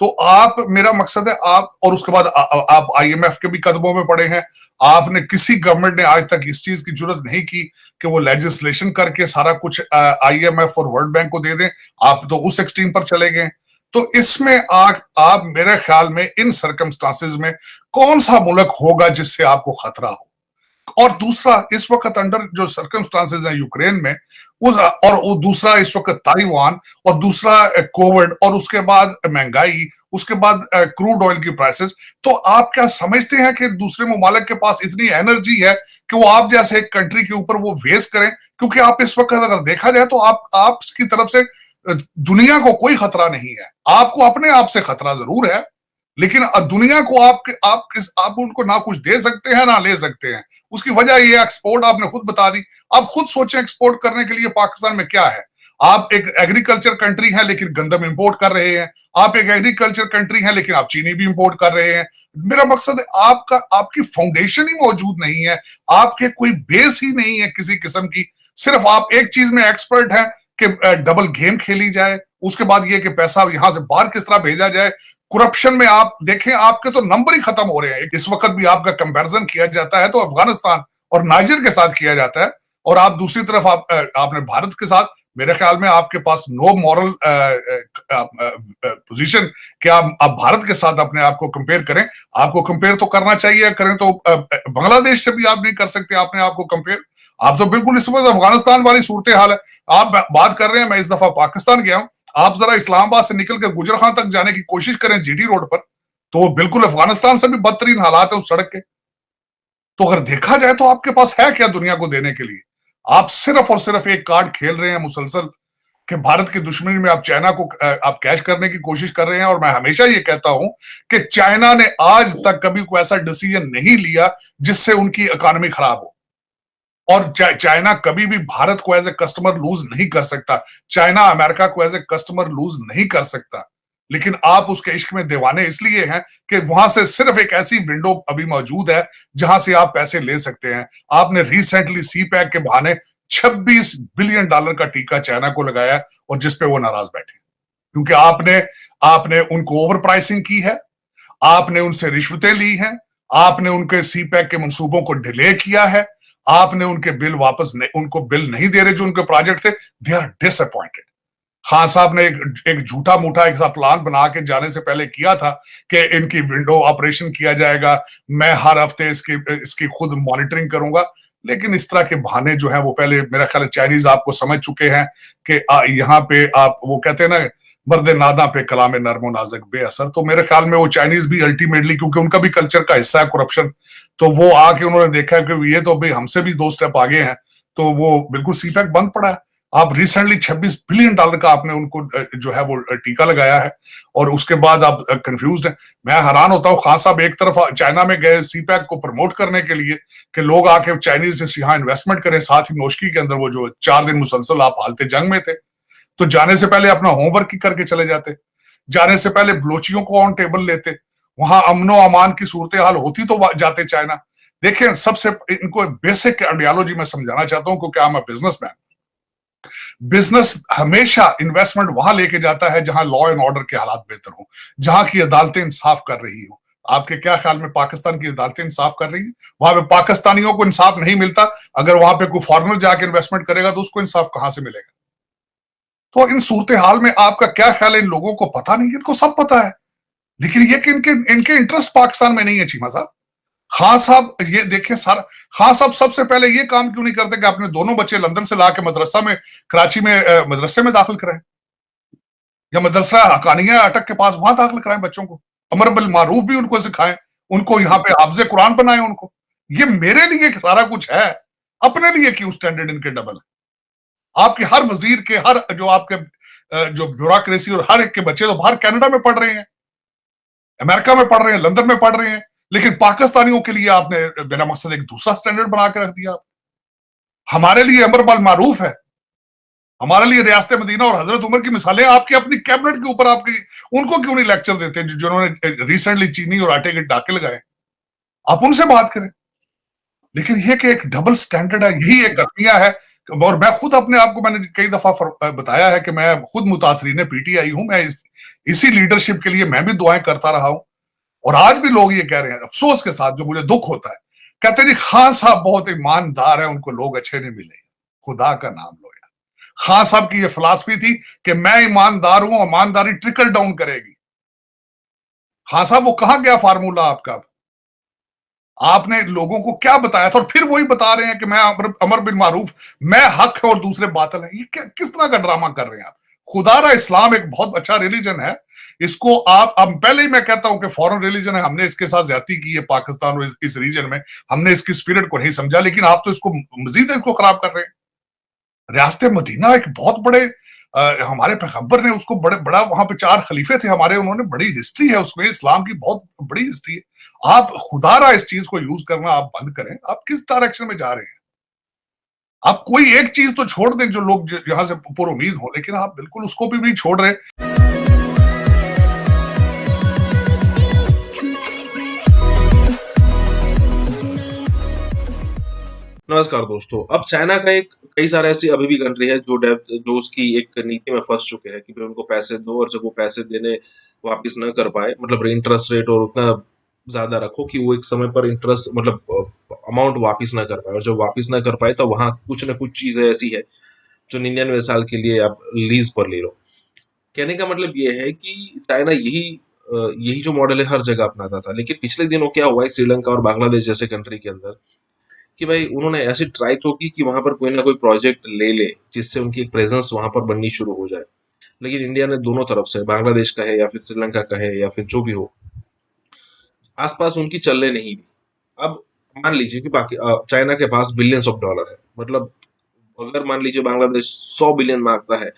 तो आप, मेरा मकसद है आप, और उसके बाद आप IMF के भी कदमों में पड़े हैं। आपने किसी गवर्नमेंट ने आज तक इस चीज की जरूरत नहीं की कि वो लेजिस्लेशन करके सारा कुछ IMF और वर्ल्ड बैंक को दे दें, आप तो उस एक्सट्रीम पर चले गए। तो इसमें आप मेरे ख्याल में इन सर्कमस्टांसेस में कौन सा मुल्क होगा जिससे आपको खतरा हो? और दूसरा, इस वक्त अंडर जो सर्कमस्टांसेस हैं यूक्रेन में, और वो दूसरा इस वक्त ताइवान, और दूसरा कोविड, और उसके बाद महंगाई, उसके बाद क्रूड ऑयल की प्राइसेस, तो आप क्या समझते हैं कि दूसरे ममालिक के पास इतनी एनर्जी है कि वो आप जैसे एक कंट्री के ऊपर वो वेस्ट करें? क्योंकि आप इस वक्त अगर देखा जाए तो आपकी तरफ से दुनिया को कोई खतरा नहीं है, आपको अपने आप से खतरा जरूर है, लेकिन दुनिया को आप उनको ना कुछ दे सकते हैं ना ले सकते हैं। उसकी वजह ये एक्सपोर्ट आपने खुद बता दी। आप खुद सोचें एक्सपोर्ट करने के लिए पाकिस्तान में क्या है। आप एक एग्रीकल्चर कंट्री है लेकिन गंदम इंपोर्ट कर रहे हैं, आप एक एग्रीकल्चर कंट्री है लेकिन आप चीनी भी इंपोर्ट कर रहे हैं। मेरा मकसद है आपकी फाउंडेशन ही मौजूद नहीं है, आपके कोई बेस ही नहीं है किसी किस्म की। सिर्फ आप एक चीज में एक्सपर्ट हैं कि डबल गेम खेली जाए, उसके बाद ये कि पैसा यहां से बाहर किस तरह भेजा जाए। करप्शन में आप देखें, आपके तो नंबर ही खत्म हो रहे हैं। इस वक्त भी आपका कंपैरिजन किया जाता है तो अफगानिस्तान और नाइजर के साथ किया जाता है, और आप दूसरी तरफ आपने भारत के साथ, मेरे ख्याल में आपके पास नो मॉरल पोजीशन कि आप भारत के साथ अपने आप को कंपेयर करें। आपको कंपेयर तो करना चाहिए, करें तो बांग्लादेश से भी आप नहीं कर सकते अपने आप को कंपेयर। आप तो बिल्कुल इस वक्त अफगानिस्तान वाली सूरत हाल है। आप बात कर रहे हैं, मैं इस दफा पाकिस्तान गया हूं, आप जरा इस्लामाबाद से निकल कर गुजरखान तक जाने की कोशिश करें जीटी रोड पर, तो वो बिल्कुल अफगानिस्तान से भी बदतरीन हालात है उस सड़क के। तो अगर देखा जाए तो आपके पास है क्या दुनिया को देने के लिए? आप सिर्फ और सिर्फ एक कार्ड खेल रहे हैं मुसलसल कि भारत की दुश्मनी में आप चाइना को आप कैश करने की कोशिश कर रहे हैं। और मैं हमेशा ये कहता हूं कि चाइना ने आज तक कभी कोई ऐसा डिसीजन नहीं लिया जिससे उनकी इकोनॉमी खराब हो, और चाइना कभी भी भारत को एज ए कस्टमर लूज नहीं कर सकता, चाइना अमेरिका को एज ए कस्टमर लूज नहीं कर सकता। लेकिन आप उसके इश्क में दीवाने इसलिए हैं कि वहां से सिर्फ एक ऐसी विंडो अभी मौजूद है जहां से आप पैसे ले सकते हैं। आपने रिसेंटली सी पैक के बहाने $26 बिलियन का टीका चाइना को लगाया, और जिस पे वो नाराज बैठे, क्योंकि आपने उनको ओवर प्राइसिंग की है, आपने उनसे रिश्वतें ली हैं, आपने उनके सी पैक के मंसूबों को डिले किया है, आपने उनके बिल उनको बिल नहीं दे रहे जो उनके प्रोजेक्ट थे। They are disappointed. खान साहब ने एक झूठा मूठा एक प्लान बना के जाने से पहले किया था कि इनकी विंडो ऑपरेशन किया जाएगा, मैं हर हफ्ते इसकी खुद मॉनिटरिंग करूंगा। लेकिन इस तरह के बहाने जो है वो पहले मेरा ख्याल है चाइनीज आपको समझ चुके हैं कि यहाँ पे आप वो कहते हैं ना, मर्द नादा पे कलाम नरमो नाजक बेअसर। तो मेरे ख्याल में वो चाइनीज भी अल्टीमेटली, क्योंकि उनका भी कल्चर का हिस्सा है करप्शन, तो वो आके उन्होंने देखा कि ये तो भाई हमसे भी 2 स्टेप आगे हैं, तो वो बिल्कुल सीपैक बंद पड़ा है। आप रिसेंटली $26 बिलियन का आपने उनको जो है वो टीका लगाया है, और उसके बाद आप कंफ्यूज्ड हैं। मैं हैरान होता हूँ, खान साहब एक तरफ चाइना में गए सीपैक को प्रमोट करने के लिए कि लोग आके चाइनीज से यहाँ इन्वेस्टमेंट करें, साथ ही नोशकी के अंदर वो जो 4 दिन मुसलसल आप हालते जंग में थे, तो जाने से पहले अपना होमवर्क ही करके चले जाते, जाने से पहले बलोचियों को ऑन टेबल लेते, वहां अमनो अमान की सूरत हाल होती तो जाते चाइना। देखिए, सबसे इनको बेसिक आइडियोलॉजी में समझाना चाहता हूं, क्योंकि I am a businessman. Business हमेशा इन्वेस्टमेंट वहां लेके जाता है जहां लॉ एंड ऑर्डर के हालात बेहतर हो, जहां की अदालतें इंसाफ कर रही हो। आपके क्या ख्याल में पाकिस्तान की अदालतें इंसाफ कर रही हैं? वहां पे पाकिस्तानियों को इंसाफ नहीं मिलता, अगर वहां पे कोई फॉरेनर जाके इन्वेस्टमेंट करेगा तो उसको इंसाफ कहां से मिलेगा? तो इन सूरत हाल में आपका क्या ख्याल है? इन लोगों को पता नहीं, इनको सब पता है, लेकिन ये कि इनके इंटरेस्ट पाकिस्तान में नहीं है। चीमा साहब, खान साहब ये देखें, सारा खान साहब सबसे पहले ये काम क्यों नहीं करते कि अपने दोनों बच्चे लंदन से लाके मदरसा में, कराची में मदरसे में दाखिल कराएं, या मदरसा हकानिया अटक के पास वहां दाखिल कराएं बच्चों को, अमर बिल मारूफ भी उनको सिखाएं, उनको यहाँ पे हाफिज़े कुरान बनाएं उनको। ये मेरे लिए सारा कुछ है, अपने लिए क्यों स्टैंडर्ड इनके डबल है? आपके हर वजीर के, हर जो आपके जो ब्यूरोक्रेसी और हर एक के बच्चे तो बाहर कनाडा में पढ़ रहे हैं, अमेरिका में पढ़ रहे हैं, लंदन में पढ़ रहे हैं, लेकिन पाकिस्तानियों के लिए आपने बिना मकसद एक दूसरा स्टैंडर्ड बना के रख दिया। हमारे लिए अमर बिल मारूफ है, हमारे लिए रियासत मदीना और हजरत उमर की मिसालें आपकी अपनी कैबिनेट के ऊपर, आपकी उनको क्यों नहीं लेक्चर देते जिन्होंने रिसेंटली चीनी और आटे के डाके लगाए? आप उनसे बात करें। लेकिन ये कि एक डबल स्टैंडर्ड है, यही एक गलतियां है। और मैं खुद अपने आप को, मैंने कई दफा बताया है कि मैं खुद मुतासरीन पीटीआई हूं, मैं इसी लीडरशिप के लिए मैं भी दुआएं करता रहा हूं। और आज भी लोग ये कह रहे हैं, अफसोस के साथ, जो मुझे दुख होता है, कहते हैं जी खान साहब बहुत ईमानदार है, उनको लोग अच्छे नहीं मिले। खुदा का नाम लो यार, खान साहब की ये फिलॉसफी थी कि मैं ईमानदार हूं, ईमानदारी ट्रिकल डाउन करेगी। खान साहब वो कहां गया फार्मूला आपका? आपने लोगों को क्या बताया था? और फिर वही बता रहे हैं कि मैं अमर बिन मारूफ, मैं हक है और दूसरे बातिल है। ये किस तरह का ड्रामा कर रहे हैं आप? खुदारा इस्लाम एक बहुत अच्छा रिलीजन है, इसको आप, अब पहले ही मैं कहता हूं कि फॉरेन रिलीजन है, हमने इसके साथ ज्यादती की है पाकिस्तान और इस रीजन में, हमने इसकी स्पिरिट को नहीं समझा, लेकिन आप तो इसको मजीद इसको खराब कर रहे हैं। रियासत मदीना एक बहुत बड़े हमारे पैगंबर ने उसको बड़ा वहां पे 4 खलीफे थे हमारे, उन्होंने बड़ी हिस्ट्री है उसमें, इस्लाम की बहुत बड़ी हिस्ट्री है। आप खुदारा इस चीज को यूज करना आप बंद करें। आप किस डायरेक्शन में जा रहे हैं? आप कोई एक चीज तो छोड़ दें जो लोग यहां से पूरी उम्मीद हो, लेकिन आप बिल्कुल उसको भी नहीं छोड़ रहे।
नमस्कार दोस्तों। अब चाइना का एक कई सारे ऐसी अभी भी कंट्री है जो उसकी एक नीति में फंस चुके हैं कि भाई उनको पैसे दो, और जब वो पैसे देने वापस न कर पाए, मतलब इंटरेस्ट रेट और उतना ज्यादा रखो कि वो एक समय पर इंटरेस्ट मतलब अमाउंट वापस ना कर पाए, और जब वापस ना कर पाए तो वहां कुछ ना कुछ चीजें ऐसी है जो 99 साल के लिए आप लीज पर ले लो। कहने का मतलब ये है कि चाइना यही जो मॉडल है हर जगह अपनाता था, लेकिन पिछले दिनों क्या हुआ है श्रीलंका और बांग्लादेश जैसे कंट्री के अंदर कि भाई उन्होंने ऐसी ट्राई तो की कि वहां पर कोई ना कोई प्रोजेक्ट ले ले जिससे उनकी एक प्रेजेंस वहां पर बननी शुरू हो जाए। लेकिन इंडिया ने दोनों तरफ से, बांग्लादेश का है या फिर श्रीलंका का है या फिर जो भी हो, आसपास उनकी चलने नहीं दी। अब मान लीजिए कि बाकी चाइना के पास बिलियंस ऑफ डॉलर है, मतलब अगर मान लीजिए बांग्लादेश 100 बिलियन मांगता है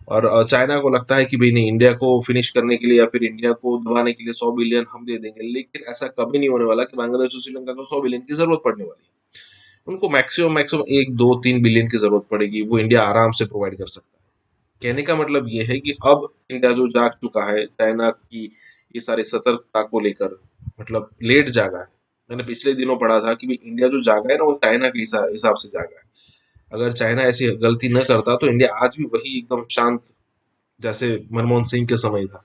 और चाइना को लगता है कि भाई नहीं, इंडिया को फिनिश करने के लिए या फिर इंडिया को दबाने के लिए 100 बिलियन हम दे देंगे, लेकिन ऐसा कभी नहीं होने वाला कि बांग्लादेश और श्रीलंका को 100 बिलियन की जरूरत पड़ने वाली है। उनको मैक्सिमम मैक्सिमम 1 2 3 बिलियन की जरूरत पड़ेगी, वो इंडिया आराम से प्रोवाइड कर सकता है। कहने का मतलब ये है कि अब इंडिया जो जाग चुका है चाइना की ये सारी सतर्कता को लेकर, मतलब लेट जागा है। मैंने पिछले दिनों पढ़ा था कि भाई इंडिया जो जागा है ना, वो चाइना के हिसाब से जागा है। अगर चाइना ऐसी गलती न करता तो इंडिया आज भी वही एकदम शांत जैसे मनमोहन सिंह के समय था।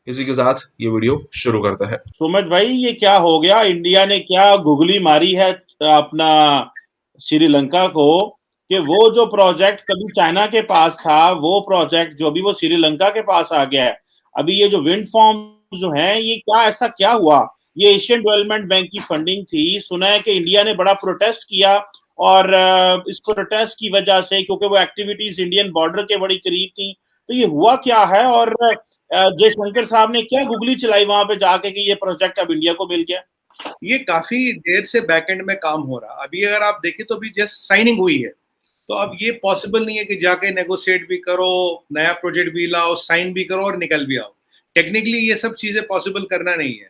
इसी के साथ ये वीडियो शुरू करता है।
सुमित भाई, ये क्या हो गया? इंडिया ने क्या गुगली मारी है अपना श्रीलंका को कि वो जो प्रोजेक्ट कभी चाइना के पास था, वो प्रोजेक्ट जो भी वो श्रीलंका के पास आ गया है। अभी ये जो विंड फार्म जो है, ये क्या ऐसा क्या हुआ? ये एशियन डेवलपमेंट बैंक की फंडिंग थी। सुना है कि इंडिया ने बड़ा प्रोटेस्ट किया, और इस प्रोटेस्ट की वजह से, क्योंकि वो एक्टिविटीज इंडियन बॉर्डर के बड़ी करीब थी, तो ये हुआ क्या है? और जयशंकर साहब ने क्या गुगली चलाई वहां पे जाके कि ये प्रोजेक्ट अब इंडिया को मिल गया?
ये काफी देर से बैकएंड में काम हो रहा। अभी अगर आप देखें तो अभी जस्ट साइनिंग हुई है, तो अब ये पॉसिबल नहीं है कि जाके नेगोशिएट भी करो, नया प्रोजेक्ट भी लाओ, साइन भी करो और निकल भी आओ। टेक्निकली ये सब चीजें पॉसिबल करना नहीं है।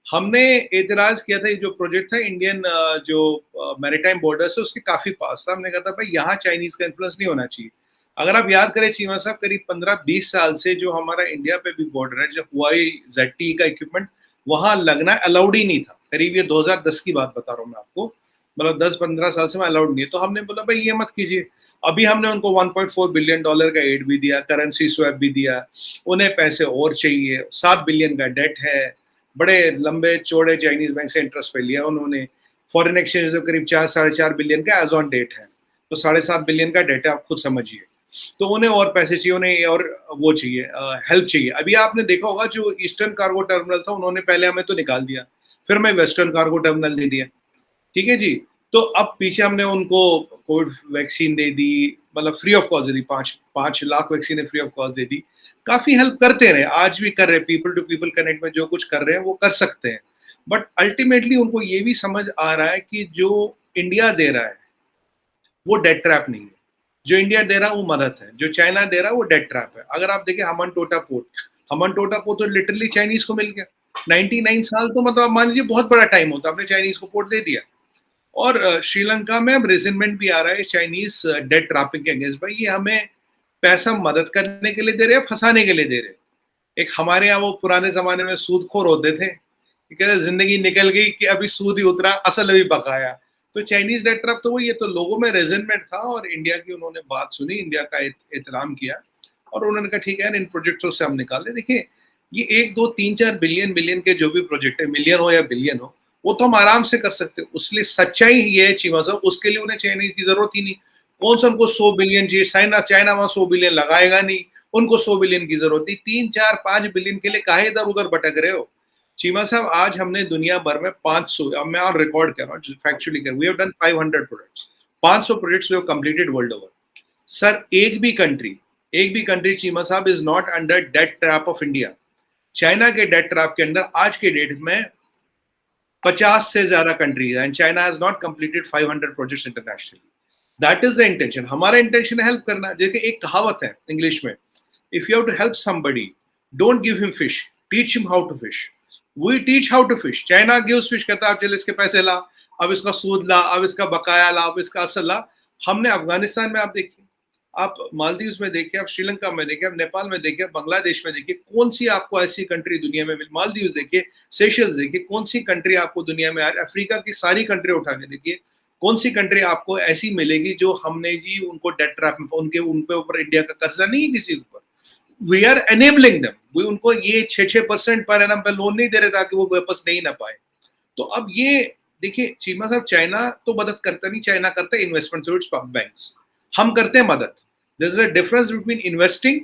हमने एतराज किया था, ये जो प्रोजेक्ट था इंडियन जो मैरीटाइम बॉर्डर से उसके काफी पास था। हमने कहा था भाई यहाँ चाइनीज का इन्फ्लुएंस नहीं होना चाहिए। अगर आप याद करें चीमा साहब, करीब 15-20 साल से जो हमारा इंडिया पे भी बॉर्डर है, जो हुआई ZTE का इक्विपमेंट वहां लगना अलाउड ही नहीं था। करीब ये 2010 की बात बता रहा हूँ मैं आपको, मतलब 10-15 साल से मैं अलाउड नहीं है। तो हमने बोला भाई ये मत कीजिए। अभी हमने उनको $1.4 बिलियन का एड भी दिया, करेंसी स्वैप भी दिया, उन्हें पैसे और चाहिए। 7 बिलियन का डेट है, बड़े लंबे चौड़े चाइनीज बैंक से इंटरेस्ट पे लिया उन्होंने। फॉरेन एक्सचेंज करीब 4-4.5 बिलियन का एज ऑन डेट है, तो 7.5 बिलियन का डेट है, आप खुद समझिए। तो उन्हें और पैसे चाहिए, उन्हें और वो चाहिए, हेल्प चाहिए। अभी आपने देखा होगा जो ईस्टर्न कार्गो टर्मिनल था, उन्होंने पहले हमें तो निकाल दिया, फिर हमें वेस्टर्न कार्गो टर्मिनल दे दिया, ठीक है जी। तो अब पीछे हमने उनको कोविड वैक्सीन दे दी, मतलब फ्री ऑफ कॉस्ट दे दी, 5 lakh vaccine free of cost दे दी। काफी हेल्प करते रहे, आज भी कर रहे हैं। पीपल टू पीपल कनेक्ट में जो कुछ कर रहे हैं वो कर सकते हैं, बट अल्टीमेटली उनको ये भी समझ आ रहा है कि जो इंडिया दे रहा है वो डेट ट्रैप नहीं है, जो इंडिया दे रहा है वो मदद है, जो चाइना दे रहा है वो डेट ट्रैप है। अगर आप देखें हम्बनटोटा पोर्ट तो लिटरली चाइनीज को मिल गया। 99 साल तो मतलब मान लीजिए बहुत बड़ा टाइम होता, आपने चाइनीज को पोर्ट दे दिया। और श्रीलंका में अब रेजिनमेंट भी आ रहा है चाइनीज डेट ट्रैपिंग के अगेंस्ट। भाई ये हमें पैसा मदद करने के लिए दे रहे हैं, फंसाने के लिए दे रहे हैं। एक हमारे यहाँ वो पुराने जमाने में सूदखोर होते थे, कहते जिंदगी निकल गई कि अभी सूद ही उतरा, असल अभी बकाया। तो चाइनीज डेट ट्रैप तो वही है। तो लोगों में रेजिनमेंट था और इंडिया की उन्होंने बात सुनी, इंडिया का एहतराम किया और उन्होंने कहा ठीक है इन प्रोजेक्टों से हम निकाले। देखिए ये 1 2 3 4 बिलियन के जो भी प्रोजेक्ट है, मिलियन हो या बिलियन हो, वो तो हम आराम से कर सकते हैं। उसलिए सच्चाई ये है चीमा साहब, उसके लिए उन्हें चाइनीज की जरूरत ही नहीं। कौन सा उनको 100 बिलियन चाहिए? चाइना वहां 100 बिलियन लगाएगा नहीं, उनको 100 बिलियन की जरूरत नहीं। 3 4 5 बिलियन के लिए काहे इधर उधर भटक रहे हो? चीमा साहब आज हमने दुनिया भर में 500, अब मैं और रिकॉर्ड कर रहा हूँ factually, we have done 500 projects, 500 projects we have completed world over. Sir एक भी कंट्री चीमा साहब is not under debt trap of India. China के डेट ट्रैप के अंदर आज के डेट में 50 से ज्यादा countries and China has not completed 500 projects internationally. That is the intention. हमारा इंटेंशन है हेल्प करना। देखिए एक कहावत है इंग्लिश में, if you have to help somebody don't give him fish, teach him how to fish. We teach how to fish. China gives fish, कहता है चल इसके पैसे ला, अब इसका सूद ला, अब इसका बकाया ला, अब इसका असल ला। हमने अफगानिस्तान में आप देखिए, आप मालदीव में देखिए, आप श्रीलंका में देखिए, आप नेपाल में देखिए, बांग्लादेश में देखिए, कौन सी आपको ऐसी कंट्री दुनिया में मिली? मालदीव देखिए, सेशल्स देखिए, कौन सी कंट्री आपको दुनिया में आ रही? अफ्रीका की सारी कंट्री उठा के देखिए, कौन सी कंट्री आपको ऐसी मिलेगी जो हमने जी उनको डेट ट्रैप में उनके ऊपर इंडिया का कर्जा नहीं है किसी के ऊपर, we are enabling them, we उनको ये 6% पर एनम पे लोन नहीं दे रहे ताकि वो वापस नहीं ना पाए। तो अब ये देखिए चीमा साहब, चाइना तो मदद करता नहीं, चाइना करता है इन्वेस्टमेंट थ्रू इट्स बैंक्स, हम करते हैं मदद। There is a difference between investing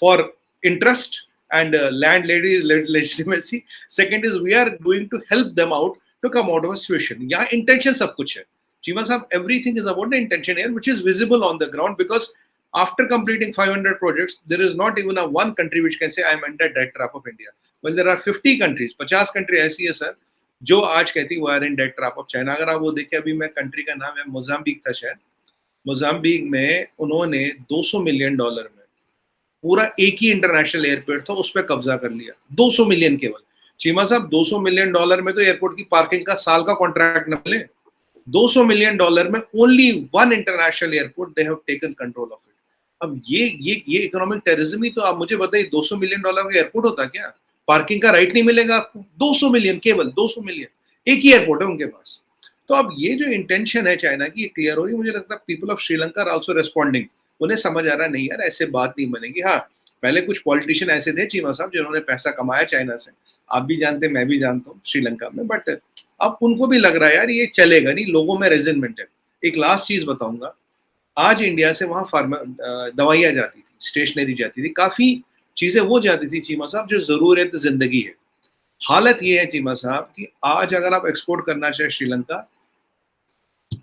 for interest and landlady legitimacy. Second is we are going to help them out to come out of a situation. Yeah, intention सब कुछ है चीमा साहब, everything is about the intention here, which is visible on the ground, because after completing 500 projects there is not even a one country which can say I am under debt trap of India. Well, there are 50 countries, 50 country ऐसी है sir जो आज कहती वो are in debt trap of China। अगर आप वो देखें, अभी मैं कंट्री का नाम है मोजाम्बिक था शायद, मोजाम्बिक में उन्होंने $200 मिलियन में पूरा एक ही इंटरनेशनल एयरपोर्ट था उस पर कब्जा कर लिया, 200 मिलियन केवल। चीमा साहब, $200 मिलियन में तो एयरपोर्ट की पार्किंग का साल का कॉन्ट्रैक्ट न मिले। $200 मिलियन में only one international airport they have taken control of it. अब ये इकोनॉमिक टेररिज्म ही तो। आप मुझे बताइए, $200 मिलियन का एयरपोर्ट होता क्या? पार्किंग का राइट नहीं मिलेगा आपको। 200 मिलियन, केवल 200 मिलियन, एक ही एयरपोर्ट है उनके पास। तो अब ये जो इंटेंशन है चाइना की, ये क्लियर हो रही है। मुझे लगता है people of Sri Lanka are also responding, उन्हें समझ आ रहा नहीं यार ऐसे बात नहीं बनेगी। हाँ, पहले कुछ पॉलिटिशियन ऐसे थे चीमा साहब जिन्होंने पैसा कमाया चाइना से, आप भी जानते, मैं भी जानता हूँ श्रीलंका में, बट अब उनको भी लग रहा है यार ये चलेगा नहीं, लोगों में रेजिनमेंट है। एक लास्ट चीज बताऊंगा, आज इंडिया से वहां दवाइयाँ जाती थी, स्टेशनरी जाती थी, काफी चीजें वो जाती थी चीमा साहब जो जरूरत जिंदगी है। हालत ये है चीमा साहब कि आज अगर आप एक्सपोर्ट करना चाहे श्रीलंका,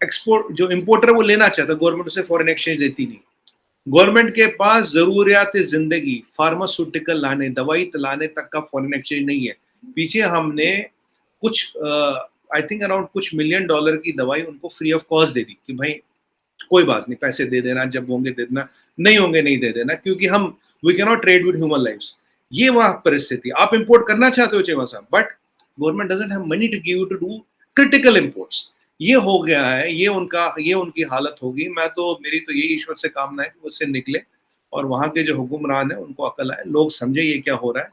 एक्सपोर्ट जो इम्पोर्टर वो लेना चाहता, गवर्नमेंट उसे फॉरेन एक्सचेंज देती नहीं। गवर्नमेंट के पास जरूरियात जिंदगी, फार्मास्यूटिकल लाने, दवाई लाने तक का फॉरेन एक्सचेंज नहीं है। पीछे हमने कुछ आई थिंक अराउंड कुछ $1 मिलियन की दवाई उनको फ्री ऑफ कॉस्ट दे दी कि भाई कोई बात नहीं, पैसे दे देना, जब होंगे दे देना, नहीं होंगे नहीं दे देना, क्योंकि हम we can not trade with human lives. ये वहां परिस्थिति। आप इंपोर्ट करना चाहते हो चेमा साहब, but government doesn't have money to give you to do critical imports. ये हो गया है, ये उनकी हालत होगी। मेरी तो यही ईश्वर से कामना है कि उससे निकले और वहां के जो हुक्मरान है उनको अकल आए, लोग समझे ये क्या हो रहा है।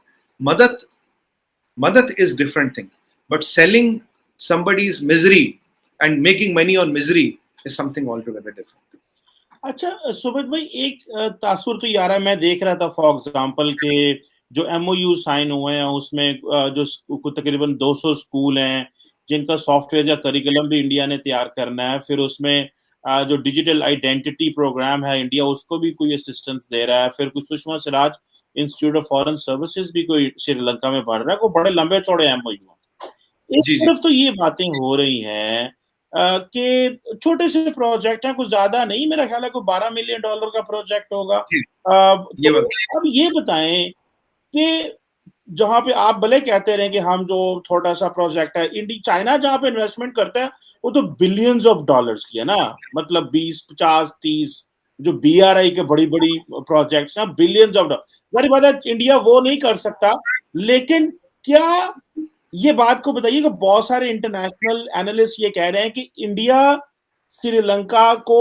मदद is different thing, but selling somebody's misery and making money on misery is something altogether different.
अच्छा सुमित भाई, एक तासुर तो यार है, मैं देख रहा था फॉर एग्जांपल के जो MOU साइन हुए हैं उसमें जो तकरीबन 200 स्कूल हैं जिनका सॉफ्टवेयर या करिकुलम भी इंडिया ने तैयार करना है। फिर उसमें जो डिजिटल आइडेंटिटी प्रोग्राम है इंडिया उसको भी कोई असिस्टेंस दे रहा है। फिर कुछ Sushma Swaraj institute of foreign services भी कोई श्रीलंका में बढ़ रहा है। कोई बड़े लंबे चौड़े MOU। एक तरफ तो ये बातें हो रही हैं कि छोटे से प्रोजेक्ट हैं, कुछ ज्यादा नहीं, मेरा ख्याल है कोई $12 मिलियन का प्रोजेक्ट होगा। तो अब ये बताएं कि जहां पे आप भले कहते रहे कि हम जो थोड़ा सा प्रोजेक्ट है, चाइना जहां पे इन्वेस्टमेंट करता है वो तो बिलियंस ऑफ डॉलर्स की है ना, मतलब 20, 50, 30 जो BRI के बड़ी बड़ी प्रोजेक्ट्स हैं, बिलियंस ऑफ डॉलर। सारी बात है इंडिया वो नहीं कर सकता, लेकिन क्या ये बात को बताइए कि बहुत सारे इंटरनेशनल एनालिस्ट ये कह रहे हैं कि इंडिया श्रीलंका को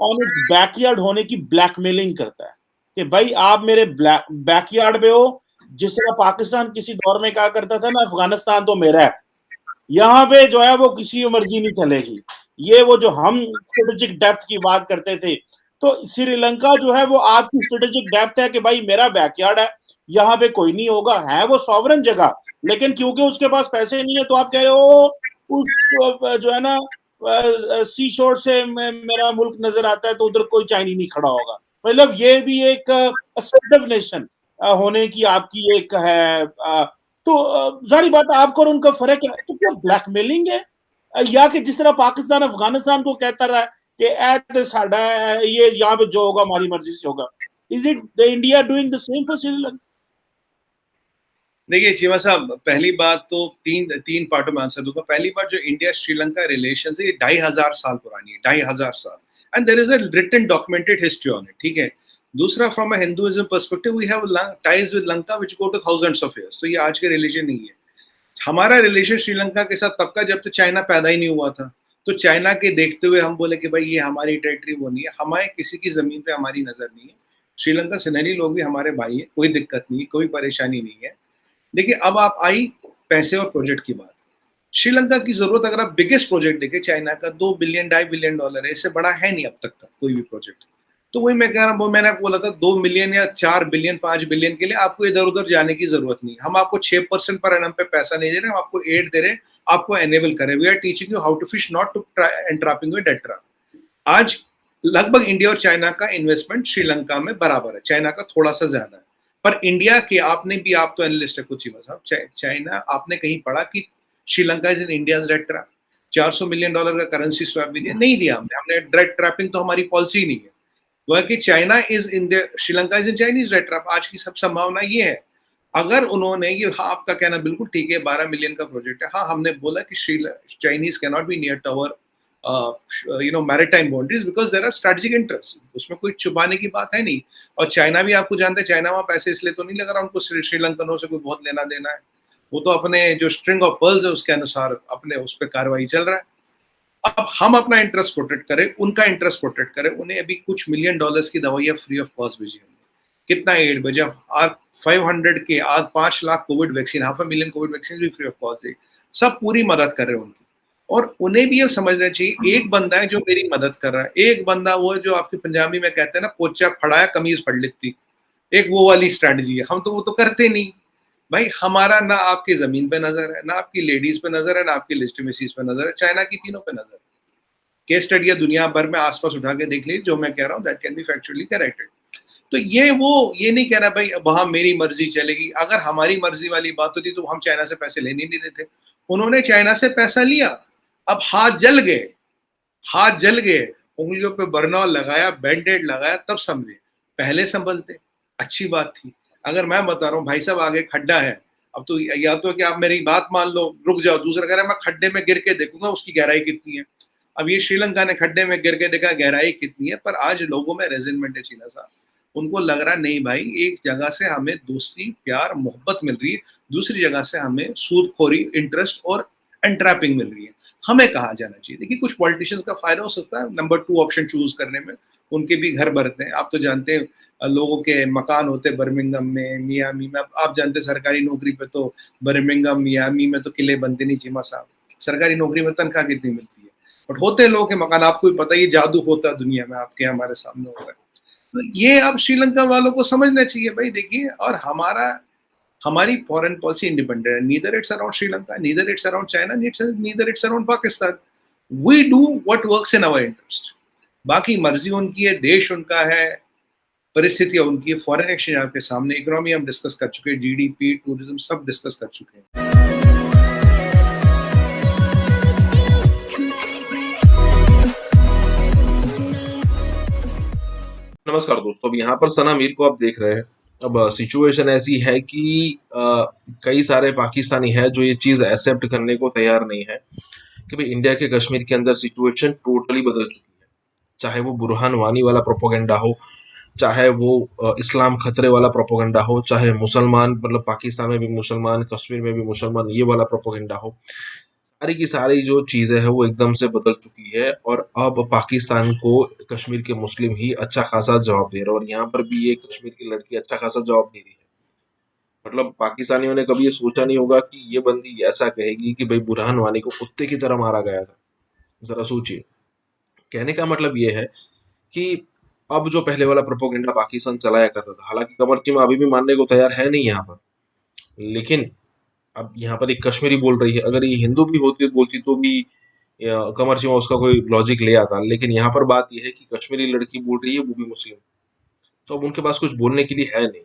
ऑन इट्स बैकयार्ड होने की ब्लैकमेलिंग करता है कि भाई आप मेरे बैकयार्ड में हो। जिस तरह पाकिस्तान किसी दौर में कहा करता था ना, अफगानिस्तान तो मेरा है, यहाँ पे जो है वो किसी की मर्जी नहीं चलेगी। ये वो जो हम स्ट्रेटेजिक डेप्थ की बात करते थे, तो श्रीलंका जो है वो आपकी स्ट्रेटेजिक डेप्थ है कि भाई मेरा बैकयार्ड है, यहाँ पे कोई नहीं होगा। है वो सॉवरेन जगह, लेकिन क्योंकि उसके पास पैसे नहीं है तो आप कह रहे हो उस जो है ना सी शोर से मेरा मुल्क नजर आता है तो उधर कोई चाइनी नहीं खड़ा होगा। मतलब ये भी एक असर्टिव नेशन होने की आपकी एक है। तो जारी बात आपको और उनका फर्क है। तो क्या ब्लैकमेलिंग है, या कि जिस तरह पाकिस्तान अफगानिस्तान को कहता रहा है कि ऐ साडा ये यहाँ पे जो होगा हमारी मर्जी से होगा। Is it the India doing the same for Sri Lanka?
देखिए चीमा साहब, पहली बात तो तीन पार्टों में आंसर दूंगा। पहली बात, जो इंडिया श्रीलंका रिलेशन है ये 2500 साल पुरानी है, 2500 साल, and there is a written documented history on it, ठीक है। दूसरा, from a Hinduism perspective we have ties with Lanka which go to thousands of years. तो ये आज के रिलेशन नहीं है। हमारा रिलेशन श्रीलंका के साथ तब का जब तो चाइना पैदा ही नहीं हुआ था। तो चाइना के देखते हुए हम बोले कि भाई ये हमारी टेरिटरी वो नहीं है, हमारे किसी की जमीन पे हमारी नजर नहीं है। श्रीलंका सिनेरी लोग भी हमारे भाई है, कोई दिक्कत नहीं, कोई परेशानी नहीं है। देखिए अब आप आई पैसे और प्रोजेक्ट की बात। श्रीलंका की जरूरत, अगर आप बिगेस्ट प्रोजेक्ट देखें चाइना का, $2 बिलियन $2.5 बिलियन है, इससे बड़ा है नहीं अब तक का कोई भी प्रोजेक्ट। तो वही मैं कह रहा हूँ, मैंने आपको बोला था 2 मिलियन या 4 बिलियन 5 बिलियन के लिए आपको इधर उधर जाने की जरूरत नहीं। हम आपको 6% पर एनम पे पैसा नहीं दे रहे, हम आपको एड दे रहे हैं, आपको एनेबल करें। We are teaching you how to fish, not to entrapping with debt trap. आज लगभग इंडिया और चाइना का इन्वेस्टमेंट श्रीलंका में बराबर है, चाइना का थोड़ा सा ज्यादा है। पर इंडिया के, आपने भी, आप तो एनालिस्ट है कुछ चीमा साहब, चाइना, आपने कहीं पढ़ा कि Sri Lanka is in India's debt trap? $400 million का करेंसी स्वैप भी दिया नहीं दिया हमने डेट ट्रैपिंग तो हमारी पॉलिसी नहीं है। वह कि China is in the, Sri Lanka is in Chinese date trap. आज की सब संभावना ये है, अगर उन्होंने ये, हाँ आपका कहना बिल्कुल ठीक है, 12 मिलियन का प्रोजेक्ट है, हाँ हमने बोला कि Chinese can not be near tower maritime boundaries because there are strategic interest, उसमें कोई छुपाने की बात है नहीं। और चाइना भी आपको जानते हैं, चाइना वहाँ पैसे इसलिए तो नहीं लगा रहा उनको श्रीलंकनों से कोई बहुत लेना देना है, वो तो अपने जो स्ट्रिंग ऑफ पर्ल्स है उसके अनुसार अपने उस पर कार्रवाई चल रहा है। अब हम अपना इंटरेस्ट प्रोटेक्ट करें, उनका इंटरेस्ट प्रोटेक्ट करें। उन्हें अभी कुछ $1 मिलियन की दवाइयाँ फ्री ऑफ कॉस्ट भेजी हमने, कितना एड भेजा, 500 के आज 5 lakh Covid vaccine, 500,000 Covid vaccine भी फ्री ऑफ कॉस्ट दी, सब पूरी मदद कर रहे हैं उनकी। और उन्हें भी ये समझना चाहिए, एक बंदा है जो मेरी मदद कर रहा है, एक बंदा वो है जो आपके पंजाबी में कहते हैं ना, पोचा फड़ाया कमीज फड़ लेती, एक वो वाली स्ट्रैटेजी है। हम तो वो तो करते नहीं भाई, हमारा ना आपकी जमीन पे नजर है, ना आपकी लेडीज पे नजर है, ना आपकी लेजिटिमेसीज पे नजर है, चाइना की तीनों पे नजर है। केस स्टडी है दुनिया भर में, आसपास उठा के देख लीजिए, जो मैं कह रहा हूँ that can be factually corrected. तो ये नहीं कहना भाई वहां मेरी मर्जी चलेगी। अगर हमारी मर्जी वाली बात होती तो हम चाइना से पैसे लेने नहीं देते। उन्होंने चाइना से पैसा लिया, अब हाथ जल गए, उंगलियों पे बर्नॉल लगाया, बैंडेड लगाया, तब समझे, पहले संभलते, अच्छी बात थी। अगर मैं बता रहा हूँ भाई साहब आगे खड्डा है, अब तो या तो कि आप मेरी बात मान लो, रुक जाओ, दूसरा कह रहा है मैं खड्डे में गिर के देखूंगा उसकी गहराई कितनी है। अब ये श्रीलंका ने खड्डे में गिर के देखा गहराई कितनी है, पर आज लोगों में रेजिलमेंट है चीना साहब, उनको लग रहा नहीं भाई, एक जगह से हमें दोस्ती प्यार मोहब्बत मिल रही है, दूसरी जगह से हमें सूदखोरी इंटरेस्ट और एंट्रैपिंग मिल रही है, हमें कहाँ जाना चाहिए। देखिए कुछ पॉलिटिशियंस का फायदा हो सकता है नंबर 2 ऑप्शन चूज करने में, उनके भी घर भरते हैं। आप तो जानते हैं लोगों के मकान होते बर्मिंघम में, मियामी में, आप जानते सरकारी नौकरी पे तो बर्मिंघम मियामी में तो किले बनते नहीं चीमा साहब, सरकारी नौकरी में तनख्वाह कितनी मिलती है, बट होते लोगों के मकान, आपको भी पता है ये जादू होता है दुनिया में, आपके हमारे सामने होता है। तो ये अब श्रीलंका वालों को समझना चाहिए भाई, देखिए, और हमारी फॉरेन पॉलिसी इंडिपेंडेंट है, neither it's around Sri Lanka, neither it's around China, neither it's around Pakistan. We do what works in our interest, बाकी मर्जी उनकी है, देश उनका है, परिस्थितियां उनकी है। फॉरेन एक्सचेंज आपके सामने, इकोनॉमी हम डिस्कस कर चुके हैं, जीडीपी, टूरिज्म सब डिस्कस कर चुके हैं।
नमस्कार दोस्तों, अब यहाँ पर सना मीर को आप देख रहे हैं। अब सिचुएशन ऐसी है कि कई सारे पाकिस्तानी है जो ये चीज एक्सेप्ट करने को तैयार नहीं है कि भाई इंडिया के कश्मीर के अंदर सिचुएशन टोटली बदल चुकी है। चाहे वो बुरहान वानी वाला प्रोपोगेंडा हो, चाहे वो इस्लाम खतरे वाला प्रोपोगेंडा हो, चाहे मुसलमान, मतलब पाकिस्तान में भी मुसलमान, कश्मीर में भी मुसलमान, ये वाला प्रोपोगेंडा हो, सारी की सारी जो चीज़ें हैं वो एकदम से बदल चुकी है। और अब पाकिस्तान को कश्मीर के मुस्लिम ही अच्छा खासा जवाब दे रहे हैं, और यहाँ पर भी ये कश्मीर की लड़की अच्छा खासा जवाब दे रही है। मतलब पाकिस्तानियों ने कभी ये सोचा नहीं होगा कि ये बंदी ऐसा कहेगी कि भाई बुरहान वानी को कुत्ते की तरह मारा गया था। जरा सोचिए, कहने का मतलब ये है कि अब जो पहले वाला प्रोपोगेंडा पाकिस्तान चलाया करता था, हालांकि कमर चीमा अभी भी मानने को तैयार है नहीं यहाँ पर, लेकिन अब यहाँ पर एक कश्मीरी बोल रही है, अगर ये हिंदू भी बोलती तो भी कमर चीमा उसका कोई लॉजिक ले आता, लेकिन यहाँ पर बात यह है कि कश्मीरी लड़की बोल रही है वो भी मुस्लिम, तो अब उनके पास कुछ बोलने के लिए है नहीं।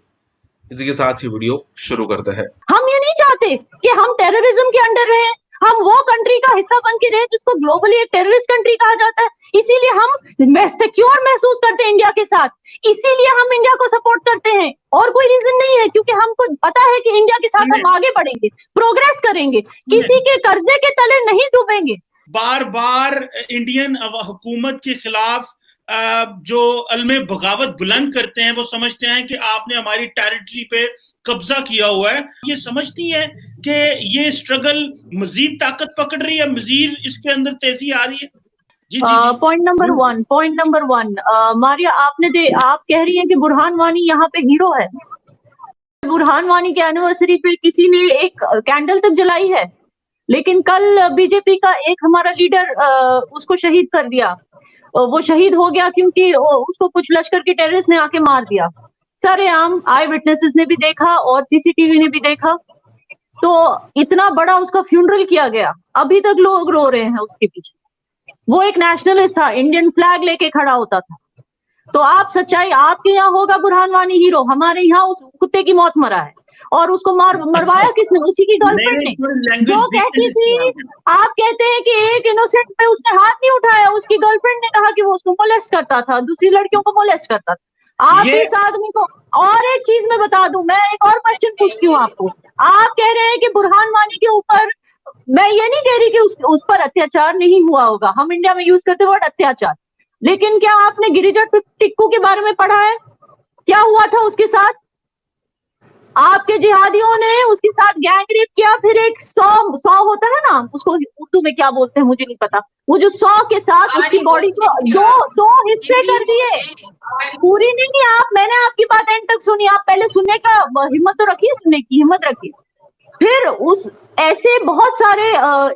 इसी के साथ ही वीडियो शुरू करते हैं।
हम ये नहीं चाहते कि हम टेररिज्म के अंडर रहें, हम वो कंट्री का हिस्सा बन के रहे जिसको ग्लोबली एक टेररिस्ट कंट्री कहा जाता है। इसीलिए हम सिक्योर महसूस करते हैं इंडिया के साथ, इसीलिए हम इंडिया को सपोर्ट करते हैं, और कोई रीजन नहीं है, क्योंकि हमको पता है कि इंडिया के साथ हम आगे बढ़ेंगे, प्रोग्रेस करेंगे, किसी के कर्जे के तले नहीं डूबेंगे।
बार बार इंडियन हुकूमत के खिलाफ जो अलमे बगावत बुलंद करते हैं, वो समझते हैं कि आपने हमारी टेरिटरी पे कब्जा किया हुआ है। ये समझती है कि ये स्ट्रगल मजीद ताकत पकड़ रही है, मजीद इसके अंदर तेजी आ रही है। जी जी,
पॉइंट नंबर वन मारिया, आप कह रही हैं कि बुरहान वानी यहाँ पे हीरो है। बुरहान वानी के एनिवर्सरी पे किसी ने एक कैंडल तक जलाई है? लेकिन कल बीजेपी का एक हमारा लीडर उसको शहीद कर दिया। वो शहीद हो गया क्योंकि उसको कुछ लश्कर के टेररिस्ट ने आके मार दिया। सरेआम आई विटनेसेस ने भी देखा और सीसीटीवी ने भी देखा। तो इतना बड़ा उसका फ्यूनरल किया गया, अभी तक लोग रो रहे हैं उसके पीछे। वो एक नेशनलिस्ट था, इंडियन फ्लैग लेके खड़ा होता था। तो आप सच्चाई, आपके यहाँ होगा बुरहान वानी हीरो, हमारे यहाँ उस कुत्ते की मौत मरा है और उसको मरवाया किसने? उसी की गर्लफ्रेंड ने, जो कहती थी, आप कहते हैं कि एक इनोसेंट पे उसने हाथ नहीं उठाया, उसकी गर्लफ्रेंड ने कहा कि वो उसको मोलेस्ट करता था, दूसरी लड़कियों को मोलेस्ट करता था। आप इस आदमी को, और एक चीज मैं बता दूं, मैं एक और क्वेश्चन पूछती हूँ आपको। आप कह रहे हैं कि बुरहान वानी के ऊपर, मैं ये नहीं कह रही कि उस पर अत्याचार नहीं हुआ होगा, हम इंडिया में यूज करते वर्ड अत्याचार, लेकिन क्या आपने गिरिजा टिक्कू के बारे में पढ़ा है? क्या हुआ था उसके साथ? आपके जिहादियों ने उसके साथ गैंग रेप किया, फिर एक सौ होता है ना, उसको उर्दू में क्या बोलते हैं मुझे नहीं पता, वो जो 100 के साथ उसकी बॉडी को दो हिस्से कर दिए। पूरी नहीं, मैंने आपकी बात एंड तक सुनी, आप पहले सुनने का हिम्मत तो रखिए, सुनने की हिम्मत रखिए। फिर उस ऐसे बहुत सारे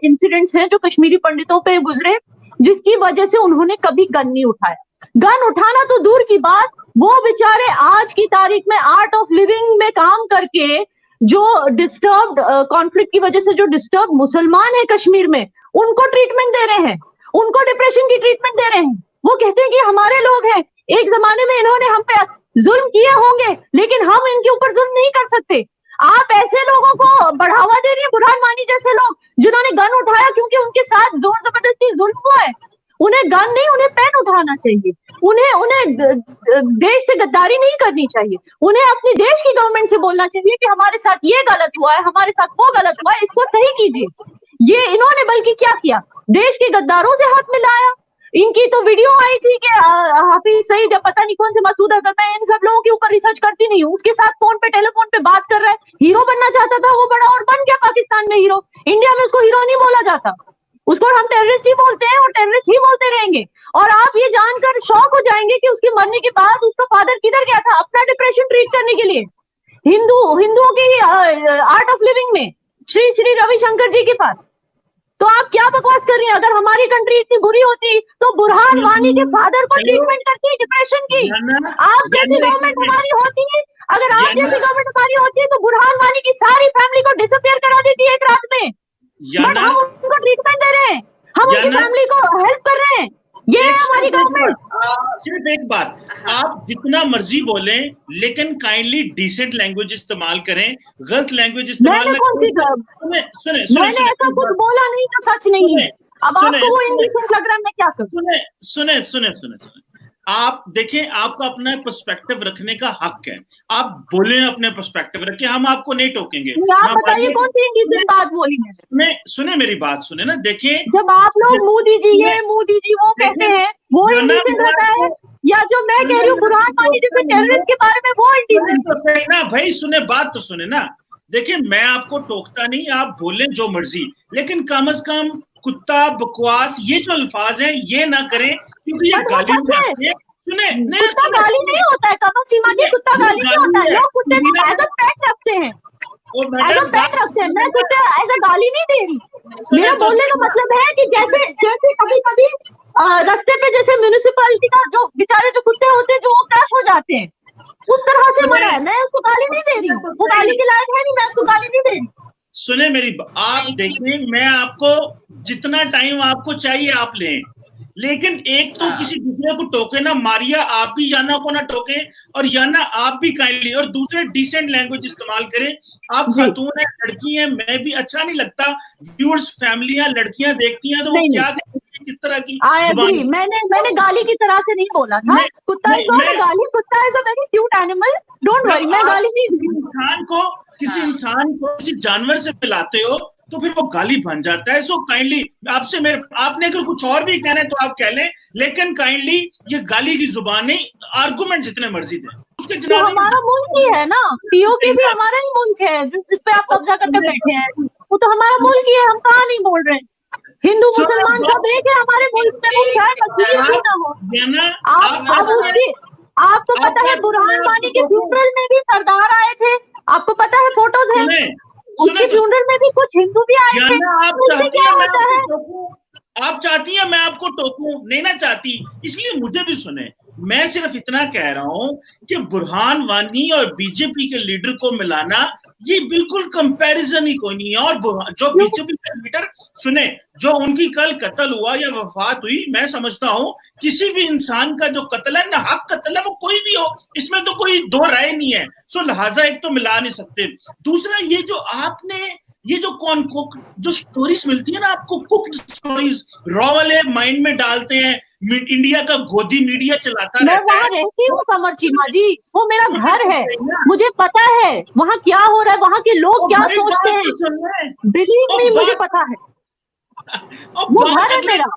इंसिडेंट्स हैं जो कश्मीरी पंडितों पे गुजरे, जिसकी वजह से उन्होंने कभी गन नहीं उठाया। गन उठाना तो दूर की बात, वो बेचारे आज की तारीख में आर्ट ऑफ लिविंग में काम करके जो डिस्टर्ब्ड कॉन्फ्लिक्ट की वजह से जो डिस्टर्ब मुसलमान है कश्मीर में, उनको ट्रीटमेंट दे रहे हैं, उनको डिप्रेशन की ट्रीटमेंट दे रहे हैं। वो कहते हैं कि हमारे लोग हैं, एक जमाने में इन्होंने हम पे जुल्म किए होंगे लेकिन हम इनके ऊपर जुल्म नहीं कर सकते। आप ऐसे लोगों को बढ़ावा दे रही है, बुरहान वानी जैसे लोग जिन्होंने गन उठाया क्योंकि उनके साथ जोर जबरदस्ती जुल्म हुआ है। उन्हें गन नहीं, उन्हें पेन उठाना चाहिए, उन्हें देश से गद्दारी नहीं करनी चाहिए, उन्हें अपनी देश की गवर्नमेंट से बोलना चाहिए कि हमारे साथ ये गलत हुआ है, हमारे साथ वो गलत हुआ है, इसको सही कीजिए। ये इन्होंने बल्कि क्या किया, देश के गद्दारों से हाथ मिलाया। इनकी तो वीडियो आई थी कि हाफिज सईद या पता नहीं कौन से मसूद अजहर, मैं इन सब लोगों के ऊपर रिसर्च करती नहीं हूँ, उसके साथ फोन पे टेलीफोन पे बात कर रहा है, हीरो बनना चाहता था वो बड़ा और बन गया पाकिस्तान में हीरो। इंडिया में उसको हीरो नहीं बोला जाता, उसको हम टेररिस्ट ही बोलते हैं और टेररिस्ट ही बोलते रहेंगे। और आप ये जानकर शॉक हो जाएंगे कि उसके मरने के बाद उसका फादर किधर गया था अपना डिप्रेशन ट्रीट करने के लिए, हिंदुओं की आर्ट ऑफ लिविंग में श्री रविशंकर जी के पास। तो आप क्या बकवास कर रही हैं? अगर हमारी कंट्री इतनी बुरी होती तो बुरहान वानी के फादर को ट्रीटमेंट करती है डिप्रेशन की। आप जैसी गवर्नमेंट हमारी होती है, अगर आप जैसी गवर्नमेंट हमारी होती है तो बुरहान वानी की सारी फैमिली को डिसअपियर करा देती है एक रात में। बट हम उनको ट्रीटमेंट दे रहे हैं, हम उनकी फैमिली को हेल्प कर रहे हैं, ये है हमारी गवर्नमेंट।
सिर्फ एक बात, आप जितना मर्जी बोलें लेकिन काइंडली डिसेंट लैंग्वेज इस्तेमाल करें, गलत लैंग्वेज इस्तेमाल
मैंने कौन सी मैंने ऐसा कुछ बोला नहीं जो सच नहीं है। अब आपको वो इंडिसेंट लग रहा है, मैं क्या करूं?
सुने आप देखें, आपका अपना पर्सपेक्टिव रखने का हक है, आप बोले अपने पर्सपेक्टिव रखें, हम आपको नहीं टोकेंगे।
आप बताइए कौन सी इंडिसेंट बात बोली मैंने?
सुने मेरी बात, सुने ना, देखें
जब आप लोग मोदी जी वो कहते हैं वो इंडिसेंट होता है, या जो मैं कह रही हूँ बुरहान वानी जैसे टेररिस्ट के बारे में वो इंडिसेंट
ना? भाई सुने, बात तो सुने ना। देखिए मैं आपको टोकता नहीं, आप बोलें जो मर्जी, लेकिन कम से कम कुत्ता, बकवास, ये जो अल्फाज हैं ये ना करें, क्योंकि ये गाली है। सुने,
कुत्ता गाली नहीं होता है, कदम चीमा की कुत्ता गाली नहीं होता है, लोग कुत्ते को एज अ पेट रखते हैं, एज अ पेट रखते हैं। मैं कुत्ते एज अ गाली नहीं दे रही, मेरा बोलने का मतलब है कि जैसे कभी कभी रास्ते पे जैसे म्युनिसिपैलिटी का जो बेचारे जो कुत्ते होते हैं जो क्रैश हो जाते हैं, उस तरह से मरा है। मैं उसको गाली नहीं दे रही, वो गाली के लायक है नहीं, मैं उसको गाली नहीं दे रही।
सुने मेरी, आप देखें, मैं आपको जितना टाइम आपको चाहिए आप लें, लेकिन एक तो किसी दूसरे को टोके ना, मारिया आप भी याना को ना टोके और याना आप भी काइंडली, और दूसरे डिसेंट लैंग्वेज इस्तेमाल करें। आप खातून है, लड़की है, मैं भी अच्छा नहीं लगता, व्यूअर्स फैमिलियां लड़कियां देखती हैं तो वो क्या किस तरह की जुबान।
मैंने गाली की तरह से नहीं बोला था, कुत्ता गाली, कुत्ता is a very cute animal, don't worry, मैं गाली नहीं दी।
किसी इंसान को किसी जानवर से मिलाते हो तो फिर वो गाली बन जाता है। सो काइंडली आपने अगर कुछ और भी कहना है तो आप कह लें, लेकिन काइंडली ये गाली की जुबान नहीं, आर्गुमेंट जितने मर्जी दें। उसके
तो हमारा मुल्क ही है ना, पीओके भी हमारा ही मुल्क है जिसपे आप कब्जा करके बैठे हैं, वो तो हमारा मुल्क ही है, हम कहाँ नहीं बोल रहे हैं। हिंदू मुसलमान सब एक है हमारे मुल्क में, मुल्क है, कश्मीर क्यों ना हो। आपको पता है बुरहान वानी के फ्यूनरल में भी सरदार आए थे, आपको पता है, फोटोज हैं। उसके फ्यूनरल में भी कुछ हिंदू भी आए थे।
आप चाहती हैं मैं आपको टोकूं? नहीं ना चाहती, इसलिए मुझे भी सुने। मैं सिर्फ इतना कह रहा हूं कि बुरहान वानी और बीजेपी के लीडर को मिलाना ये बिल्कुल कंपैरिजन ही कोई नहीं है। और जो बीजेपी का लीडर सुने, जो उनकी कल कत्ल हुआ या वफात हुई, मैं समझता हूं किसी भी इंसान का जो कत्ल है ना, हक कत्ल है, वो कोई भी हो, इसमें तो कोई दो राय नहीं है। सो लिहाजा एक तो मिला नहीं सकते। दूसरा, ये जो आपने ये जो स्टोरीज मिलती है ना आपको, कुक्ड स्टोरीज, रॉ वाले माइंड में डालते हैं, इंडिया का गोदी मीडिया चलाता
मैं वहां रहती हूँ कमर चीमा जी, वो मेरा घर है, मुझे पता है वहां क्या हो रहा है, वहां के लोग क्या सोचते हैं, बिलीव मी, मुझे पता है, वो घर है मेरा।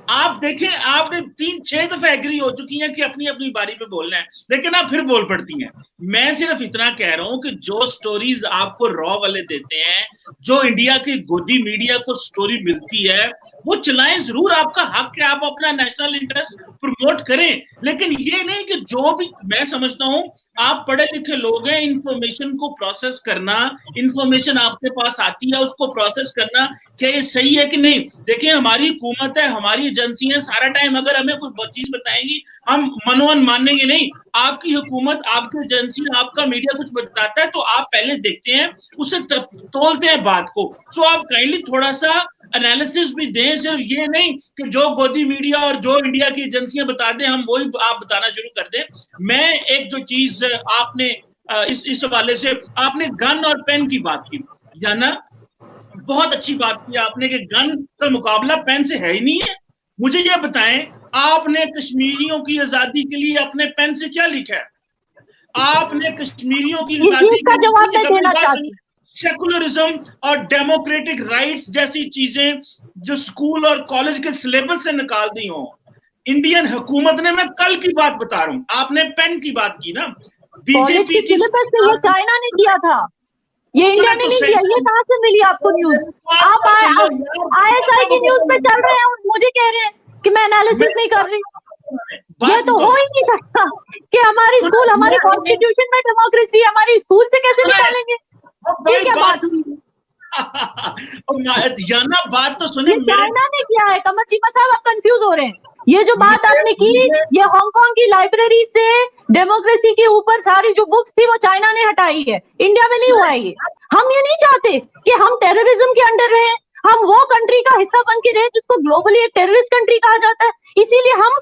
आप देखें, आपने 3-6 दफे एग्री हो चुकी हैं कि अपनी अपनी बारी पे बोलना है, लेकिन आप फिर बोल पड़ती हैं। मैं सिर्फ इतना कह रहा हूं कि जो स्टोरीज आपको रॉ वाले देते हैं, जो इंडिया की गोदी मीडिया को स्टोरी मिलती है, वो चलाएं जरूर, आपका हक है, आप अपना नेशनल इंटरेस्ट प्रमोट करें, लेकिन ये नहीं कि जो भी, मैं समझता हूं आप पढ़े लिखे लोग हैं, इंफॉर्मेशन को प्रोसेस करना, इंफॉर्मेशन आपके पास आती है उसको प्रोसेस करना, क्या ये सही है कि नहीं? देखिए, हमारी हुकूमत है, हमारी एजेंसियां सारा टाइम अगर हमें कोई चीज बताएंगी हम मनोवन मानेंगे नहीं। आपकी हुकूमत, आपकी एजेंसी, आपका मीडिया कुछ बताता है तो आप पहले देखते हैं, उसे तोलते हैं बात को। सो आप काइंडली थोड़ा सा एनालिसिस भी दें, सिर्फ ये नहीं कि जो गोदी मीडिया और जो इंडिया की एजेंसियां बता दें हम वही आप बताना शुरू कर दें। मैं एक जो चीज आपने इस हवाले से, आपने गन और पेन की बात की, या ना, बहुत अच्छी बात की आपने कि गन का मुकाबला पेन से है ही नहीं है। मुझे ये बताएं, आपने कश्मीरियों की आजादी के लिए अपने पेन से क्या लिखा है? आपने कश्मीरियों की आजादी
का जवाब मैं देना चाहती हूं।
सेकुलरिज्म और डेमोक्रेटिक राइट्स जैसी चीजें जो स्कूल और कॉलेज के सिलेबस से निकाल दी हो इंडियन हुकूमत ने, मैं कल की बात बता रहा हूं, आपने पेन की बात की ना, बीजेपी की
सिलेबस से ये चाइना ने किया था, ये इंडिया ने नहीं किया। ये कहां से मिली आपको न्यूज? आप ISI की न्यूज पे चल रहे हैं और मुझे कह रहे हैं कि मैं एनालिसिस नहीं कर रही। ये तो हो ही नहीं सकता कि हमारी स्कूल, हमारे कॉन्स्टिट्यूशन में डेमोक्रेसी, हमारी स्कूल से कैसे निकालेंगे? ये क्या बात हुई?
जाना, बात तो सुनिए,
चाइना ने किया है। कमर चीमा साहब, आप कंफ्यूज हो रहे हैं। ये जो बात आपने की, ये हांगकांग की लाइब्रेरी से डेमोक्रेसी के ऊपर सारी जो बुक्स थी वो चाइना ने हटाई है, इंडिया में नहीं हुआ है ये। हम ये नहीं चाहते कि हम टेररिज्म के अंडर रहे, हम वो कंट्री का हिस्सा बन के रहे जिसको ग्लोबली एक टेररिस्ट कंट्री कहा जाता है। इसीलिए हम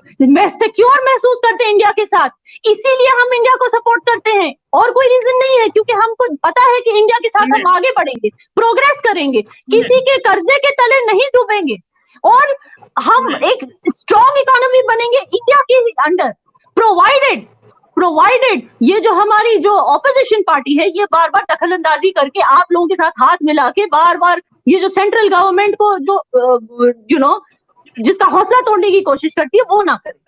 सिक्योर महसूस करते हैं इंडिया के साथ, इसीलिए हम इंडिया को सपोर्ट करते हैं, और कोई रीजन नहीं है, क्योंकि हमको पता है कि इंडिया के साथ हम आगे बढ़ेंगे, प्रोग्रेस करेंगे, किसी के कर्जे के तले नहीं डूबेंगे, और हम एक स्ट्रॉन्ग इकोनॉमी बनेंगे इंडिया के अंडर, प्रोवाइडेड ये जो हमारी जो ऑपोजिशन पार्टी है ये बार बार दखलंदाजी करके आप लोगों के साथ हाथ मिला के बार बार ये जो सेंट्रल गवर्नमेंट को जो जिसका हौसला तोड़ने की कोशिश करती है वो ना करे।